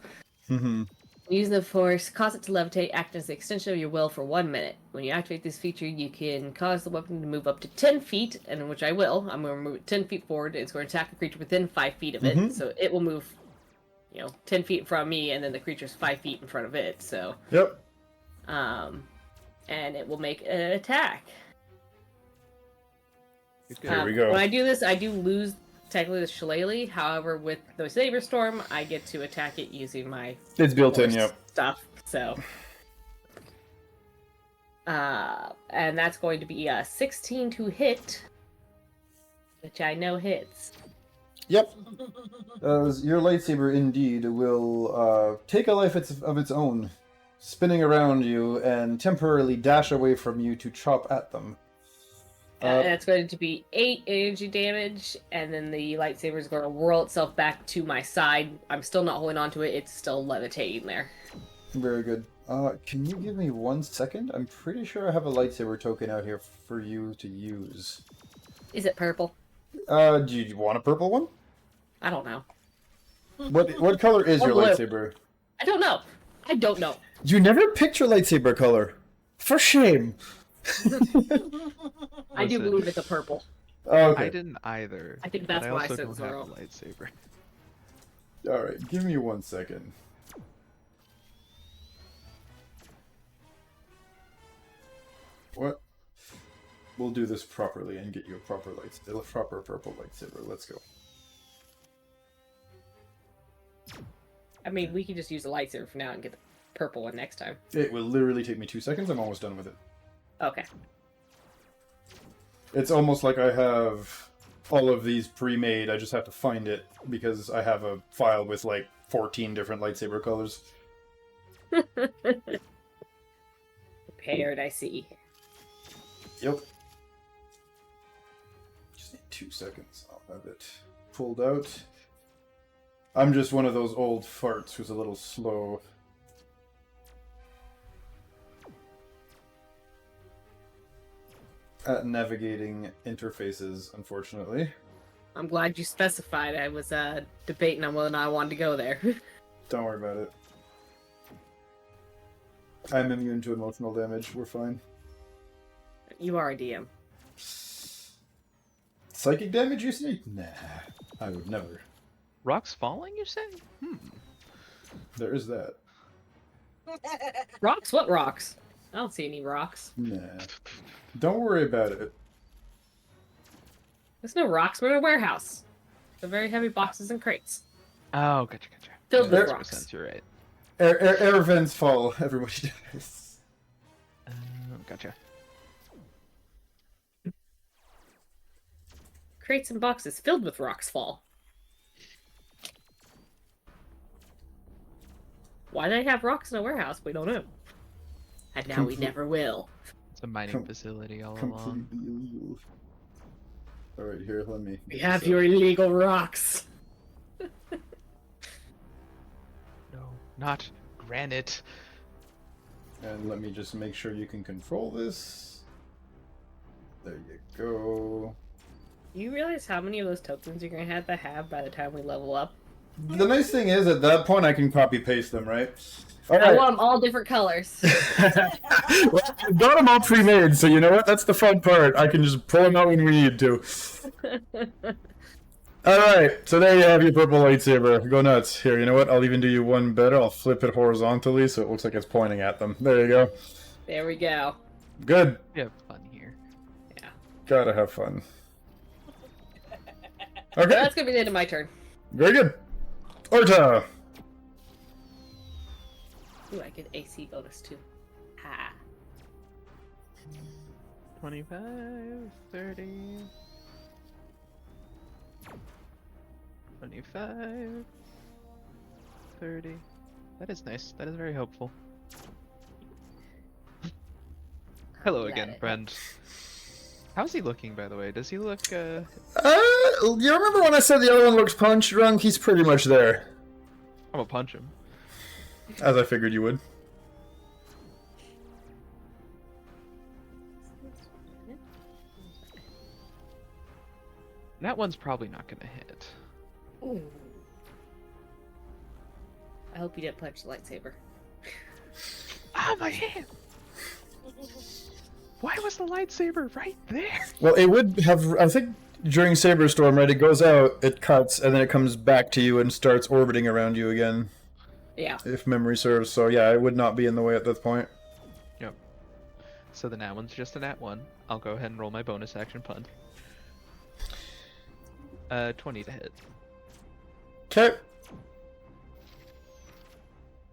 Mm-hmm. Using the force, cause it to levitate, act as the extension of your will for 1 minute. When you activate this feature, you can cause the weapon to move up to 10 feet, and which I will. I'm going to move it 10 feet forward. It's going to attack the creature within 5 feet of it, Mhm. so it will move, 10 feet from me, and then the creature's 5 feet in front of it. So, Yep. and it will make an attack. Here we go. When I do this, I do lose technically the shillelagh. However, with the Saber Storm, I get to attack it using my It's built in, force yep. stuff. So, and that's going to be a 16 to hit, which I know hits. Yep. Your lightsaber indeed will take a life of its own, spinning around you and temporarily dash away from you to chop at them. That's going to be 8 energy damage, and then the lightsaber is going to whirl itself back to my side. I'm still not holding on to it. It's still levitating there. Very good. Can you give me 1 second? I'm pretty sure I have a lightsaber token out here for you to use. Is it purple? Do you want a purple one? I don't know. What color is your blue. lightsaber? I don't know. I don't know. You never picked your lightsaber color. For shame. I do believe it's a purple. Okay. I didn't either. I think that's but why I also said don't Zoro. have a lightsaber. Alright, give me 1 second. What? We'll do this properly and get you a proper proper purple lightsaber. Let's go. I mean, we could just use the lightsaber for now and get the purple one next time. It will literally take me 2 seconds. I'm almost done with it. Okay. It's almost like I have all of these pre-made. I just have to find it because I have a file with like 14 different lightsaber colors. Prepared, I see. Yep. Just need 2 seconds. I'll have it pulled out. I'm just one of those old farts who's a little slow. At navigating interfaces, unfortunately. I'm glad you specified. I was debating on whether or not I wanted to go there. Don't worry about it. I'm immune to emotional damage. We're fine. You are a DM. Psychic damage, you say? Nah, I would never. Rocks falling, you say? There is that. Rocks? What rocks? I don't see any rocks. Nah. Don't worry about it. There's no rocks. We're in a warehouse. They're very heavy boxes and crates. Oh, gotcha. Filled Yeah, with that rocks. makes sense, you're right. Air vents fall. Everybody dies. Gotcha. Crates and boxes filled with rocks fall. Why do they have rocks in a warehouse? We don't know. And now we never will. It's a mining facility all along. Completely illegal. Alright, here, let me... We have your illegal rocks. No, not granite. And let me just make sure you can control this. There you go. You realize how many of those tokens you're going to have by the time we level up? The nice thing is, at that point, I can copy-paste them, right? I Alright. want them all different colors. Well, I've got them all pre-made, so you know what? That's the fun part. I can just pull them out when we need to. Alright, so there you have your purple lightsaber. Go nuts. Here, you know what? I'll even do you one better. I'll flip it horizontally so it looks like it's pointing at them. There you go. There we go. Good. We have fun here. Yeah. Gotta have fun. So Okay, that's going to be the end of my turn. very good. Orta! Ooh, I get AC bonus too. Ha. 25, 30. 25, 30. That is nice. That is very helpful. Hello Glad again, it friend. How's he looking, by the way? Does he look, You remember when I said the other one looks punch drunk? He's pretty much there. I'm gonna punch him. As I figured you would. That one's probably not gonna hit. Ooh. I hope you didn't punch the lightsaber. Ah, my hand! Why was the lightsaber right there? Well, it would have, I think, during Saber Storm, right, it goes out, it cuts, and then it comes back to you and starts orbiting around you again. Yeah. If memory serves, so yeah, it would not be in the way at that point. Yep. So the nat one's just a nat one. I'll go ahead and roll my bonus action punch. 20 to hit. Okay.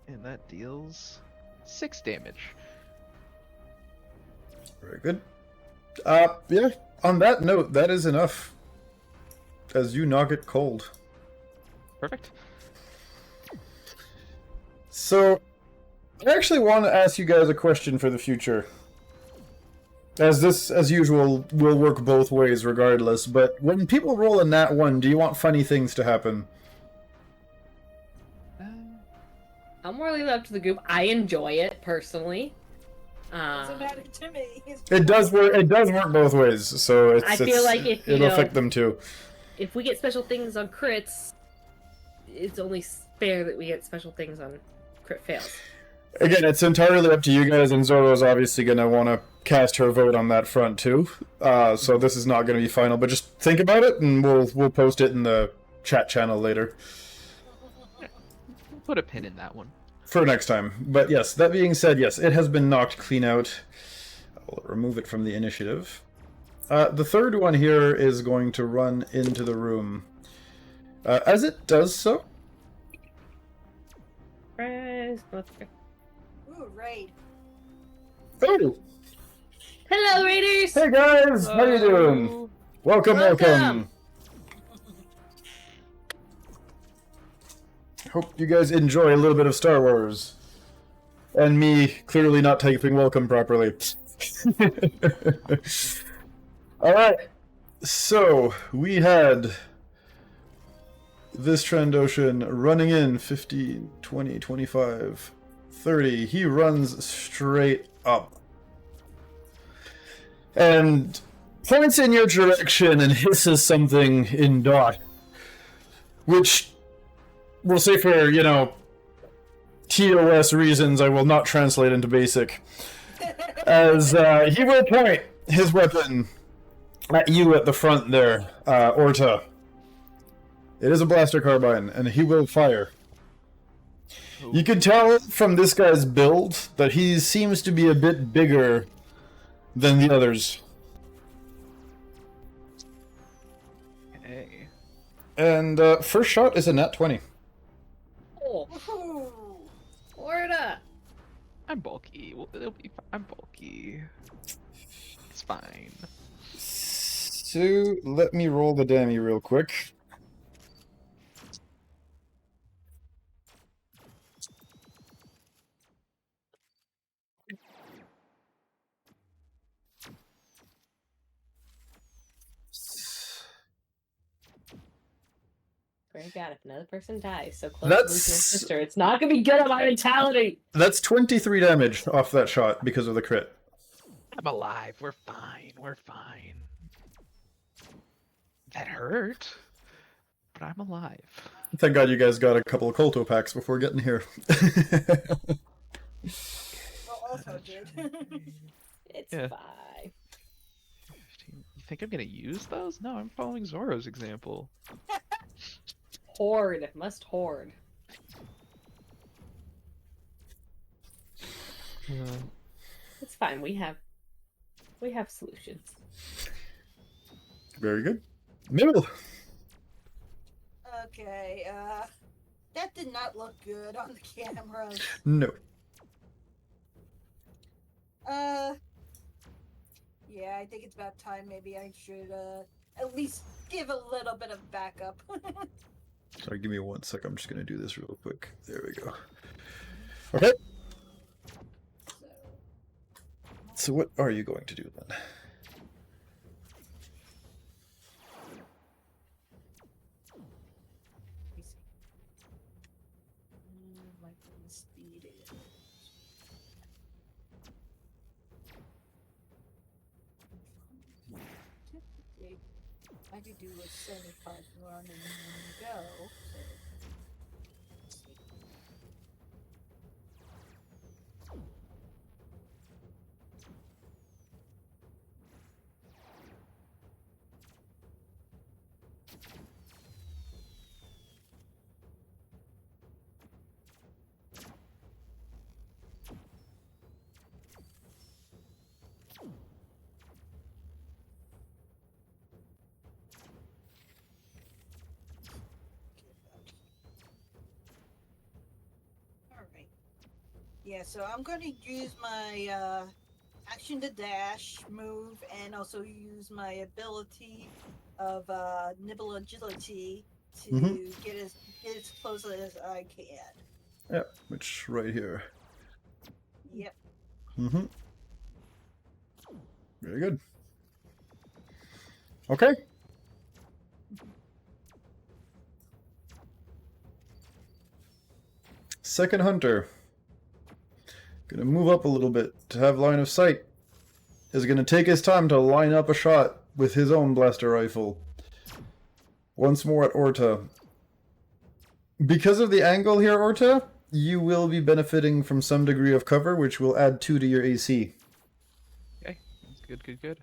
And that deals 6 damage. Very good. Yeah, on that note, that is enough. as you knock it cold. Perfect. So, I actually want to ask you guys a question for the future. As this, as usual, will work both ways regardless, but when people roll a nat 1, do you want funny things to happen? I'm really up to the group. I enjoy it personally. Doesn't matter to me. It does work. It does work both ways, so it's. I feel like if, you it'll know, affect them too. If we get special things on crits, it's only fair that we get special things on crit fails. Again, it's entirely up to you guys, and Zoro's obviously gonna want to cast her vote on that front too. So this is not gonna be final, but just think about it, and we'll post it in the chat channel later We'll put a pin in that one. for next time. But yes, that being said, yes, it has been knocked clean out. I'll remove it from the initiative. The third one here is going to run into the room. As it does so... Ooh, raid. Oh! Hello, Raiders! Hey guys! How you doing? Welcome, welcome! Hope you guys enjoy a little bit of Star Wars. And me clearly not typing welcome properly. Alright, so we had this Trandoshan running in 15, 20, 25, 30. He runs straight up. And points in your direction and hisses something in Dot. Which, we'll say for, you know, TOS reasons, I will not translate into basic. As he will point his weapon at you at the front there, Orta. It is a blaster carbine, and he will fire. You can tell from this guy's build that he seems to be a bit bigger than the others. Hey. And first shot is a nat 20. Oh, Ooh. Florida! I'm bulky. Well, it'll be. I'm bulky. It's fine. So, let me roll the dammy real quick. Swear to God, if another person dies so close That's- to losing their sister, it's not gonna be good on my mentality! That's 23 damage off that shot because of the crit. I'm alive. We're fine. We're fine. That hurt, but I'm alive. Thank God you guys got a couple of Colto packs before getting here. Well, also did. It's Yeah. fine. 15. You think I'm gonna use those? No, I'm following Zoro's example. Hoard. Must hoard. It's fine. We have solutions. Very good. Mibble. Okay, that did not look good on the cameras. No. Yeah, I think it's about time maybe I should, at least give a little bit of backup. Sorry, give me 1 sec. I'm just going to do this real quick. There we go. Okay. So what are you going to do then? Speed is. Typically, I could do a 75 run and then go. So. Let's see. Alright. Yeah, so I'm going to use my action to dash, move, and also use my ability of nibble agility to get as close as I can. Yeah, which right here. Yep. Mm-hmm. Very good. Okay. Second hunter. Gonna move up a little bit to have line of sight. Is gonna take his time to line up a shot with his own blaster rifle. Once more at Orta. Because of the angle here, Orta, you will be benefiting from some degree of cover, which will add 2 to your AC. Okay, that's good, good, good.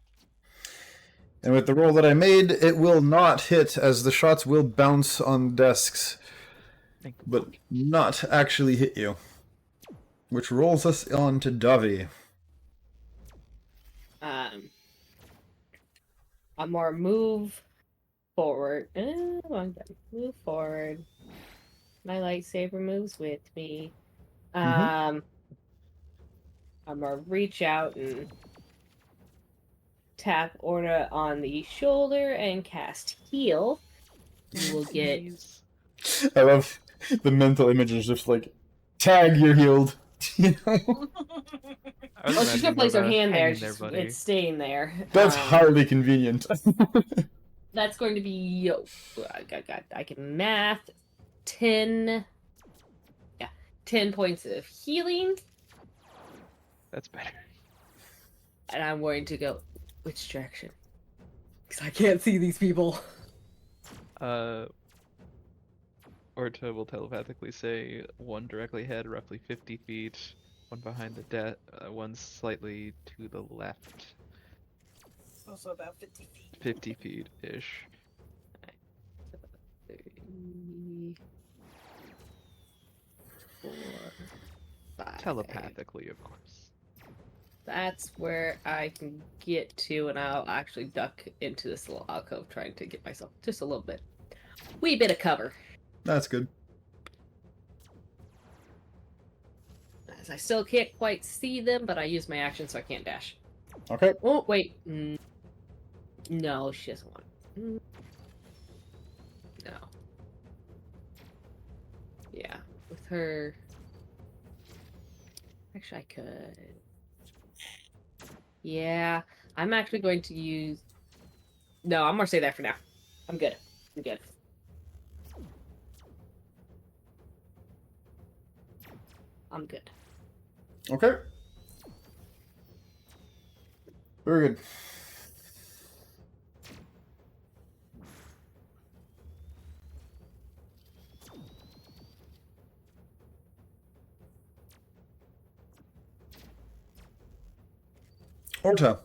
And with the roll that I made, it will not hit, as the shots will bounce on desks, but not actually hit you. Which rolls us on to Davi. I'm more move forward. I'm gonna move forward. My lightsaber moves with me. I'm gonna reach out and tap Orta on the shoulder and cast heal. You will get. I love the mental images, just like, tag, you're healed. You know? Oh, she's gonna place her hand there. Buddy. It's staying there. That's highly convenient. That's going to be. I can math. 10. Yeah, 10 points of healing. That's better. And I'm going to go. Which direction? Because I can't see these people. Orta will telepathically say one directly ahead, roughly 50 feet, one behind the one slightly to the left. Also about 50 feet. 50 feet-ish. 3, 4, 5. Telepathically, of course. That's where I can get to, and I'll actually duck into this little alcove trying to get myself just a little bit. Wee bit of cover. That's good. As I still can't quite see them, but I use my action so I can't dash. Okay. Oh, wait. No, she doesn't want it. No. Yeah, with her... Actually, I could... Yeah, I'm actually going to use... No, I'm going to say that for now. I'm good. I'm good. I'm good. Okay. Very good. Orta.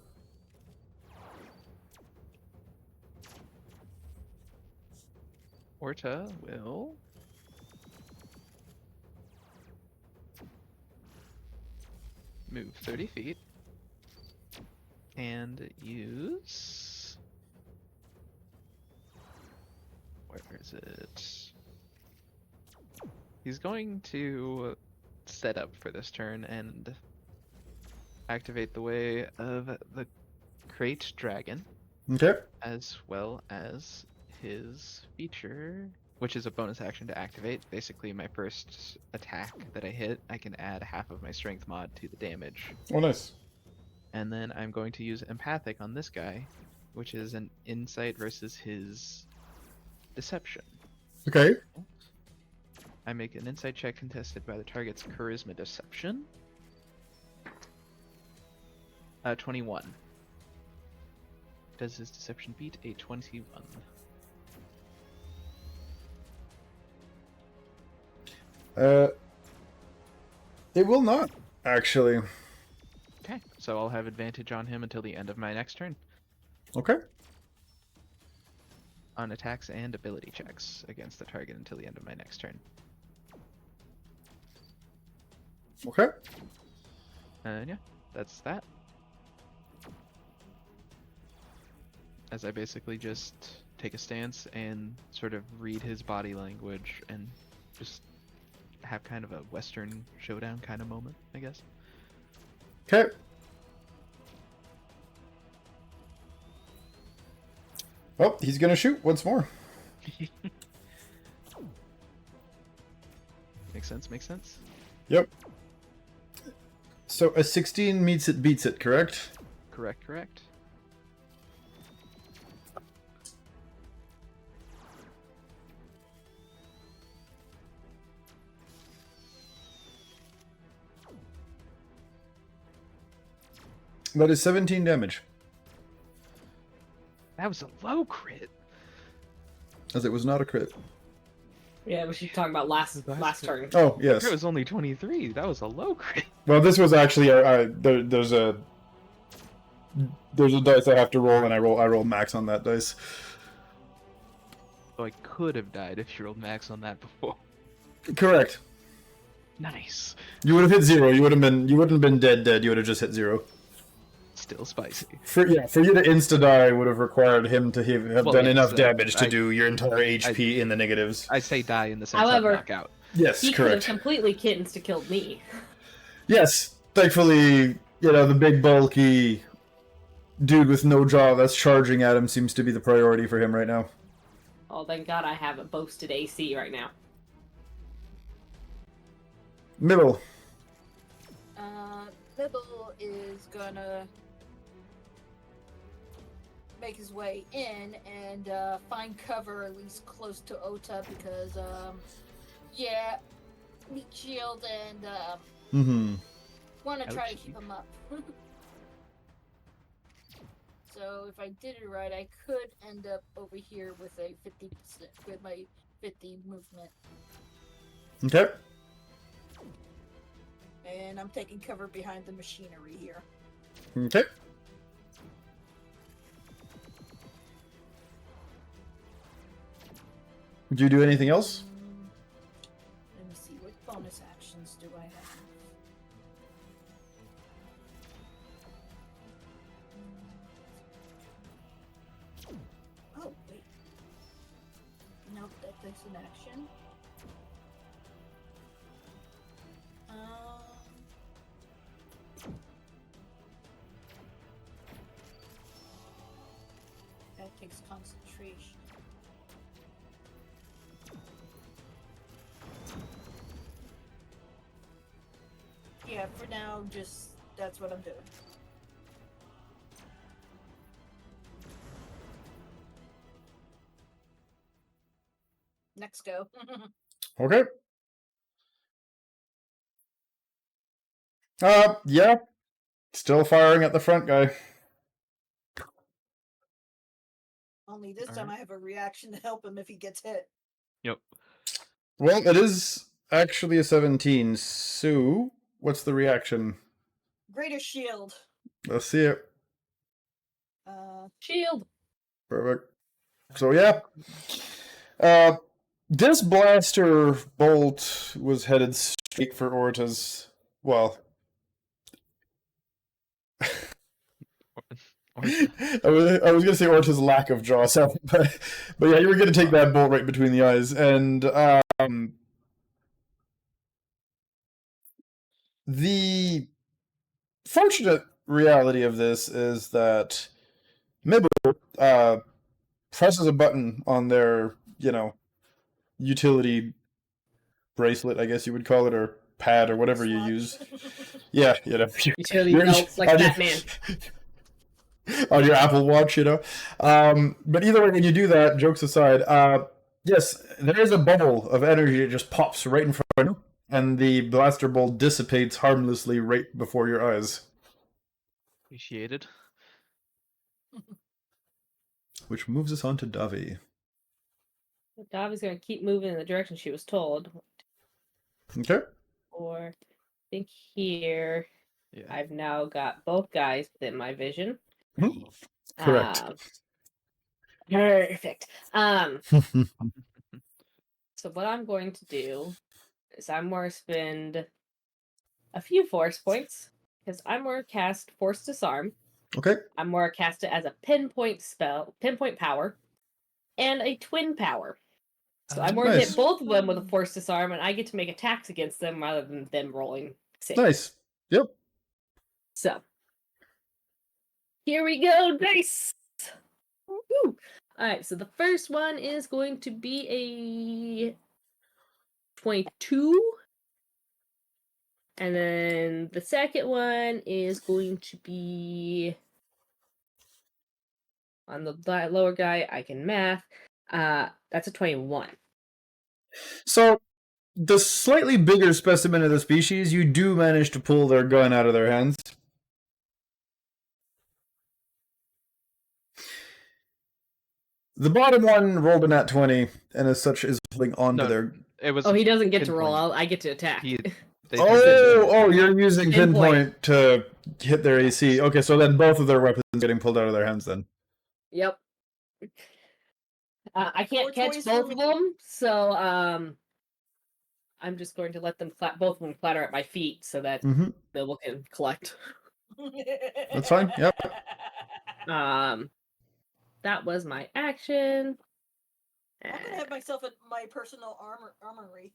Orta will move 30 feet and use... Where is it? He's going to set up for this turn and activate the way of the Crate Dragon, Okay. as well as his feature, which is a bonus action to activate. Basically, my first attack that I hit, I can add half of my strength mod to the damage. Oh, nice. And then I'm going to use Empathic on this guy, which is an insight versus his deception. Okay. I make an insight check contested by the target's charisma deception. 21. Does his deception beat a 21? It will not, actually. Okay, so I'll have advantage on him until the end of my next turn. Okay. On attacks and ability checks against the target until the end of my next turn. Okay. Yeah, that's that. As I basically just take a stance and sort of read his body language and just have kind of a Western showdown kind of moment, I guess. Okay. Oh, he's gonna shoot once more. Makes sense, makes sense. Yep. So a 16 meets it, beats it, correct? Correct, correct. That is 17 damage. That was a low crit. As it was not a crit. Yeah, we should talk about last turn. Oh, yes. It was only 23. That was a low crit. Well, this was actually there's a dice I have to roll, and I roll max on that dice. So I could have died if you rolled max on that before. Correct. Nice. You would have hit 0. You wouldn't have been dead. You would have just hit 0. Still spicy. For you to insta die would have required him to have Well, done yes, enough damage to do your entire HP in the I negatives. I say die in the sense However- of knockout. Yes, He could have correct. completely insta-killed me. Yes, thankfully, the big bulky dude with no jaw that's charging at him seems to be the priority for him right now. Oh, thank God I have a boasted AC right now. Middle. Bibble is gonna make his way in and find cover at least close to Ota because, meat shield and Mm-hmm. want to try to Ouchie. keep him up. So if I did it right, I could end up over here with a 50% with my 50 movement, Okay. and I'm taking cover behind the machinery here. Okay. Would you do anything else? Let me see, what bonus actions do I have? Oh, wait. Nope, that's an action. That takes concentration. Yeah, for now, just that's what I'm doing. Next go. Okay. Yeah. Still firing at the front guy. Only this All time right. I have a reaction to help him if he gets hit. Yep. Well, it is actually a 17, so what's the reaction? Greater shield. Let's see it. Shield! Perfect. So yeah. This blaster bolt was headed straight for Orta's, well, I was gonna say Orta's lack of jaw sound, but yeah, you were gonna take that bolt right between the eyes, and the fortunate reality of this is that Mibble presses a button on their, utility bracelet, I guess you would call it, or pad, or whatever you Swatch. use. Yeah, Utility You're- belts like on your- Batman. on your Apple Watch, But either way, when you do that, jokes aside, yes, there is a bubble of energy that just pops right in front of you, and the blaster bolt dissipates harmlessly right before your eyes. Appreciated. Which moves us on to Davi. Davi's gonna keep moving in the direction she was told. Okay. Or I think here Yeah. I've now got both guys within my vision. Correct. Perfect. So what I'm going to do is I'm going to spend a few force points because I'm going to cast Force Disarm. Okay. I'm going to cast it as a pinpoint spell, pinpoint power, and a twin power. So I'm going to Nice. hit both of them with a Force Disarm, and I get to make attacks against them rather than them rolling saves. Nice. Yep. So here we go, dice. Woo! Alright, so the first one is going to be a 22. And then the second one is going to be on the lower guy. I can math. That's a 21. So, the slightly bigger specimen of the species, you do manage to pull their gun out of their hands. The bottom one rolled a nat 20, and as such is holding on to their... It was. Oh, he doesn't get to roll. pinpoint. I get to attack. Oh, you're using Pinpoint. pinpoint to hit their AC. Okay, so then both of their weapons getting pulled out of their hands then. Yep. I can't Four catch choice both for of me. them, so I'm just going to let them both of them clatter at my feet so that Mm-hmm. Bill can collect. That's fine, yep. That was my action. I'm gonna have myself at my personal armory.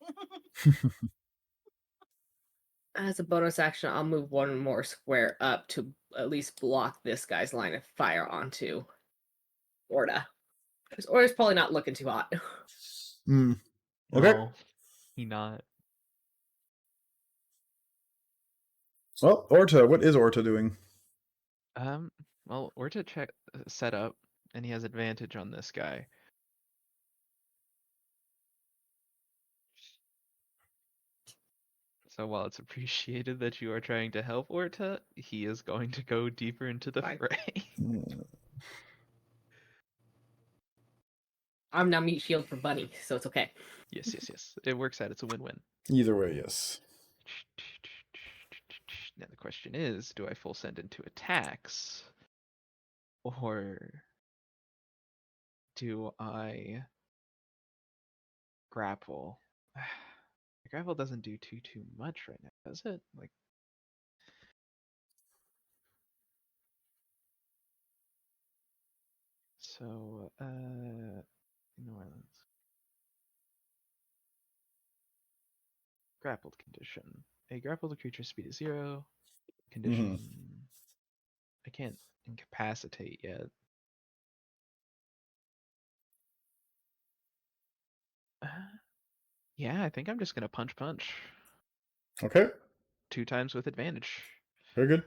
As a bonus action, I'll move one more square up to at least block this guy's line of fire onto Orta. Because Orta's probably not looking too hot. Mm. Okay. No, he not. Well, Orta, what is Orta doing? Well, we're to check set up, and he has advantage on this guy. So while it's appreciated that you are trying to help Orta, he is going to go deeper into the Fine. fray. I'm now meat shield for Bunny, so it's okay. Yes. It works out. It's a win-win. Either way, yes. Now the question is, do I full send into attacks? Or do I grapple? Grapple doesn't do too much right now, does it? Like, so New Orleans. Grappled condition. A grappled creature speed is 0. Condition. I can't incapacitate yet. Yeah, I think I'm just gonna punch. Okay, 2 times with advantage. very good.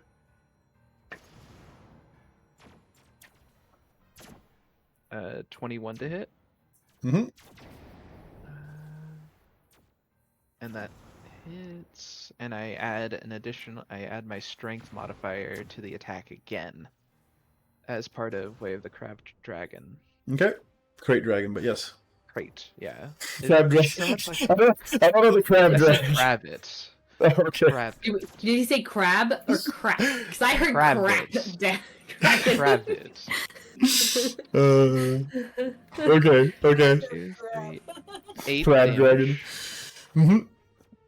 Uh, 21 to hit. Mm-hmm. And that hits. And I add I add my strength modifier to the attack again. As part of Way of the Crab Dragon. Okay. Crate dragon, but yes. Crate, yeah. Crab It's dragon. so much like I don't know the crab I said dragon. rabbit. Okay. Rabbit. Did he say crab or crap? Because I heard crap. Rabbit. Rabbit. Okay. 2, 3, 8 Crab damage. dragon. Mm-hmm.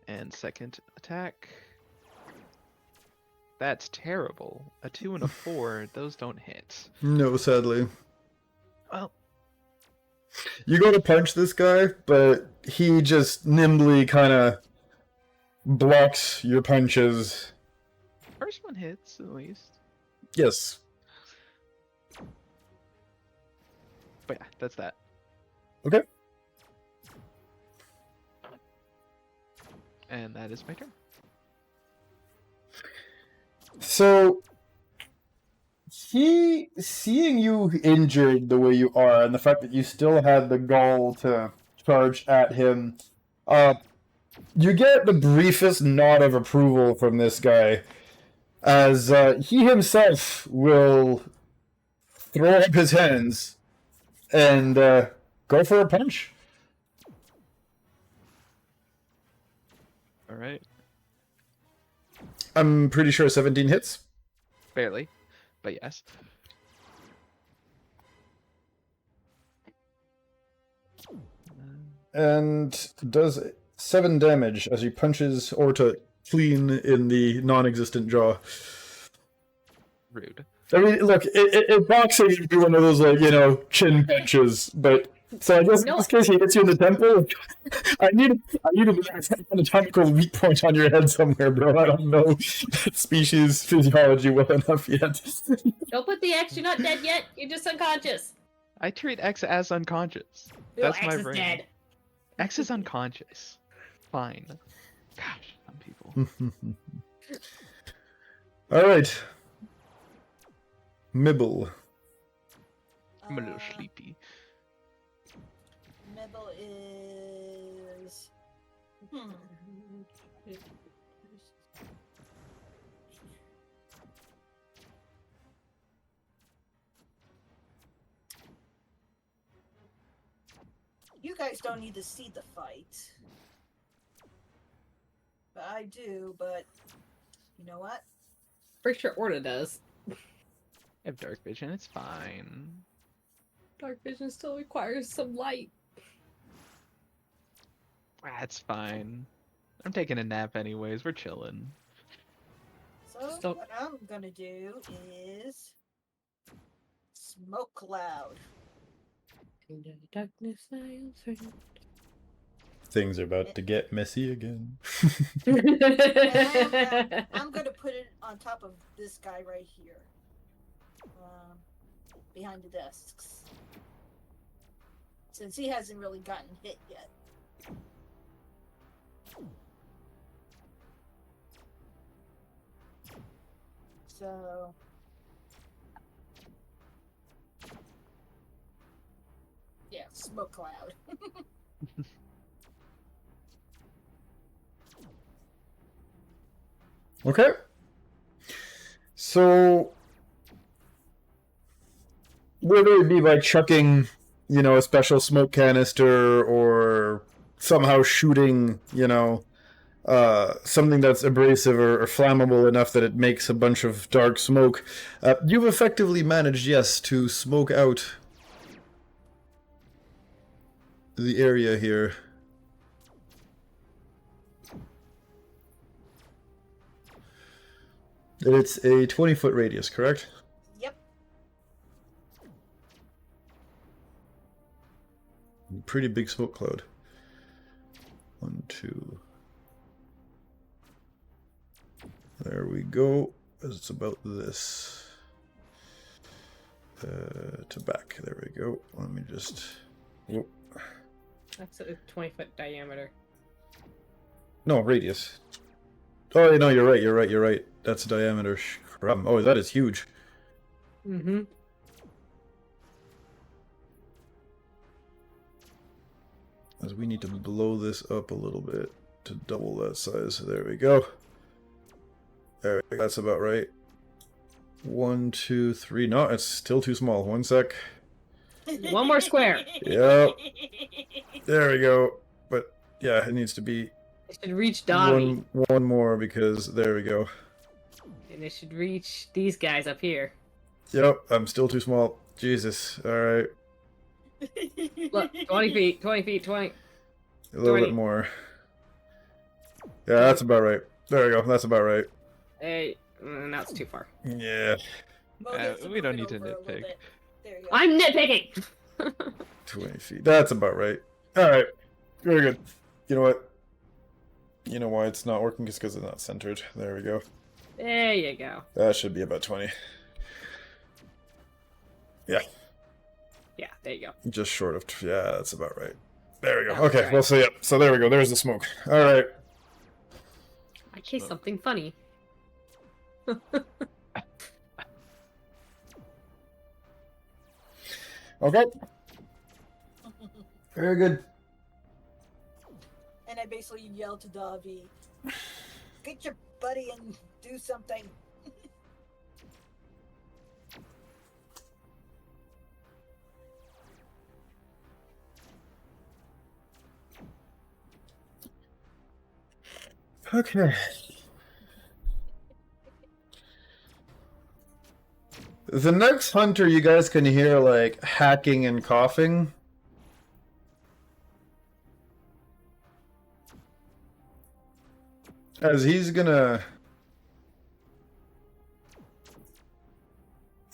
And second attack. That's terrible. A 2 and a 4, those don't hit. No, sadly. Well, You go to punch this guy, but he just nimbly kind of blocks your punches. first one hits, at least. Yes. But yeah, that's that. Okay. And that is my turn. So, he, seeing you injured the way you are, and the fact that you still had the gall to charge at him, you get the briefest nod of approval from this guy, as he himself will throw up his hands and go for a punch. Alright. I'm pretty sure 17 hits. Barely. But yes. And does 7 damage as he punches Orta clean in the non-existent jaw. Rude. I mean, look, in boxing, you do one of those, like, you know, chin punches, but... So I guess in this case, he hits you in the temple. I need an anatomical weak point on your head somewhere, bro. I don't know species physiology well enough yet. Don't put the X. You're not dead yet. You're just unconscious. I treat X as unconscious. Bill That's X my is brain. dead. X is unconscious. Fine. Gosh, some people. All right. Mibble. I'm a little sleepy. Mibble is. You guys don't need to see the fight. But I do, but you know what? Pretty sure Orta does. I have dark vision, it's fine. Dark vision still requires some light. That's fine. I'm taking a nap anyways, we're chilling. So Stop. what I'm gonna do is smoke cloud. Into the darkness, I answer. Things are about to get messy again. And I'm gonna put it on top of this guy right here, behind the desks, since he hasn't really gotten hit yet. So yeah, smoke cloud. Okay. So, whether it be by chucking, a special smoke canister or somehow shooting, something that's abrasive or flammable enough that it makes a bunch of dark smoke, you've effectively managed, yes, to smoke out the area here. And it's a 20-foot radius, correct? Yep. Pretty big smoke cloud. 1, 2. There we go. It's about this. To back. There we go. Let me just. Whoop. That's a 20-foot diameter. No, radius. Oh, no, you're right. You're right. You're right. That's diameter. Oh, that is huge. Mm-hmm. As we need to blow this up a little bit to double that size. There we go. There we go. That's about right. 1, 2, 3. No, it's still too small. 1 sec. One more square. Yep. There we go. But yeah, it needs to be It should reach Donnie. one more because there we go. And it should reach these guys up here. Yep, I'm still too small. Jesus. All right. Look, 20 feet, 20 feet, 20. A little 20. bit more. Yeah, that's about right. There we go. That's about right. Hey, now it's too far. Yeah. We don't need to nitpick. There you go. I'm nitpicking! 20 feet. That's about right. All right. Very good. You know what? You know why it's not working? It's because it's not centered. There we go. There you go. That should be about 20. Yeah. Yeah, there you go. Just short of... Yeah, that's about right. There we go. That's Okay, right. well, so, yep. So there we go. There's the smoke. All right. I taste something funny. Okay. Very good. And I basically yelled to Davi, "Get your buddy and do something." Okay. The next hunter, you guys can hear, like, hacking and coughing. As he's gonna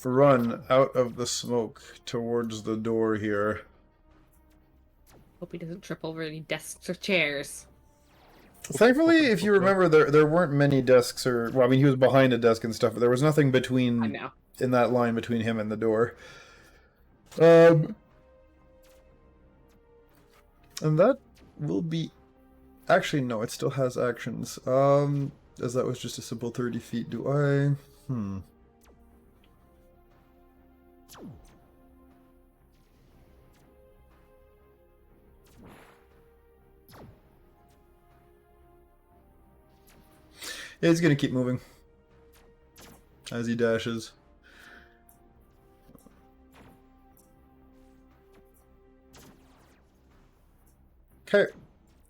run out of the smoke towards the door here. Hope he doesn't trip over any desks or chairs. Thankfully, if you remember, there weren't many desks or... Well, I mean, he was behind a desk and stuff, but there was nothing I between... know. in that line between him and the door. And that will be... Actually, no, it still has actions. As that was just a simple 30 feet, do I... Yeah, he's gonna keep moving. As he dashes. Okay.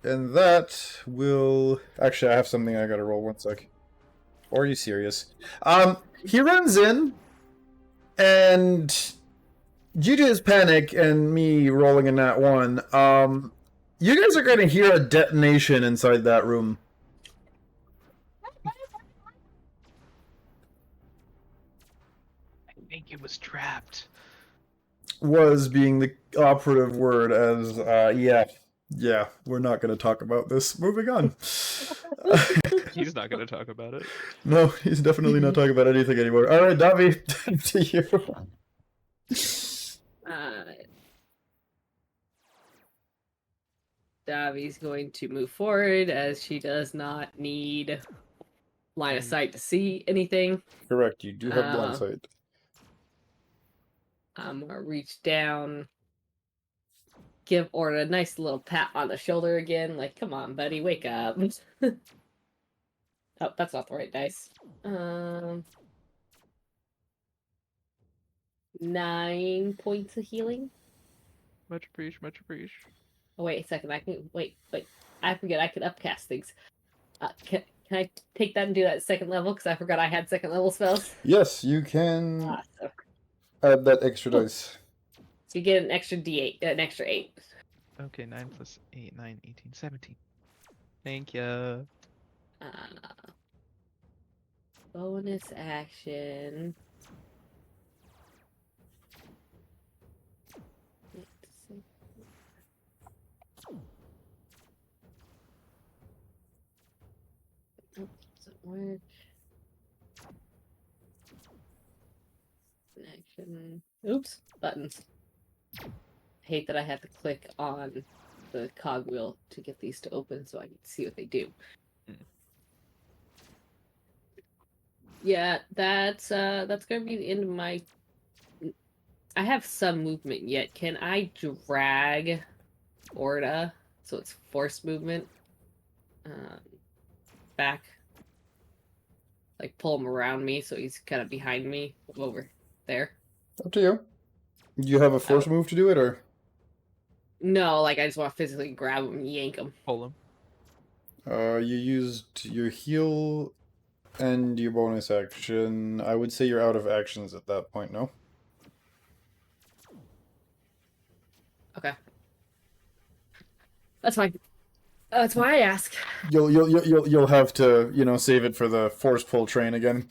And that will... Actually, I have something I gotta roll, one sec. Or are you serious? He runs in, and due to his panic and me rolling in that one, you guys are gonna hear a detonation inside that room. I think it was trapped. Was being the operative word, as, yeah, we're not gonna talk about this. Moving on. He's not going to talk about it. No, he's definitely not talking about anything anymore. Alright, Davi, to you. Davi's going to move forward as she does not need line of sight to see anything. Correct, you do have blind sight. I'm gonna reach down, give Orda a nice little pat on the shoulder again, like, come on, buddy, wake up. Oh, that's not the right dice. 9 points of healing. Much appreciate, much appreciate. Oh, wait a second, I can, wait, I forget I can upcast things. Can I take that and do that at second level? Because I forgot I had second level spells. Yes, you can So add that extra dice. you get an extra D8, an extra 8. Okay, 9 plus 8, 9, 18, 17. Thank you. Bonus action. Oh, doesn't work. Action. Oops, buttons. Hate that I have to click on the cogwheel to get these to open so I can see what they do. Yeah, that's gonna be the end of my... I have some movement yet. Can I drag Orda so it's force movement back? Like pull him around me so he's kind of behind me over there. Up to you. Do you have a force move to do it, or? No, like I just want to physically grab him and yank him. Pull him. You used your heal and your bonus action. I would say you're out of actions at that point, no? Okay. That's fine. That's why I ask. You'll have to, save it for the force pull train again.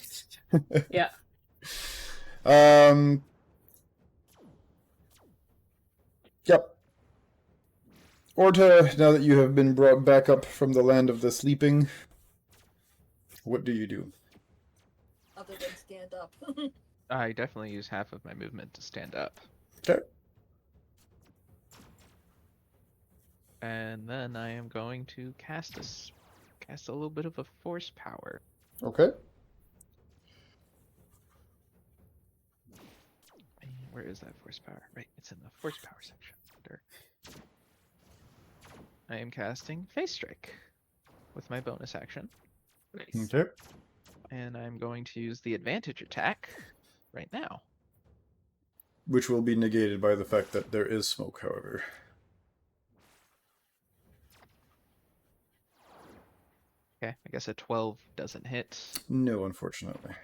Yeah. Yep. Orta, now that you have been brought back up from the land of the sleeping, what do you do? Other than stand up. I definitely use half of my movement to stand up. Okay. And then I am going to cast a little bit of a force power. Okay. And where is that force power? Right, it's in the force power section. There. I am casting Face Strike with my bonus action. Nice. Okay. And I'm going to use the advantage attack right now. Which will be negated by the fact that there is smoke, however. Okay, I guess a 12 doesn't hit. No, unfortunately.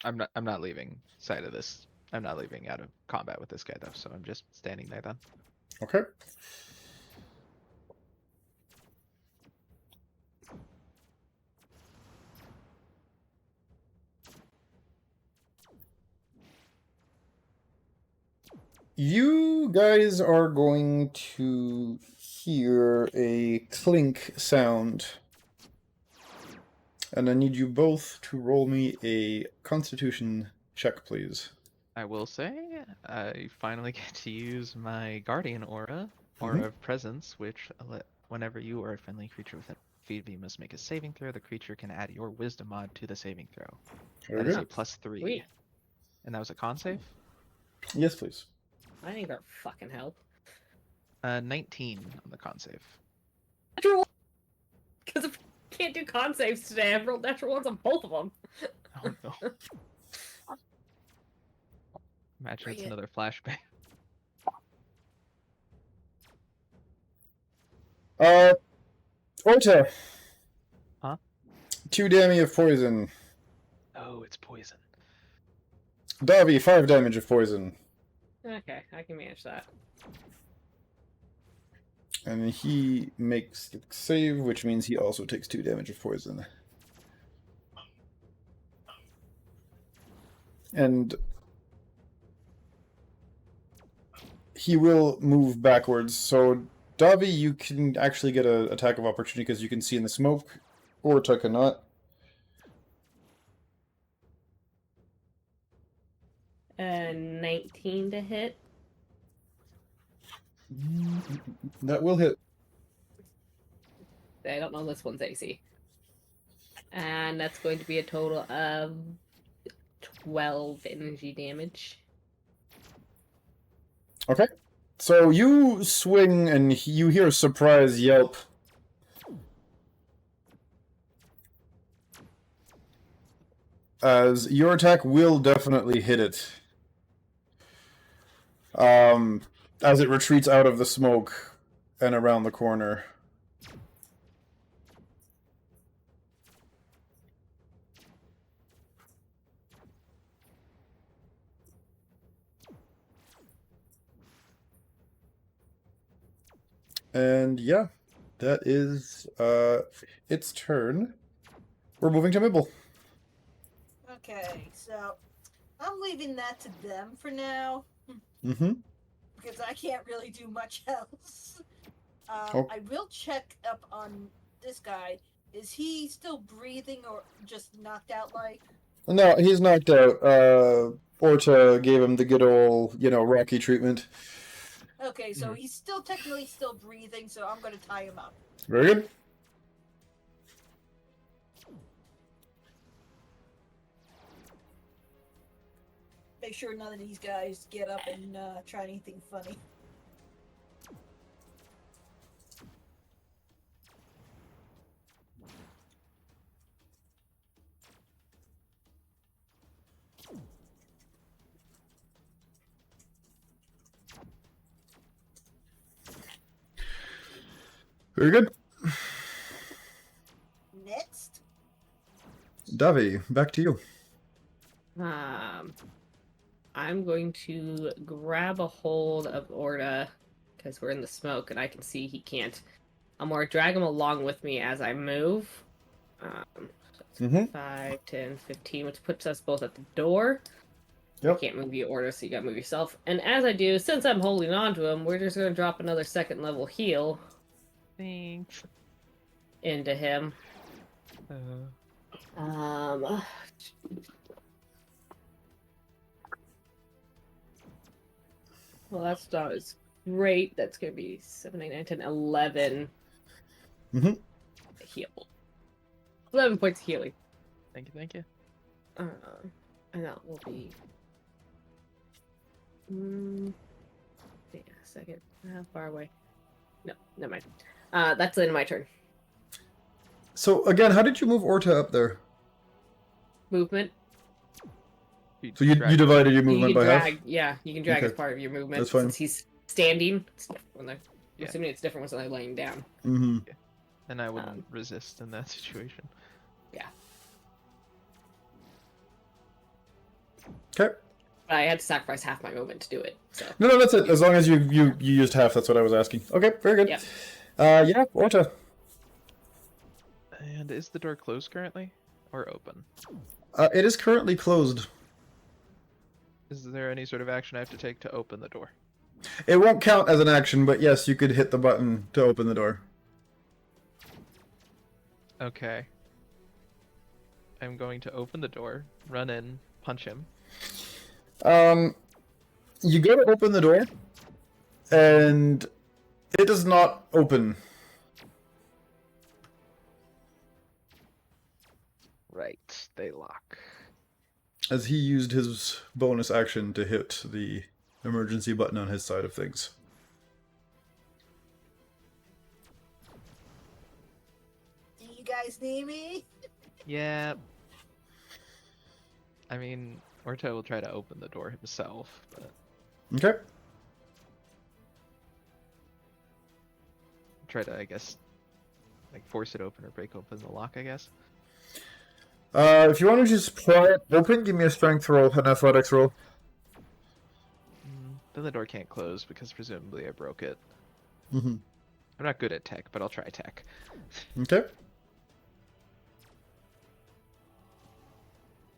I'm not leaving sight of this. I'm not leaving out of combat with this guy though, so I'm just standing there then. Okay. You guys are going to hear a clink sound. And I need you both to roll me a Constitution check, please. I will say, I finally get to use my Guardian Aura, Aura of Presence, which whenever you or a friendly creature within feet of you must make a saving throw, the creature can add your Wisdom mod to the saving throw. Very That is good. a +3. Sweet. And that was a con save? Yes, please. I need our fucking help. 19 on the con save. Natural. Because if I can't do con saves today, I've rolled natural ones on both of them. Oh no. Imagine Bring it's it. another flashbang. Orta. Huh? 2 damage of poison. Oh, it's poison. Davi, 5 damage of poison. Okay, I can manage that. And he makes the save, which means he also takes 2 damage of poison. And he will move backwards. So, Davi, you can actually get an attack of opportunity because you can see in the smoke. Orta cannot. And 19 to hit. That will hit. I don't know this one's AC. And that's going to be a total of 12 energy damage. Okay. So you swing and you hear a surprise yelp. As your attack will definitely hit it. As it retreats out of the smoke and around the corner. And yeah, that is its turn. We're moving to Mibble. Okay, so I'm leaving that to them for now Mm-hmm. because I can't really do much else. Oh. I will check up on this guy. Is he still breathing or just knocked out like? No, he's knocked out. Orta gave him the good old, Rocky treatment. Okay, so he's still technically still breathing, so I'm going to tie him up. Very good. Make sure none of these guys get up and try anything funny. Very good. Next, Davi, back to you. I'm going to grab a hold of Orta because we're in the smoke and I can see he can't. I'm going to drag him along with me as I move. So that's 5, 10, 15, which puts us both at the door. Yep. You can't move your Orta, so you gotta move yourself. And as I do, since I'm holding on to him, we're just gonna drop another 2nd level heal Thanks. into him. Well, that's not as great. That's gonna be 7, 8, 9, 10, 11 heal. 11 points of healing. Thank you, thank you. And that will be. Yeah, second. How far away? No, never mind. That's the end of my turn. So, again, how did you move Orta up there? Movement. So you divided your You movement can by drag. half? Yeah, you can drag Okay. as part of your movement. That's fine. Since he's standing. It's different when they're, Yeah. assuming it's different when they're laying down. Mm-hmm. And I wouldn't resist in that situation. Yeah. Okay. But I had to sacrifice half my movement to do it. So. No, that's it. As long as you used half, that's what I was asking. Okay, very good. Yep. Yeah, Orta. And is the door closed currently? Or open? It is currently closed. Is there any sort of action I have to take to open the door? It won't count as an action, but yes, you could hit the button to open the door. Okay. I'm going to open the door, run in, punch him. You go to open the door, and it does not open. Right, they lock. As he used his bonus action to hit the emergency button on his side of things. Do you guys need me? Yeah. I mean, Orto will try to open the door himself, but Okay. try to, I guess, like force it open or break open the lock, I guess. If you want to just pry it open, give me a strength roll, an athletics roll. Then the door can't close because presumably I broke it. Mm-hmm. I'm not good at tech, but I'll try tech. Okay.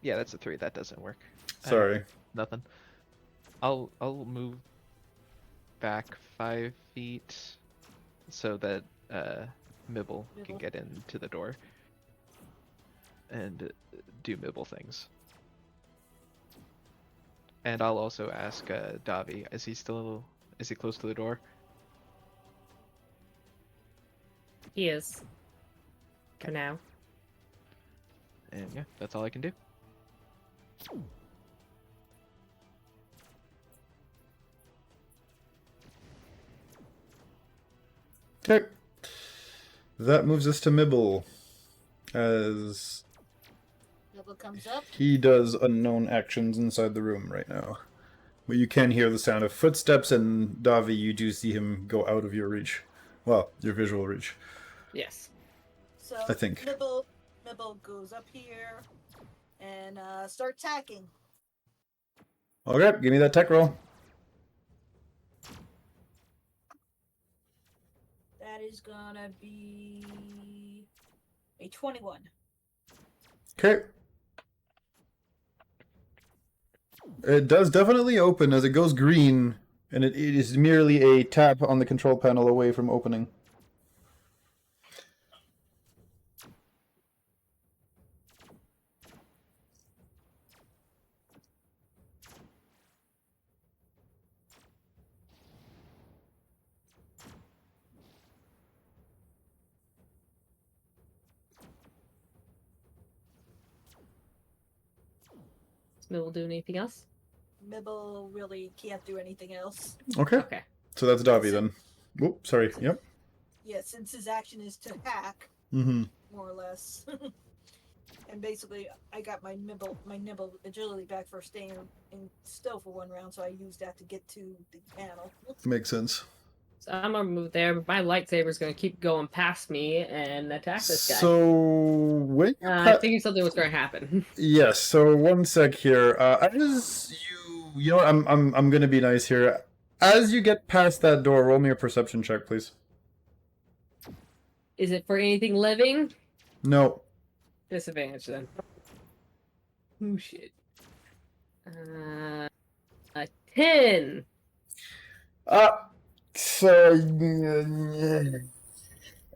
Yeah, that's a 3. That doesn't work. Sorry. Nothing. I'll move back 5 feet so that Mibble can Mibble. get into the door and do Mibble things. And I'll also ask Davi, is he close to the door? He is. For now. And yeah, that's all I can do. Okay. That moves us to Mibble. As Double comes up. he does unknown actions inside the room right now. But you can hear the sound of footsteps, and Davi, you do see him go out of your reach. Well, your visual reach. Yes. So I think. Mibble goes up here and start tacking. Okay, give me that tech roll. That is gonna be a 21. Okay. It does definitely open as it goes green, and it is merely a tap on the control panel away from opening. Does Mibble do anything else? Mibble really can't do anything else. Okay. Okay. So that's Davi then. Whoop, sorry. Yep. Yeah, since his action is to hack, Mm-hmm. more or less. And basically, I got my nibble agility back for staying in still for 1 round, so I used that to get to the panel. Makes sense. So I'm gonna move there, but my lightsaber's gonna keep going past me and attack this guy. So when you I figured something was gonna happen. yes. So 1 sec here. As you know, what, I'm gonna be nice here. As you get past that door, roll me a perception check, please. Is it for anything living? No. Disadvantage then. Oh shit. A 10. So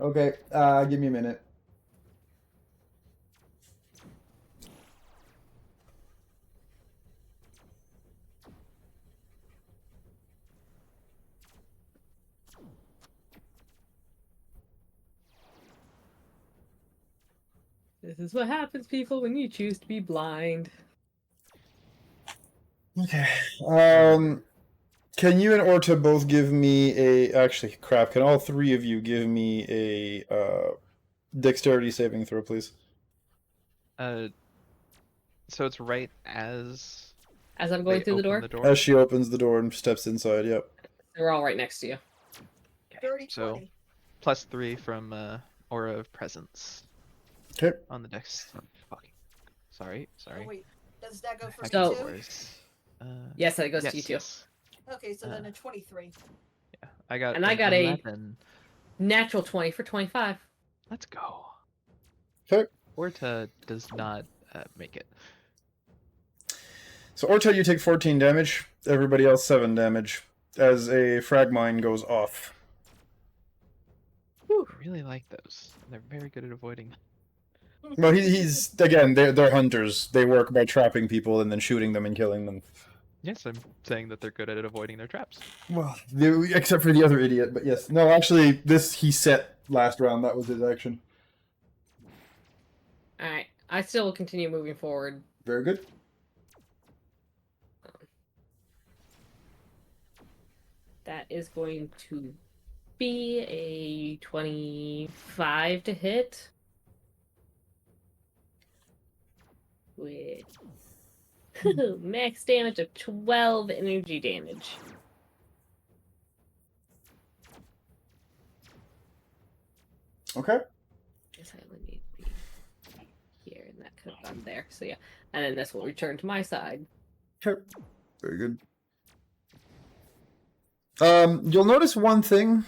okay. Give me a minute. This is what happens, people, when you choose to be blind. Okay. Can you and Orta both give me a... Actually, crap. Can all 3 of you give me a dexterity saving throw, please? So it's right as As I'm going they through the open door, As she opens the door and steps inside, yep. they're all right next to you. 30, So 20. +3 from Aura of Presence Okay. on the dex. Fuck. Sorry. Oh, wait. Does that go for I me So- can too? worse. Yes, that goes yes, to you too. yes. Okay, so then a 23. Yeah, I got. And I an got a- 11. Natural 20 for 25. Let's go. Okay. Orta does not make it. So Orta, you take 14 damage. Everybody else 7 damage. As a frag mine goes off. I really like those. They're very good at avoiding. Well, he's... Again, they're hunters. They work by trapping people and then shooting them and killing them. Yes, I'm saying that they're good at avoiding their traps. Well, except for the other idiot, but yes. No, actually, this he set last round. That was his action. Alright, I still will continue moving forward. Very good. That is going to be a 25 to hit. With max damage of 12 energy damage. Okay. Guess I only need to be here, and that could have gone there. So yeah, and then this will return to my side. Okay. Very good. You'll notice one thing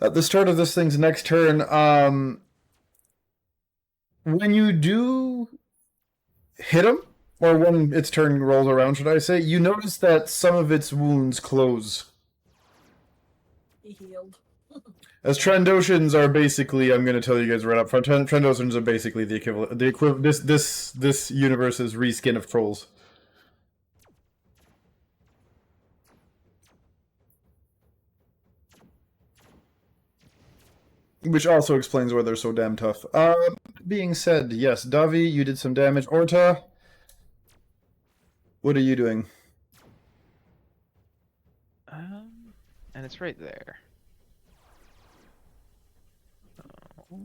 at the start of this thing's next turn. When you do hit him, or when its turn rolls around, should I say, you notice that some of its wounds close. He healed. As Trandoshans are basically, I'm going to tell you guys right up front, Trandoshans are basically the equivalent, this universe's reskin of trolls. Which also explains why they're so damn tough. Being said, yes, Davi, you did some damage. Orta, what are you doing? And it's right there. Oh.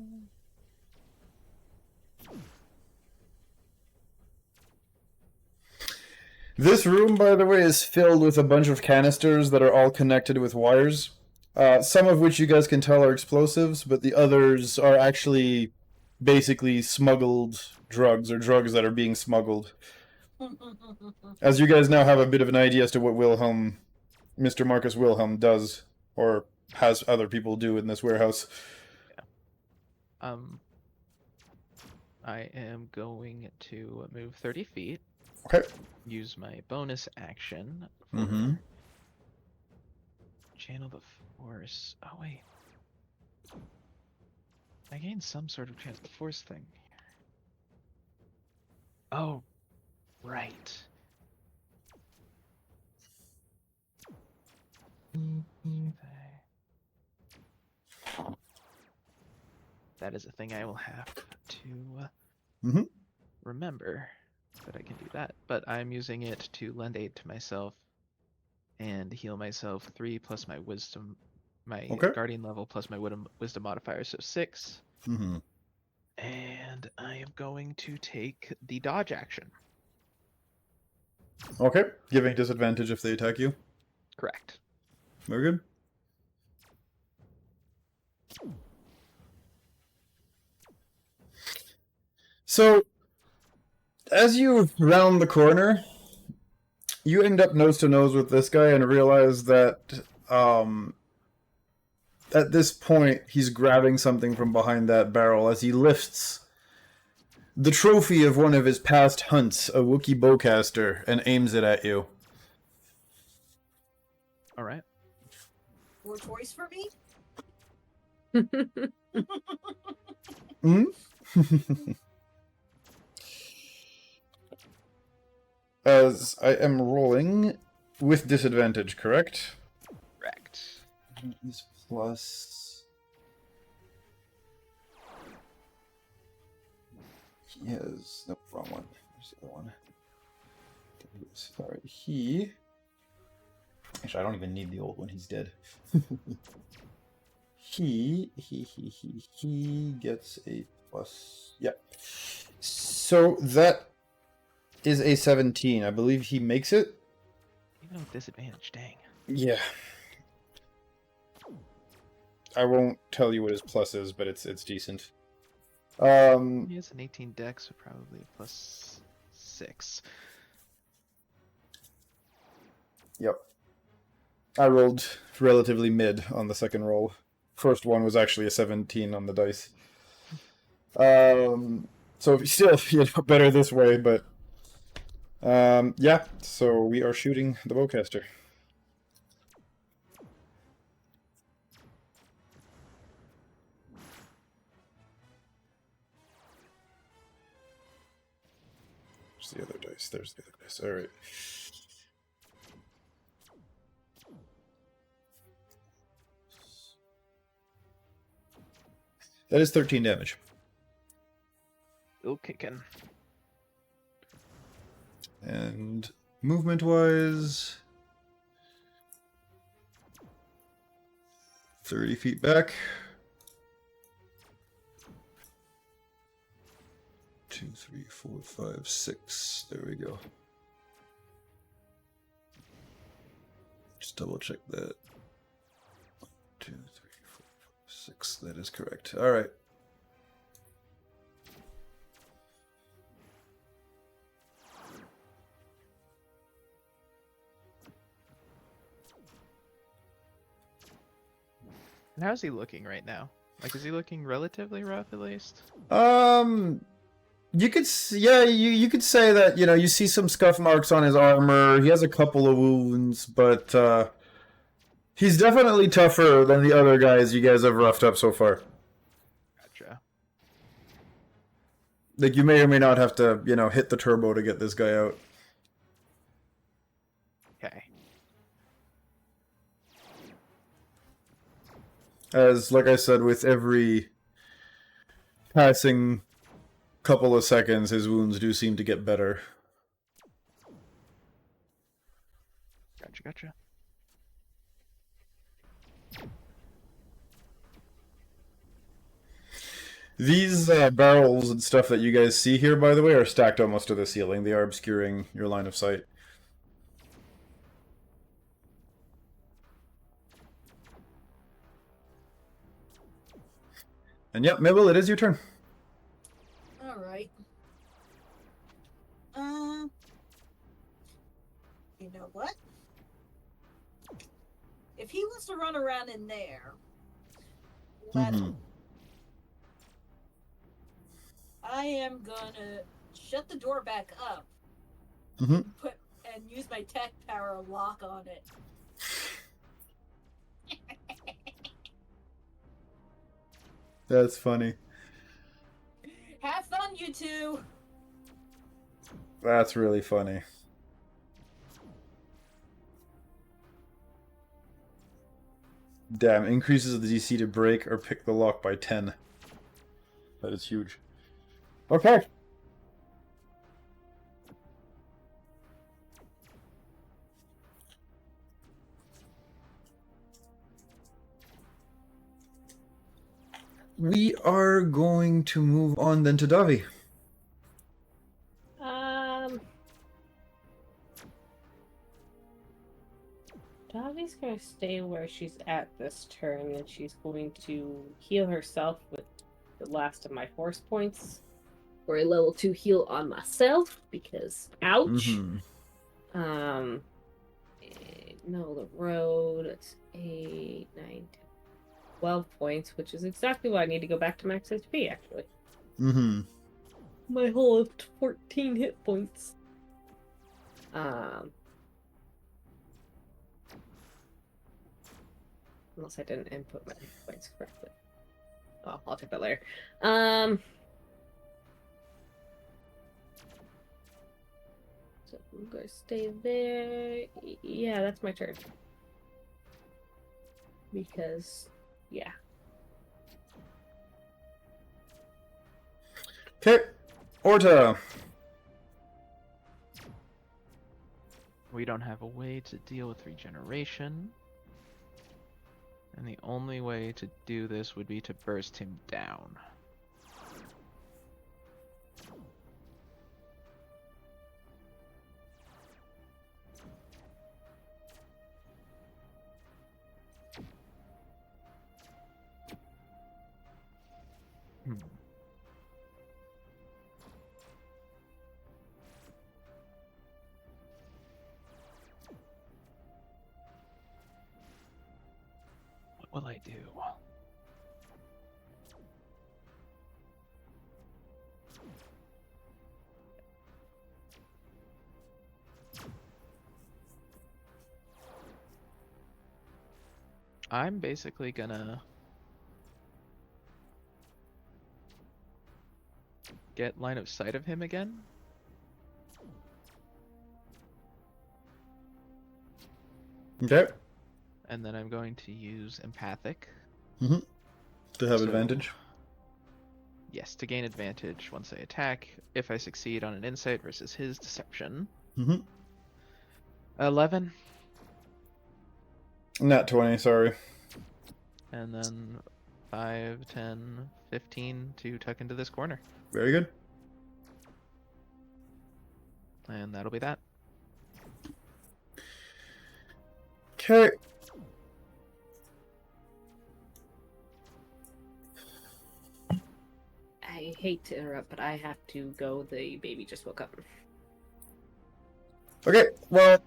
This room, by the way, is filled with a bunch of canisters that are all connected with wires. Some of which you guys can tell are explosives, but the others are actually basically smuggled drugs, or drugs that are being smuggled. As you guys now have a bit of an idea as to what Mr. Marcus Wilhelm does, or has other people do in this warehouse. Yeah. I am going to move 30 feet. Okay. Use my bonus action. Mm-hmm. Channel the force. Oh, wait. I gained some sort of channel the force thing. Oh, right. That is a thing I will have to remember that I can do that. But I'm using it to lend aid to myself and heal myself 3 plus my wisdom, my guardian level plus my wisdom modifier, so 6. Mm-hmm. And I am going to take the dodge action. Okay, giving disadvantage if they attack you. Correct. Very good. So, as you round the corner, you end up nose to nose with this guy and realize that at this point he's grabbing something from behind that barrel as he lifts the trophy of one of his past hunts, a Wookiee bowcaster, and aims it at you. All right. More choice for me? As I am rolling with disadvantage, correct? Correct. Is plus. Yes, no, wrong one. There's the other one. Sorry, he. Actually, I don't even need the old one. He's dead. He gets a plus. Yep. So that is a 17. I believe he makes it. Even with disadvantage, dang. Yeah. I won't tell you what his plus is, but it's decent. He has an 18 dex, so probably a plus 6. Yep. I rolled relatively mid on the second roll. First one was actually a 17 on the dice. So still, better this way, but yeah. So we are shooting the bowcaster. There's the other dice. There's the other dice. All right. That is 13 damage. Still kicking. And movement-wise, 30 feet back. 2, 3, 4, 5, 6. There we go. Just double check that. 1, 2, 3, 4, 5, 6. That is correct. All right. And how's he looking right now? Like, is he looking relatively rough at least? You could, yeah, you could say that, you know, you see some scuff marks on his armor. He has a couple of wounds, but he's definitely tougher than the other guys you guys have roughed up so far. Gotcha. Like, you may or may not have to, you know, hit the turbo to get this guy out. Okay. As, like I said, with every passing couple of seconds, his wounds do seem to get better. Gotcha. These barrels and stuff that you guys see here, by the way, are stacked almost to the ceiling. They are obscuring your line of sight. And yep, Mibble, it is your turn. Alright. You know what? If he wants to run around in there, let him. I am gonna shut the door back up. Mm-hmm. And use my tech power lock on it. That's funny. Have fun, you two. That's really funny. Damn, increases the DC to break or pick the lock by 10. That is huge. Okay. We are going to move on then to Davi. Davi's gonna stay where she's at this turn, and she's going to heal herself with the last of my force points, or a level 2 heal on myself because ouch. No, the road. It's 8, 9, 10, 12 points, which is exactly why I need to go back to max HP. Actually, my whole of 14 hit points. Unless I didn't input my hit points correctly. Oh, I'll check that later. So I'm gonna stay there. Yeah, that's my turn. Because, yeah. Okay, Orta. We don't have a way to deal with regeneration. And the only way to do this would be to burst him down. What will I do? I'm basically gonna get line of sight of him again Okay. And then I'm going to use empathic. To have So- advantage. Yes, to gain advantage once I attack. If I succeed on an insight versus his deception. 11. Nat 20, sorry. And then 5, 10, 15 to tuck into this corner. Very good. And that'll be that. Okay. I hate to interrupt, but I have to go. The baby just woke up. Okay, well,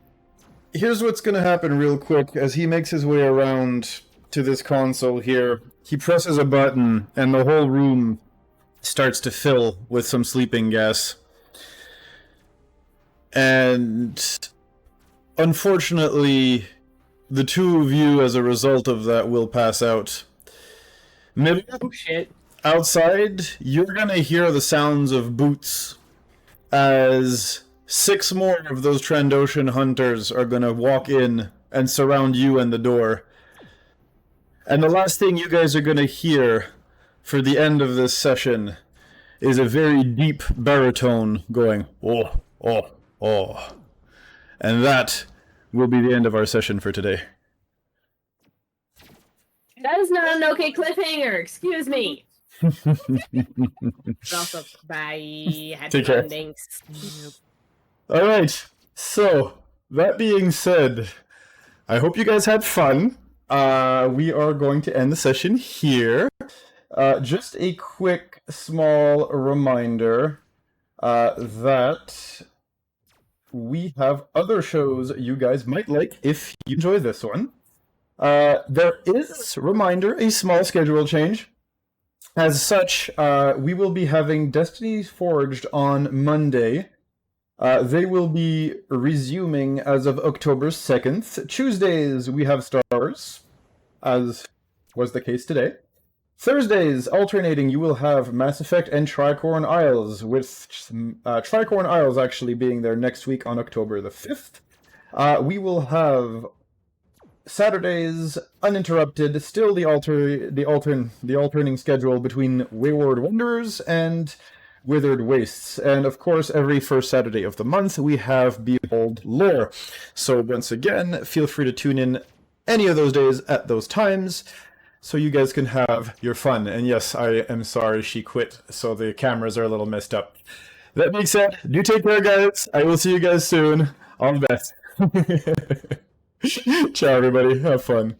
here's what's gonna happen real quick. As he makes his way around to this console here, he presses a button, and the whole room starts to fill with some sleeping gas. And unfortunately, the two of you, as a result of that, will pass out. Maybe Oh shit! outside, you're gonna hear the sounds of boots as 6 more of those Trandoshan hunters are gonna walk in and surround you and the door. And the last thing you guys are gonna hear for the end of this session is a very deep baritone going, oh, oh, oh. And that will be the end of our session for today. That is not an okay cliffhanger. Excuse me. But also, bye. Had Take fun, care. thanks. Alright, so, that being said, I hope you guys had fun. We are going to end the session here. Just a quick, small reminder that we have other shows you guys might like if you enjoy this one. There is, reminder, a small schedule change. As such, we will be having Destiny Forged on Monday. They will be resuming as of October 2nd. Tuesdays, we have Star Wars, as was the case today. Thursdays, alternating, you will have Mass Effect and Tricorn Isles, with Tricorn Isles actually being there next week on October the 5th. We will have Saturdays uninterrupted, still the alternating schedule between Wayward Wanderers and Withered Wastes. And of course, every first Saturday of the month, we have Behold Lore. So once again, feel free to tune in any of those days at those times, so you guys can have your fun. And yes, I am sorry she quit, so the cameras are a little messed up. That being said, do take care, guys. I will see you guys soon. All the best. Ciao, everybody. Have fun.